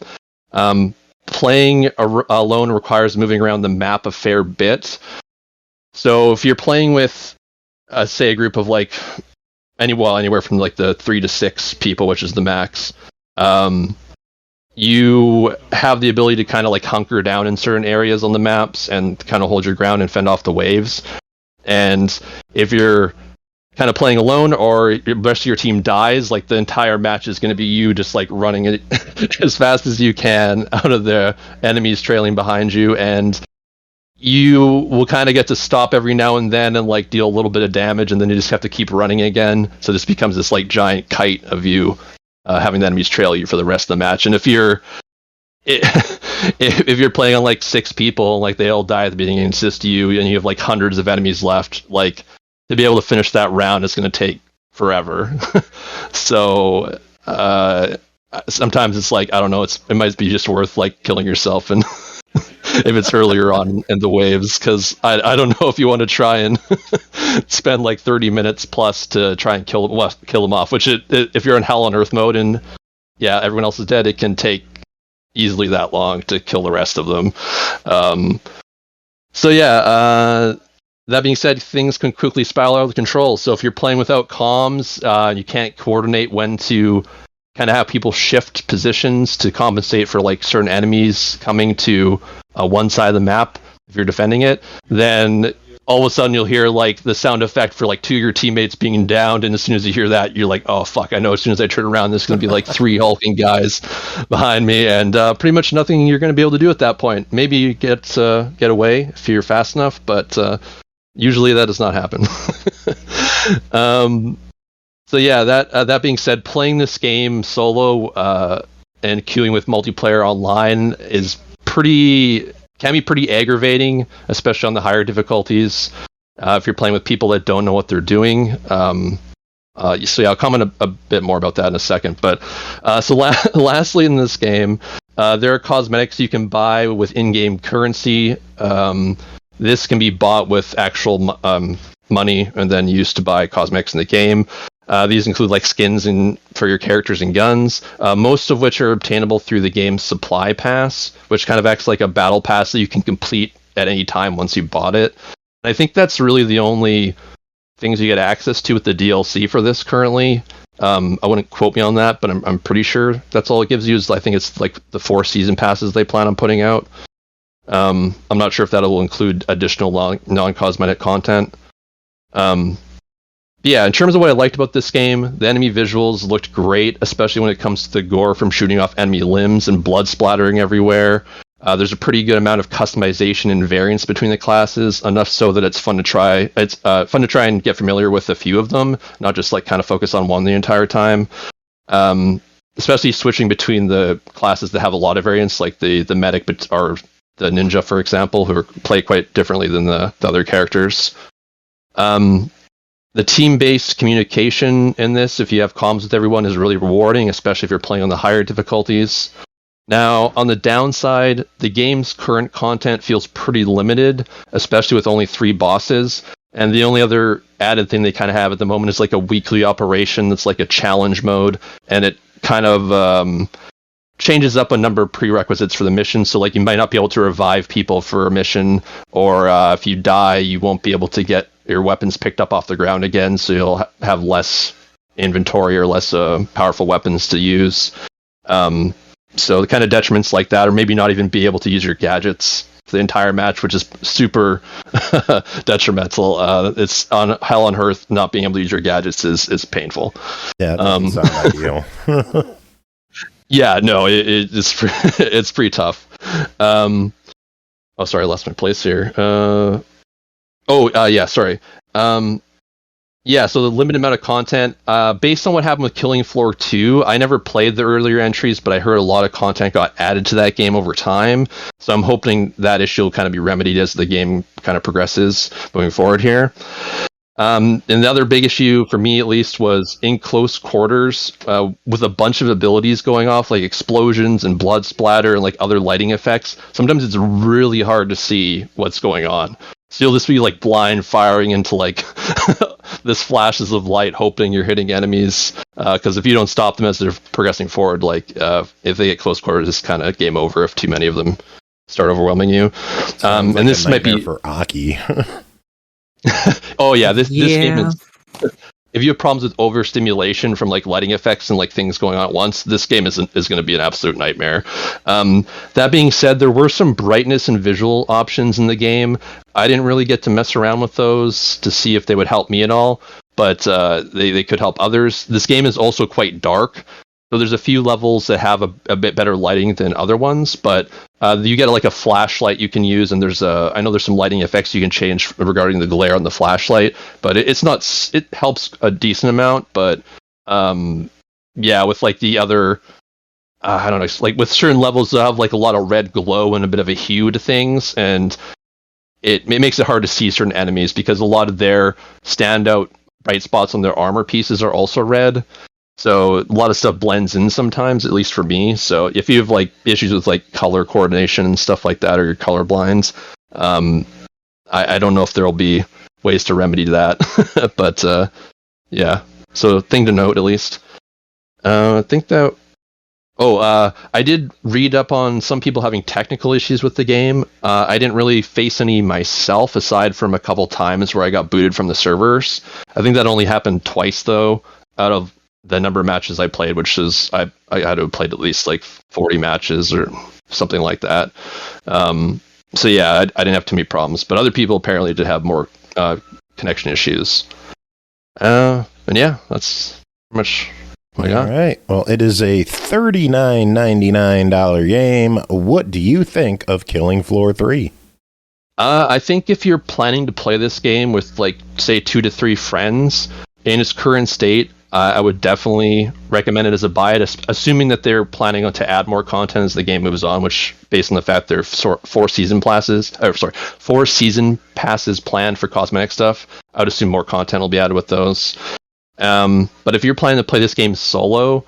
Playing alone requires moving around the map a fair bit. So if you're playing with, say, a group of like anywhere from like the 3 to 6 people, which is the max, you have the ability to kind of like hunker down in certain areas on the maps and kind of hold your ground and fend off the waves. And if you're kind of playing alone, or the rest of your team dies, like the entire match is going to be you just like running it as fast as you can out of the enemies trailing behind you, and you will kind of get to stop every now and then and like deal a little bit of damage, and then you just have to keep running again. So this becomes this like giant kite of you having the enemies trail you for the rest of the match. And if you're if you're playing on like 6 people, like they all die at the beginning, and it's just you, and you have like hundreds of enemies left, like to be able to finish that round is going to take forever. So sometimes it's like, I don't know, it might be just worth like killing yourself and if it's earlier on in the waves, because I don't know if you want to try and spend like 30 minutes plus to try and kill them off, which if you're in Hell on Earth mode and yeah, everyone else is dead, it can take easily that long to kill the rest of them. So yeah, that being said, things can quickly spiral out of control. So if you're playing without comms, you can't coordinate when to kind of have people shift positions to compensate for like certain enemies coming to one side of the map. If you're defending it, then all of a sudden you'll hear like the sound effect for like 2 of your teammates being downed, and as soon as you hear that, you're like, oh fuck, I know as soon as I turn around there's going to be like 3 hulking guys behind me, and pretty much nothing you're going to be able to do at that point. Maybe you get away if you're fast enough, but usually that does not happen. So yeah, that being said, playing this game solo and queuing with multiplayer online can be pretty aggravating, especially on the higher difficulties. If you're playing with people that don't know what they're doing. So yeah, I'll comment a bit more about that in a second. But lastly in this game, there are cosmetics you can buy with in-game currency. This can be bought with actual money and then used to buy cosmetics in the game. These include like skins for your characters and guns, most of which are obtainable through the game's supply pass, which kind of acts like a battle pass that you can complete at any time once you bought it. And I think that's really the only things you get access to with the DLC for this currently. I wouldn't quote me on that, but I'm pretty sure that's all it gives you. I think it's like the 4 season passes they plan on putting out. I'm not sure if that will include additional non-cosmetic content. Yeah, in terms of what I liked about this game, the enemy visuals looked great, especially when it comes to the gore from shooting off enemy limbs and blood splattering everywhere. There's a pretty good amount of customization and variance between the classes, enough so that it's fun to try. It's fun to try and get familiar with a few of them, not just like kind of focus on one the entire time. Especially switching between the classes that have a lot of variance, like the medic or the ninja, for example, who play quite differently than the other characters. The team-based communication in this, if you have comms with everyone, is really rewarding, especially if you're playing on the higher difficulties. Now, on the downside, the game's current content feels pretty limited, especially with only 3 bosses. And the only other added thing they kind of have at the moment is like a weekly operation that's like a challenge mode, and it kind of changes up a number of prerequisites for the mission. So like you might not be able to revive people for a mission, or if you die, you won't be able to get your weapons picked up off the ground again, so you'll have less inventory or less powerful weapons to use. So the kind of detriments like that, or maybe not even be able to use your gadgets for the entire match, which is super detrimental. It's on Hell on Earth, not being able to use your gadgets is painful. Yeah, that doesn't sound ideal. Yeah, no, it's pretty tough. Oh, sorry, I lost my place here. Yeah, sorry. Yeah, so the limited amount of content, based on what happened with Killing Floor 2, I never played the earlier entries, but I heard a lot of content got added to that game over time. So I'm hoping that issue will kind of be remedied as the game kind of progresses moving forward here. And the other big issue, for me at least, was in close quarters, with a bunch of abilities going off, like explosions and blood splatter and like other lighting effects. Sometimes it's really hard to see what's going on. So you'll just be like blind firing into like this flashes of light, hoping you're hitting enemies. Because if you don't stop them as they're progressing forward, like if they get close quarters, it's kind of game over if too many of them start overwhelming you. And like this might be for Aki. Oh yeah, this game is. If you have problems with overstimulation from like lighting effects and like things going on at once, this game is going to be an absolute nightmare. That being said, there were some brightness and visual options in the game. I didn't really get to mess around with those to see if they would help me at all. but they could help others. This game is also quite dark. So there's a few levels that have a bit better lighting than other ones, but you get like a flashlight you can use, and I know there's some lighting effects you can change regarding the glare on the flashlight, but it helps a decent amount. But with like the other, I don't know, like with certain levels they have like a lot of red glow and a bit of a hue to things, and it makes it hard to see certain enemies because a lot of their standout bright spots on their armor pieces are also red. So a lot of stuff blends in sometimes, at least for me. So if you have like issues with like color coordination and stuff like that, or you're colorblind, I don't know if there'll be ways to remedy that. But yeah, so thing to note at least. I think that. I did read up on some people having technical issues with the game. I didn't really face any myself, aside from a couple times where I got booted from the servers. I think that only happened twice though, out of the number of matches I played, which is I had to have played at least like 40 matches or something like that. So yeah, I didn't have too many problems, but other people apparently did have more connection issues. And yeah, that's pretty much what I got. All right. Well, it is a $39.99 game. What do you think of Killing Floor 3? I think if you're planning to play this game with like say 2 to 3 friends in its current state, I would definitely recommend it as a buy it, assuming that they're planning to add more content as the game moves on, which, based on the fact there are 4 season passes planned for cosmetic stuff, I would assume more content will be added with those. But if you're planning to play this game solo,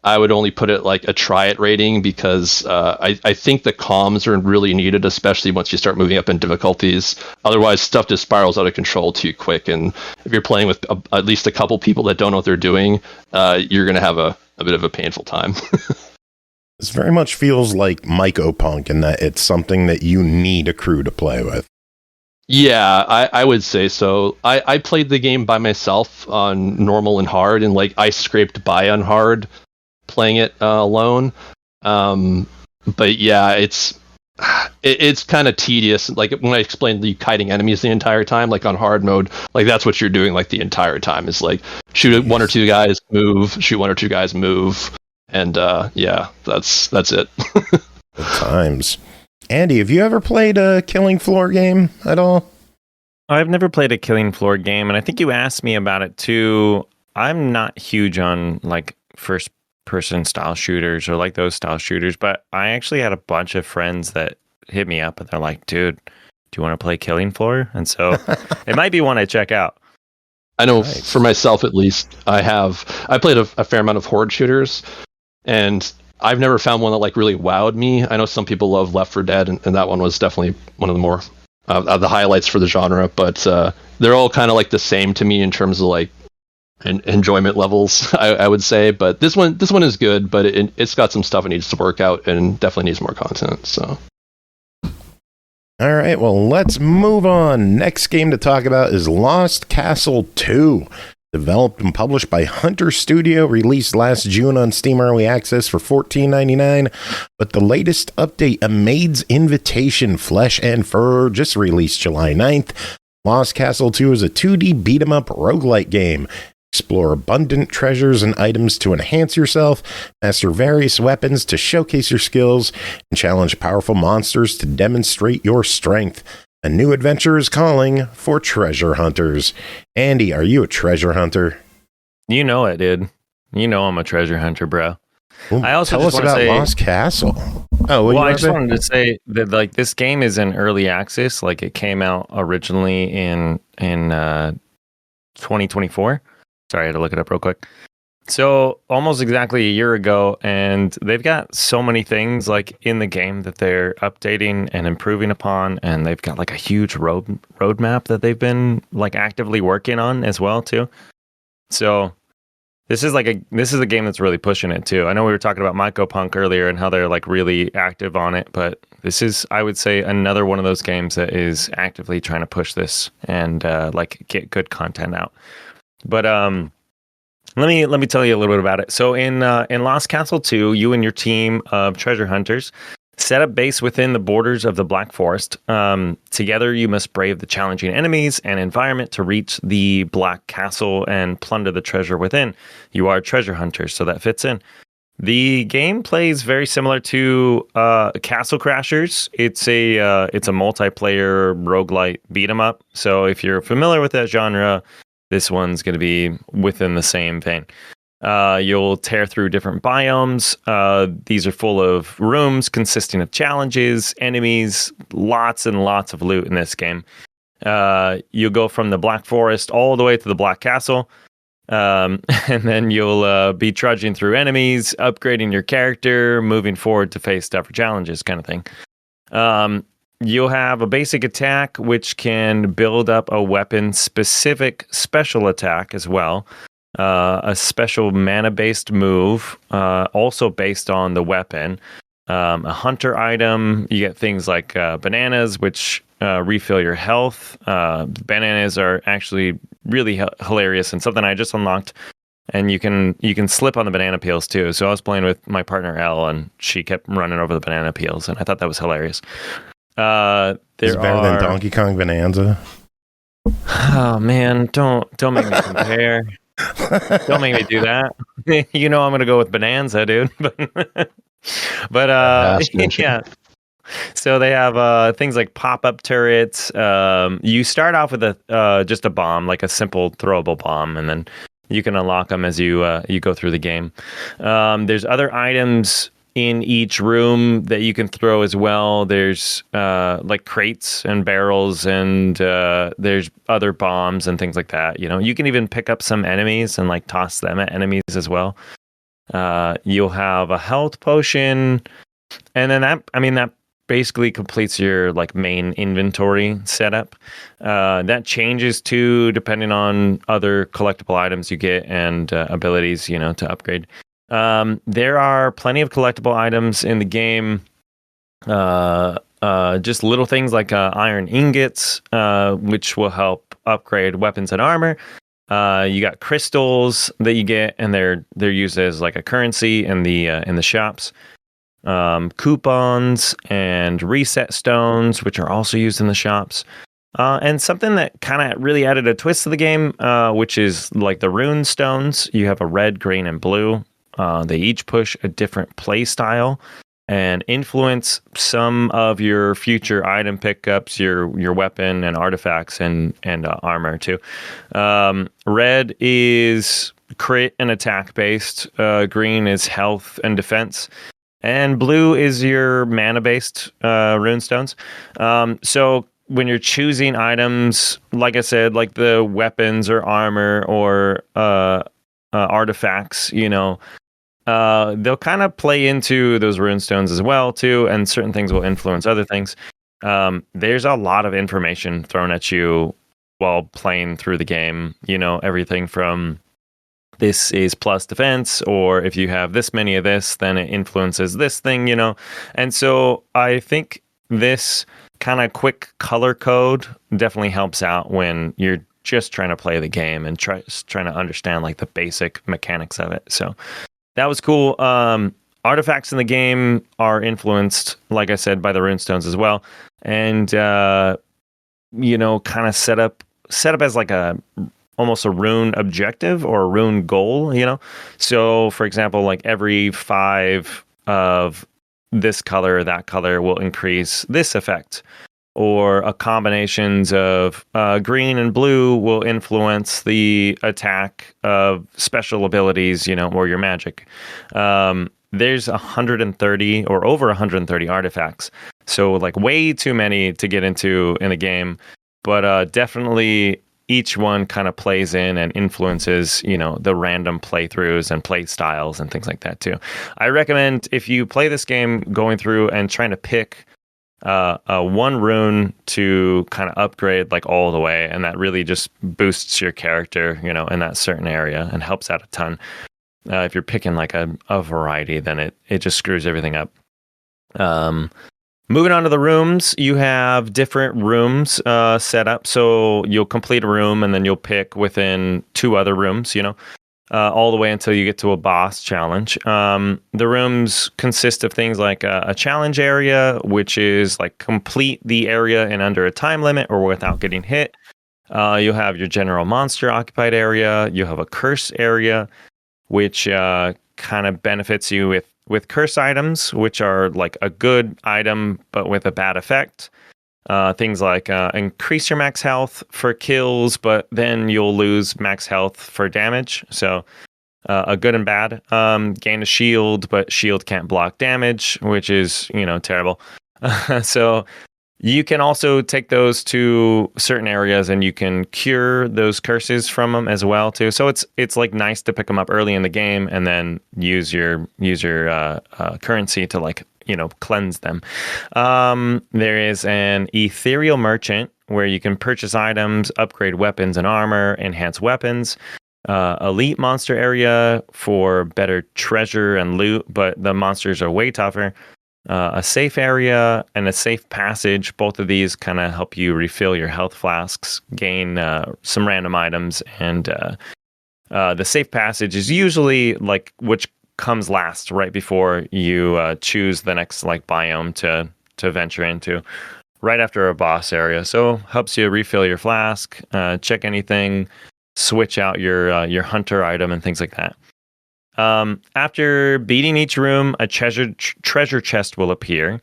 I would only put it like a try it rating, because I think the comms are really needed, especially once you start moving up in difficulties. Otherwise, stuff just spirals out of control too quick. And if you're playing with at least a couple people that don't know what they're doing, you're going to have a bit of a painful time. This very much feels like Mycopunk in that it's something that you need a crew to play with. Yeah, I would say so. I played the game by myself on normal and hard, and like I scraped by on hard playing it alone. But yeah, it's kind of tedious. Like when I explained the kiting enemies the entire time, like on hard mode, like that's what you're doing like the entire time, is like shoot 1 or 2 guys, move, shoot 1 or 2 guys, move, and yeah, that's it. Good times. Andy, have you ever played a Killing Floor game at all? I've never played a Killing Floor game, and I think you asked me about it too. I'm not huge on like first person style shooters or like those style shooters, but I actually had a bunch of friends that hit me up and they're like, dude, do you want to play Killing Floor? And so it might be one I check out. I know for myself at least, I played a fair amount of horde shooters, and I've never found one that like really wowed me. I know some people love Left 4 Dead, and that one was definitely one of the more the highlights for the genre, but they're all kind of like the same to me in terms of like enjoyment levels, I would say. But this one is good, but it's got some stuff it needs to work out and definitely needs more content. So all right, well, let's move on. Next game to talk about is Lost Castle 2. Developed and published by Hunter Studio, released last June on Steam Early Access for $14.99. But the latest update, A Maid's Invitation, Flesh and Fur, just released July 9th. Lost Castle 2 is a 2D beat-em-up roguelike game. Explore abundant treasures and items to enhance yourself, master various weapons to showcase your skills, and challenge powerful monsters to demonstrate your strength. A new adventure is calling for treasure hunters. Andy, are you a treasure hunter? You know it, dude. You know I'm a treasure hunter, bro. Ooh, I also tell just us about Lost Castle. Oh, well, I just wanted to say that like this game is in early access. Like it came out originally in 2024. Sorry, I had to look it up real quick. So almost exactly a year ago, and they've got so many things like in the game that they're updating and improving upon, and they've got like a huge roadmap that they've been like actively working on as well too. So this is a game that's really pushing it too. I know we were talking about Mycopunk earlier and how they're like really active on it, but this is, I would say, another one of those games that is actively trying to push this and like get good content out. But let me tell you a little bit about it. So in Lost Castle 2, you and your team of treasure hunters Set up base within the borders of the Black Forest. Together, you must brave the challenging enemies and environment to reach the Black Castle and plunder the treasure within. You are treasure hunters, so that fits in. The game plays very similar to Castle Crashers. It's a multiplayer roguelite beat 'em up. So if you're familiar with that genre, this one's going to be within the same vein. You'll tear through different biomes. These are full of rooms consisting of challenges, enemies, lots and lots of loot in this game. You'll go from the Black Forest all the way to the Black Castle. And then you'll be trudging through enemies, upgrading your character, moving forward to face tougher challenges kind of thing. You'll have a basic attack, which can build up a weapon-specific special attack as well. A special mana-based move, also based on the weapon. A hunter item, you get things like bananas, which refill your health. Bananas are actually really hilarious and something I just unlocked. And you can slip on the banana peels too. So I was playing with my partner Elle, and she kept running over the banana peels, and I thought that was hilarious. It's better than Donkey Kong Bonanza. Oh man, don't make me compare. Don't make me do that. You know I'm gonna go with Bonanza, dude. but yeah. So they have things like pop-up turrets. You start off with just a bomb, like a simple throwable bomb, and then you can unlock them as you go through the game. There's other items in each room that you can throw as well. There's like crates and barrels, and there's other bombs and things like that. You know, you can even pick up some enemies and like toss them at enemies as well. You'll have a health potion, and then that basically completes your like main inventory setup. That changes too depending on other collectible items you get and abilities, you know, to upgrade. There are plenty of collectible items in the game. Just little things like iron ingots, which will help upgrade weapons and armor. You got crystals that you get, and they're used as like a currency in the shops. Coupons and reset stones, which are also used in the shops. And something that kind of really added a twist to the game, which is like the rune stones. You have a red, green, and blue. They each push a different play style and influence some of your future item pickups, your weapon and artifacts and armor too. Red is crit and attack based. Green is health and defense. And blue is your mana-based runestones. So when you're choosing items, like I said, like the weapons or armor or artifacts, you know, they'll kind of play into those runestones as well, too, and certain things will influence other things. There's a lot of information thrown at you while playing through the game, you know, everything from this is plus defense, or if you have this many of this, then it influences this thing, you know. And so I think this kind of quick color code definitely helps out when you're just trying to play the game and trying to understand like the basic mechanics of it. So that was cool. Artifacts in the game are influenced, like I said, by the runestones as well. And, you know, kind of set up as like almost a rune objective or a rune goal, you know? So, for example, like every 5 of this color or that color will increase this effect. Or a combinations of green and blue will influence the attack of special abilities, you know, or your magic. There's 130 or over 130 artifacts. So, like, way too many to get into in the game. But definitely each one kind of plays in and influences, you know, the random playthroughs and play styles and things like that too. I recommend if you play this game going through and trying to pick one rune to kind of upgrade like all the way, and that really just boosts your character, you know, in that certain area and helps out a ton. If you're picking like a variety, then it just screws everything up. Moving on to the rooms, you have different rooms set up. So you'll complete a room and then you'll pick within 2 other rooms, you know. all the way until you get to a boss challenge. The rooms consist of things like a challenge area, which is like complete the area in under a time limit or without getting hit. You have your general monster occupied area. You have a curse area, which kind of benefits you with curse items, which are like a good item but with a bad effect. Things like increase your max health for kills, but then you'll lose max health for damage. So a good and bad. Gain a shield, but shield can't block damage, which is, terrible. So you can also take those to certain areas and you can cure those curses from them as well too. So it's like nice to pick them up early in the game and then use your currency to cleanse them. There is an ethereal merchant where you can purchase items, upgrade weapons and armor, enhance weapons. Elite monster area for better treasure and loot, but the monsters are way tougher. A safe area and a safe passage. Both of these kind of help you refill your health flasks, gain some random items, and the safe passage is usually which comes last right before you choose the next biome to venture into, right after a boss area. So helps you refill your flask, check anything, switch out your hunter item and things like that. After beating each room, a treasure chest will appear.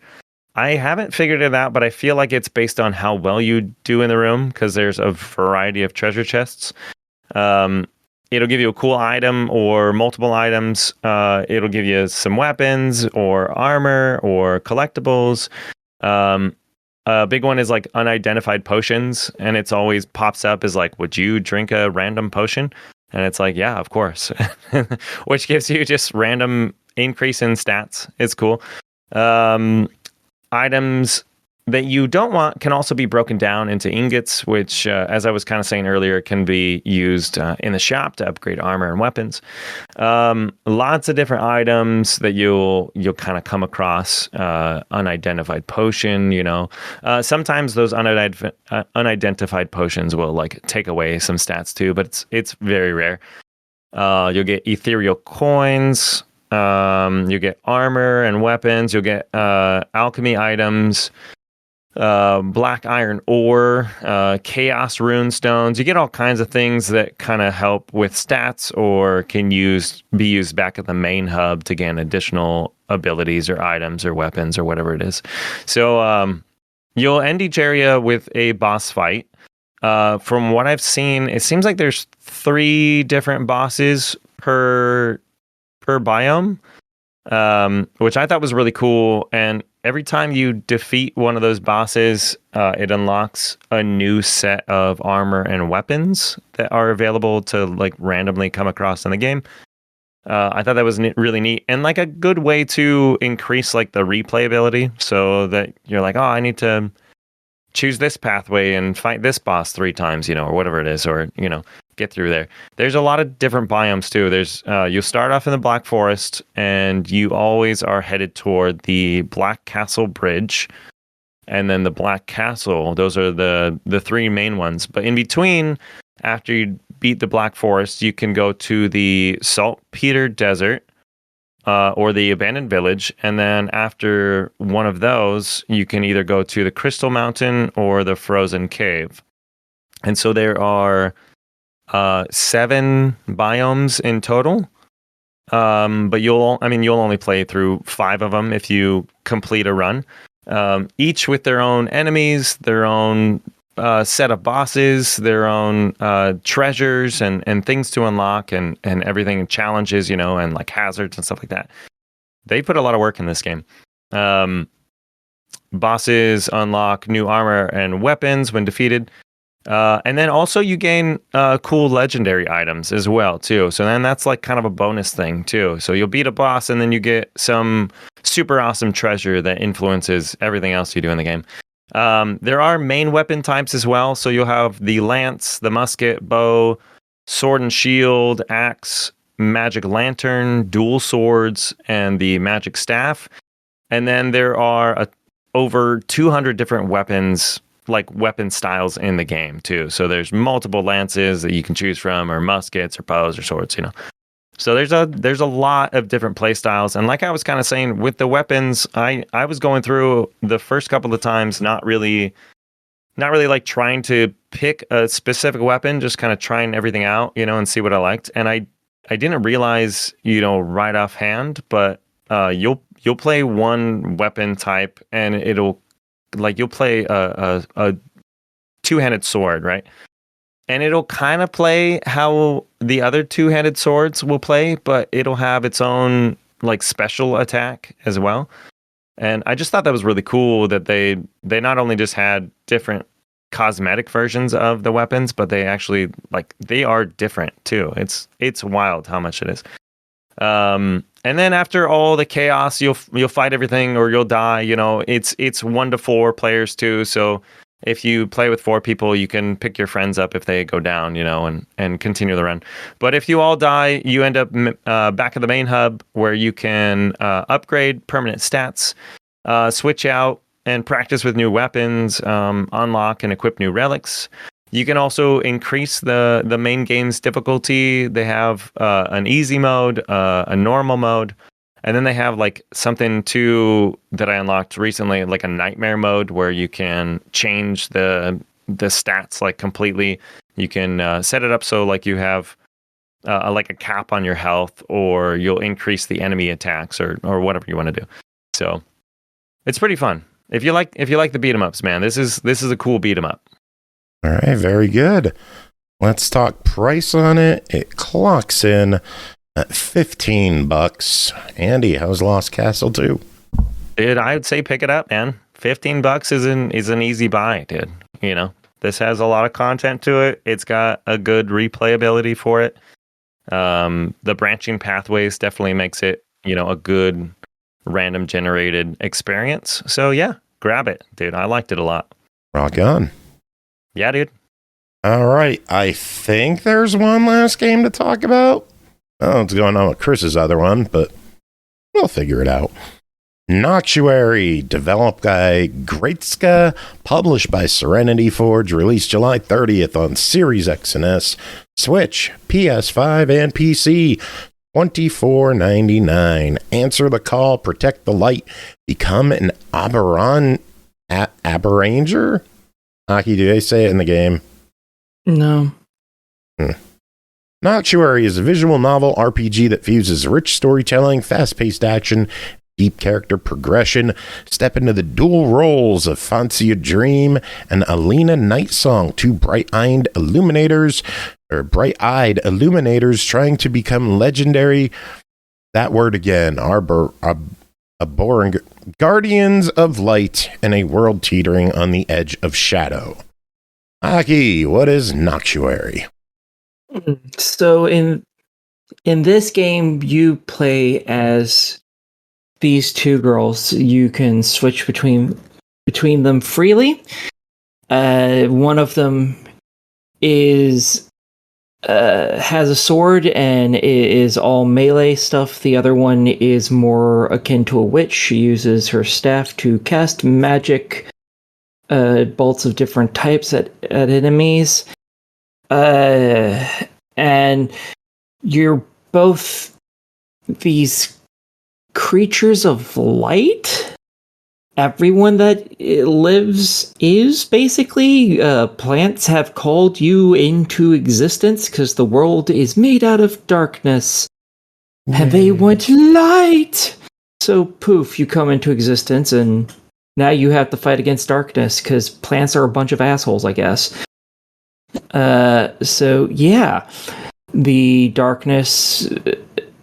I haven't figured it out, but I feel like it's based on how well you do in the room, because there's a variety of treasure chests. It'll give you a cool item or multiple items. It'll give you some weapons or armor or collectibles. A big one is unidentified potions, and it's always pops up as would you drink a random potion? And it's yeah, of course, which gives you just random increase in stats. It's cool. Items that you don't want can also be broken down into ingots, which, as I was kind of saying earlier, can be used in the shop to upgrade armor and weapons. Lots of different items that you'll kind of come across. Unidentified potion, sometimes those unidentified potions will take away some stats too, but it's very rare. You'll get ethereal coins. You get armor and weapons. You'll get alchemy items. Black iron ore, chaos rune stones. You get all kinds of things that kind of help with stats or can be used back at the main hub to gain additional abilities or items or weapons or whatever it is. So you'll end each area with a boss fight. From what I've seen, it seems like there's 3 different bosses per biome, which I thought was really cool. And every time you defeat one of those bosses, it unlocks a new set of armor and weapons that are available to randomly come across in the game. I thought that was really neat and a good way to increase the replayability, so that you're oh, I need to choose this pathway and fight this boss 3 times, or whatever it is, or get through there. There's a lot of different biomes too. There's you'll start off in the Black Forest, and you always are headed toward the Black Castle Bridge, and then the Black Castle. Those are the 3 main ones. But in between, after you beat the Black Forest, you can go to the Saltpeter Desert or the Abandoned Village, and then after one of those, you can either go to the Crystal Mountain or the Frozen Cave. And so there are 7 biomes in total, but you'll only play through 5 of them if you complete a run. Each with their own enemies, their own set of bosses, their own treasures and things to unlock, and everything, challenges, and hazards and stuff like that. They put a lot of work in this game. Bosses unlock new armor and weapons when defeated. And then also you gain cool legendary items as well too. So then that's kind of a bonus thing too. So you'll beat a boss and then you get some super awesome treasure that influences everything else you do in the game. There are main weapon types as well. So you'll have the lance, the musket, bow, sword and shield, axe, magic lantern, dual swords, and the magic staff. And then there are over 200 different weapons, weapon styles in the game too. So there's multiple lances that you can choose from, or muskets or bows or swords, So there's a lot of different play styles, and like I was kind of saying with the weapons, I was going through the first couple of times not really like trying to pick a specific weapon, just kind of trying everything out, and see what I liked. And I didn't realize, right offhand, but you'll play one weapon type, and it'll you'll play a two-handed sword, right? And it'll kind of play how the other two-handed swords will play, but it'll have its own special attack as well. And I just thought that was really cool that they not only just had different cosmetic versions of the weapons, but they actually they are different too. It's wild how much it is. And then after all the chaos, you'll fight everything or you'll die. It's 1 to 4 players too, so. If you play with 4 people, you can pick your friends up if they go down, and continue the run. But if you all die, you end up back at the main hub where you can upgrade permanent stats, switch out and practice with new weapons, unlock and equip new relics. You can also increase the main game's difficulty. They have an easy mode, a normal mode. And then they have something too that I unlocked recently, a nightmare mode where you can change the stats completely. You can set it up so you have a cap on your health, or you'll increase the enemy attacks or whatever you want to do. So it's pretty fun. If you like the beat 'em ups, man, this is a cool beat 'em up. All right, very good. Let's talk price on it. It clocks in at $15. Andy, how's Lost Castle 2? Dude, I would say pick it up, man. $15 is an easy buy, dude. This has a lot of content to it. It's got a good replayability for it. The branching pathways definitely makes it, a good random generated experience. So yeah, grab it, dude. I liked it a lot. Rock on. Yeah, dude. All right. I think there's one last game to talk about. Oh, it's going on with Chris's other one, but we'll figure it out. Noctuary, developed by Gratesca, published by Serenity Forge, released July 30th on Series X and S, Switch, PS5, and PC. $24.99. Answer the call, protect the light, become an Aberanger? Aki, do they say it in the game? No. Noctuary is a visual novel RPG that fuses rich storytelling, fast-paced action, deep character progression. Step into the dual roles of Fancia Dream and Alina Nightsong, two bright-eyed illuminators trying to become legendary. That word again, guardians of light in a world teetering on the edge of shadow. Aki, what is Noctuary? So in this game, you play as these 2 girls. You can switch between them freely. One of them has a sword and is all melee stuff. The other one is more akin to a witch. She uses her staff to cast magic bolts of different types at enemies. And you're both these creatures of light. Everyone that lives is basically. Plants have called you into existence because the world is made out of darkness. And they want light! So poof, you come into existence and now you have to fight against darkness because plants are a bunch of assholes, I guess. So yeah, the darkness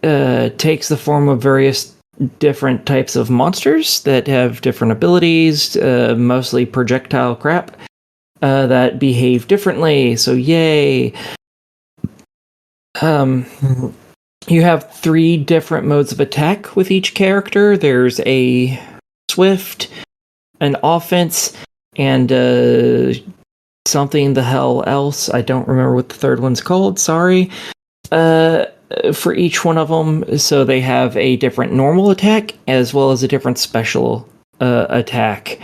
takes the form of various different types of monsters that have different abilities, mostly projectile crap, that behave differently. So yay. You have 3 different modes of attack with each character. There's a swift, an offense, and something the hell else. I don't remember what the third one's called. Sorry. For each one of them, so they have a different normal attack as well as a different special attack.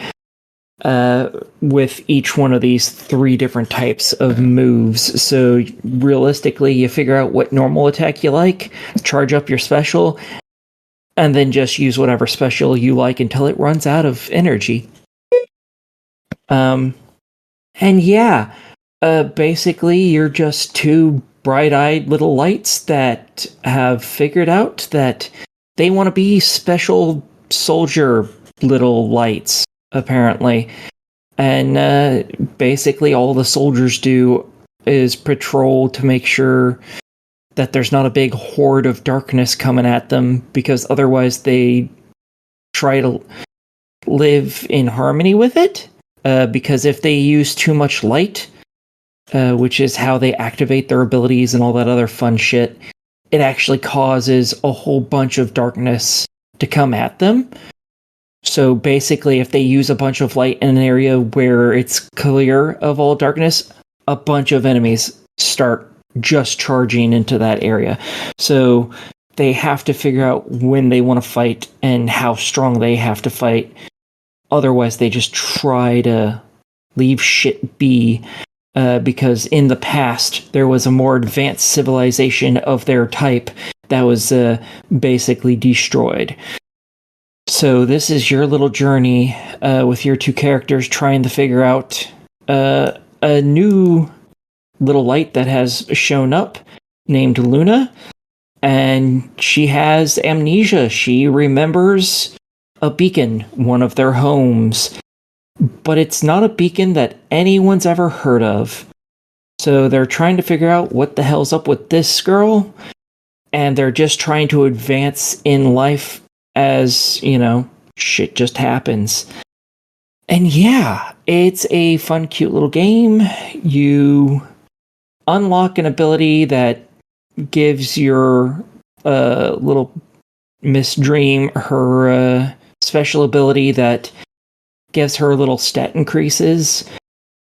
with each one of these 3 different types of moves. So realistically, you figure out what normal attack you like, charge up your special, and then just use whatever special you like until it runs out of energy. And yeah, basically you're just 2 bright-eyed little lights that have figured out that they want to be special soldier little lights, apparently. And basically all the soldiers do is patrol to make sure that there's not a big horde of darkness coming at them, because otherwise they try to live in harmony with it. Because if they use too much light, which is how they activate their abilities and all that other fun shit, it actually causes a whole bunch of darkness to come at them. So basically, if they use a bunch of light in an area where it's clear of all darkness, a bunch of enemies start just charging into that area. So they have to figure out when they want to fight and how strong they have to fight. Otherwise, they just try to leave shit be, because in the past, there was a more advanced civilization of their type that was basically destroyed. So this is your little journey with your 2 characters trying to figure out a new little light that has shown up named Luna, and she has amnesia. She remembers a beacon, one of their homes, but it's not a beacon that anyone's ever heard of. So they're trying to figure out what the hell's up with this girl, and they're just trying to advance in life as, you know, shit just happens. And yeah, it's a fun, cute little game. You unlock an ability that gives your little Miss Dream her special ability that gives her little stat increases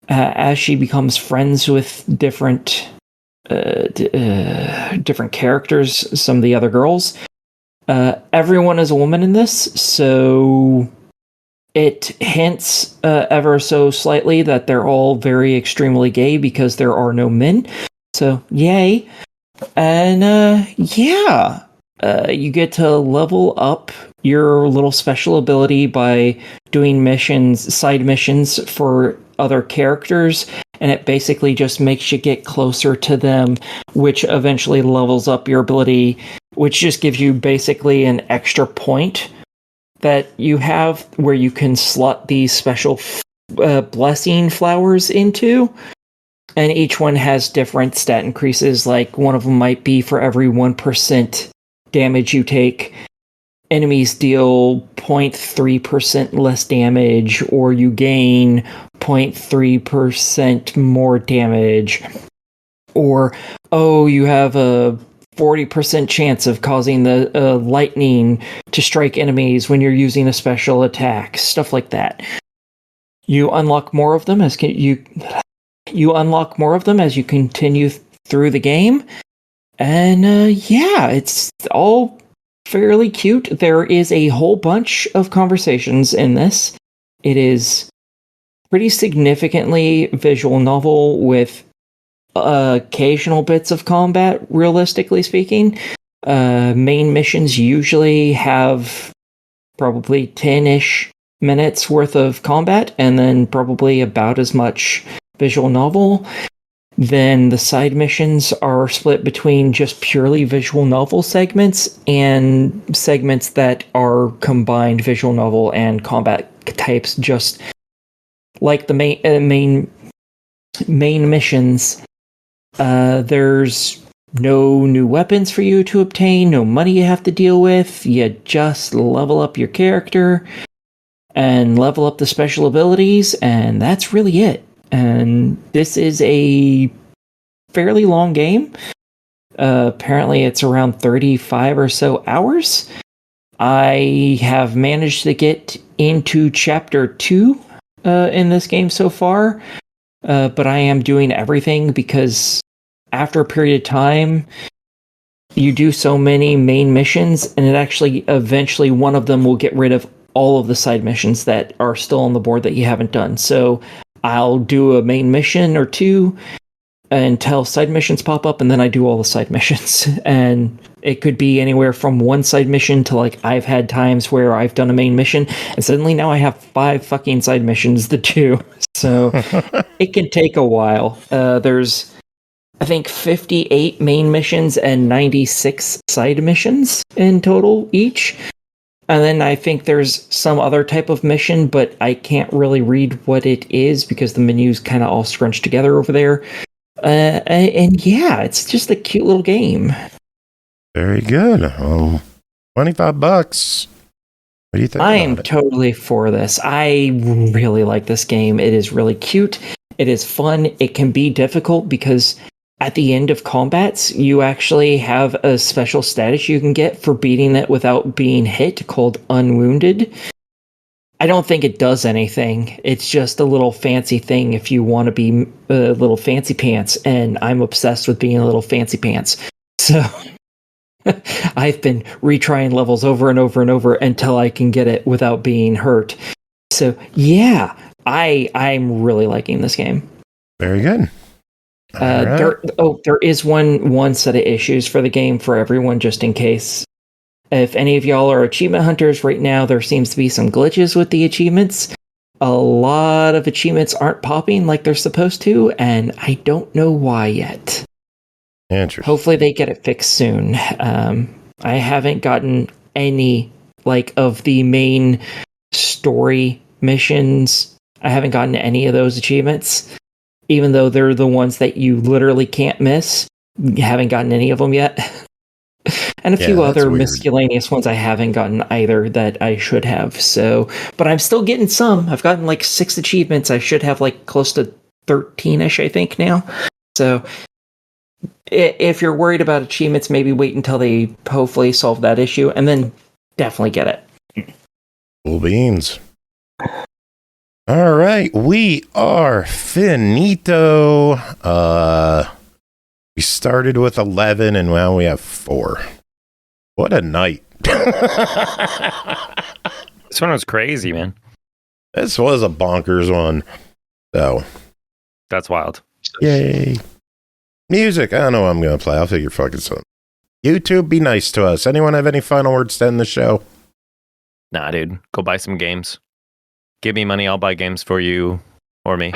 as she becomes friends with different characters, some of the other girls. Everyone is a woman in this, so it hints ever so slightly that they're all very extremely gay because there are no men. So, yay. And yeah, you get to level up your little special ability by doing missions, side missions for other characters, and it basically just makes you get closer to them, which eventually levels up your ability, which just gives you basically an extra point that you have where you can slot these special blessing flowers into. And each one has different stat increases, like one of them might be for every 1% damage you take, enemies deal 0.3% less damage, or you gain 0.3% more damage. Or, oh, you have a 40% chance of causing the lightning to strike enemies when you're using a special attack. Stuff like that. You unlock more of them as you unlock more of them as you continue through the game. And yeah, it's all fairly cute. There is a whole bunch of conversations in this. It is pretty significantly visual novel with occasional bits of combat, realistically speaking. Main missions usually have probably 10-ish minutes worth of combat, and then probably about as much visual novel. Then the side missions are split between just purely visual novel segments and segments that are combined visual novel and combat types, just like the main missions. There's no new weapons for you to obtain, no money you have to deal with. You just level up your character and level up the special abilities, and that's really it. And this is a fairly long game. Apparently it's around 35 or so hours. I have managed to get into chapter 2 in this game so far, but I am doing everything because after a period of time, you do so many main missions, and it actually eventually one of them will get rid of all of the side missions that are still on the board that you haven't done. So I'll do a main mission or two until side missions pop up, and then I do all the side missions. And it could be anywhere from one side mission to, like, I've had times where I've done a main mission and suddenly now I have 5 fucking side missions to do. So it can take a while. There's, I think, 58 main missions and 96 side missions in total each. And then I think there's some other type of mission, but I can't really read what it is because the menu's kind of all scrunched together over there. And yeah, it's just a cute little game. Very good. $25. What do you think? I am totally for this. I really like this game. It is really cute. It is fun. It can be difficult because at the end of combats, you actually have a special status you can get for beating it without being hit called Unwounded. I don't think it does anything. It's just a little fancy thing if you want to be a little fancy pants, and I'm obsessed with being a little fancy pants. So I've been retrying levels over and over and over until I can get it without being hurt. So yeah, I'm really liking this game. Very good. Right. There is one set of issues for the game for everyone, just in case. If any of y'all are achievement hunters right now, there seems to be some glitches with the achievements. A lot of achievements aren't popping like they're supposed to, and I don't know why yet. Interesting. Hopefully they get it fixed soon. I haven't gotten any, like, of the main story missions. I haven't gotten any of those achievements. Even though they're the ones that you literally can't miss. Haven't gotten any of them yet. And a few other miscellaneous ones I haven't gotten either that I should have. So, but I'm still getting some. I've gotten like 6 achievements. I should have like close to 13-ish, I think, now. So if you're worried about achievements, maybe wait until they hopefully solve that issue and then definitely get it. Cool beans. All right, we are finito. We started with 11 and now we have 4. What a night. This one was crazy, man. This was a bonkers one. So that's wild. Yay. Music. I don't know what I'm going to play. I'll figure fucking something. YouTube, be nice to us. Anyone have any final words to end the show? Nah, dude. Go buy some games. Give me money, I'll buy games for you or me.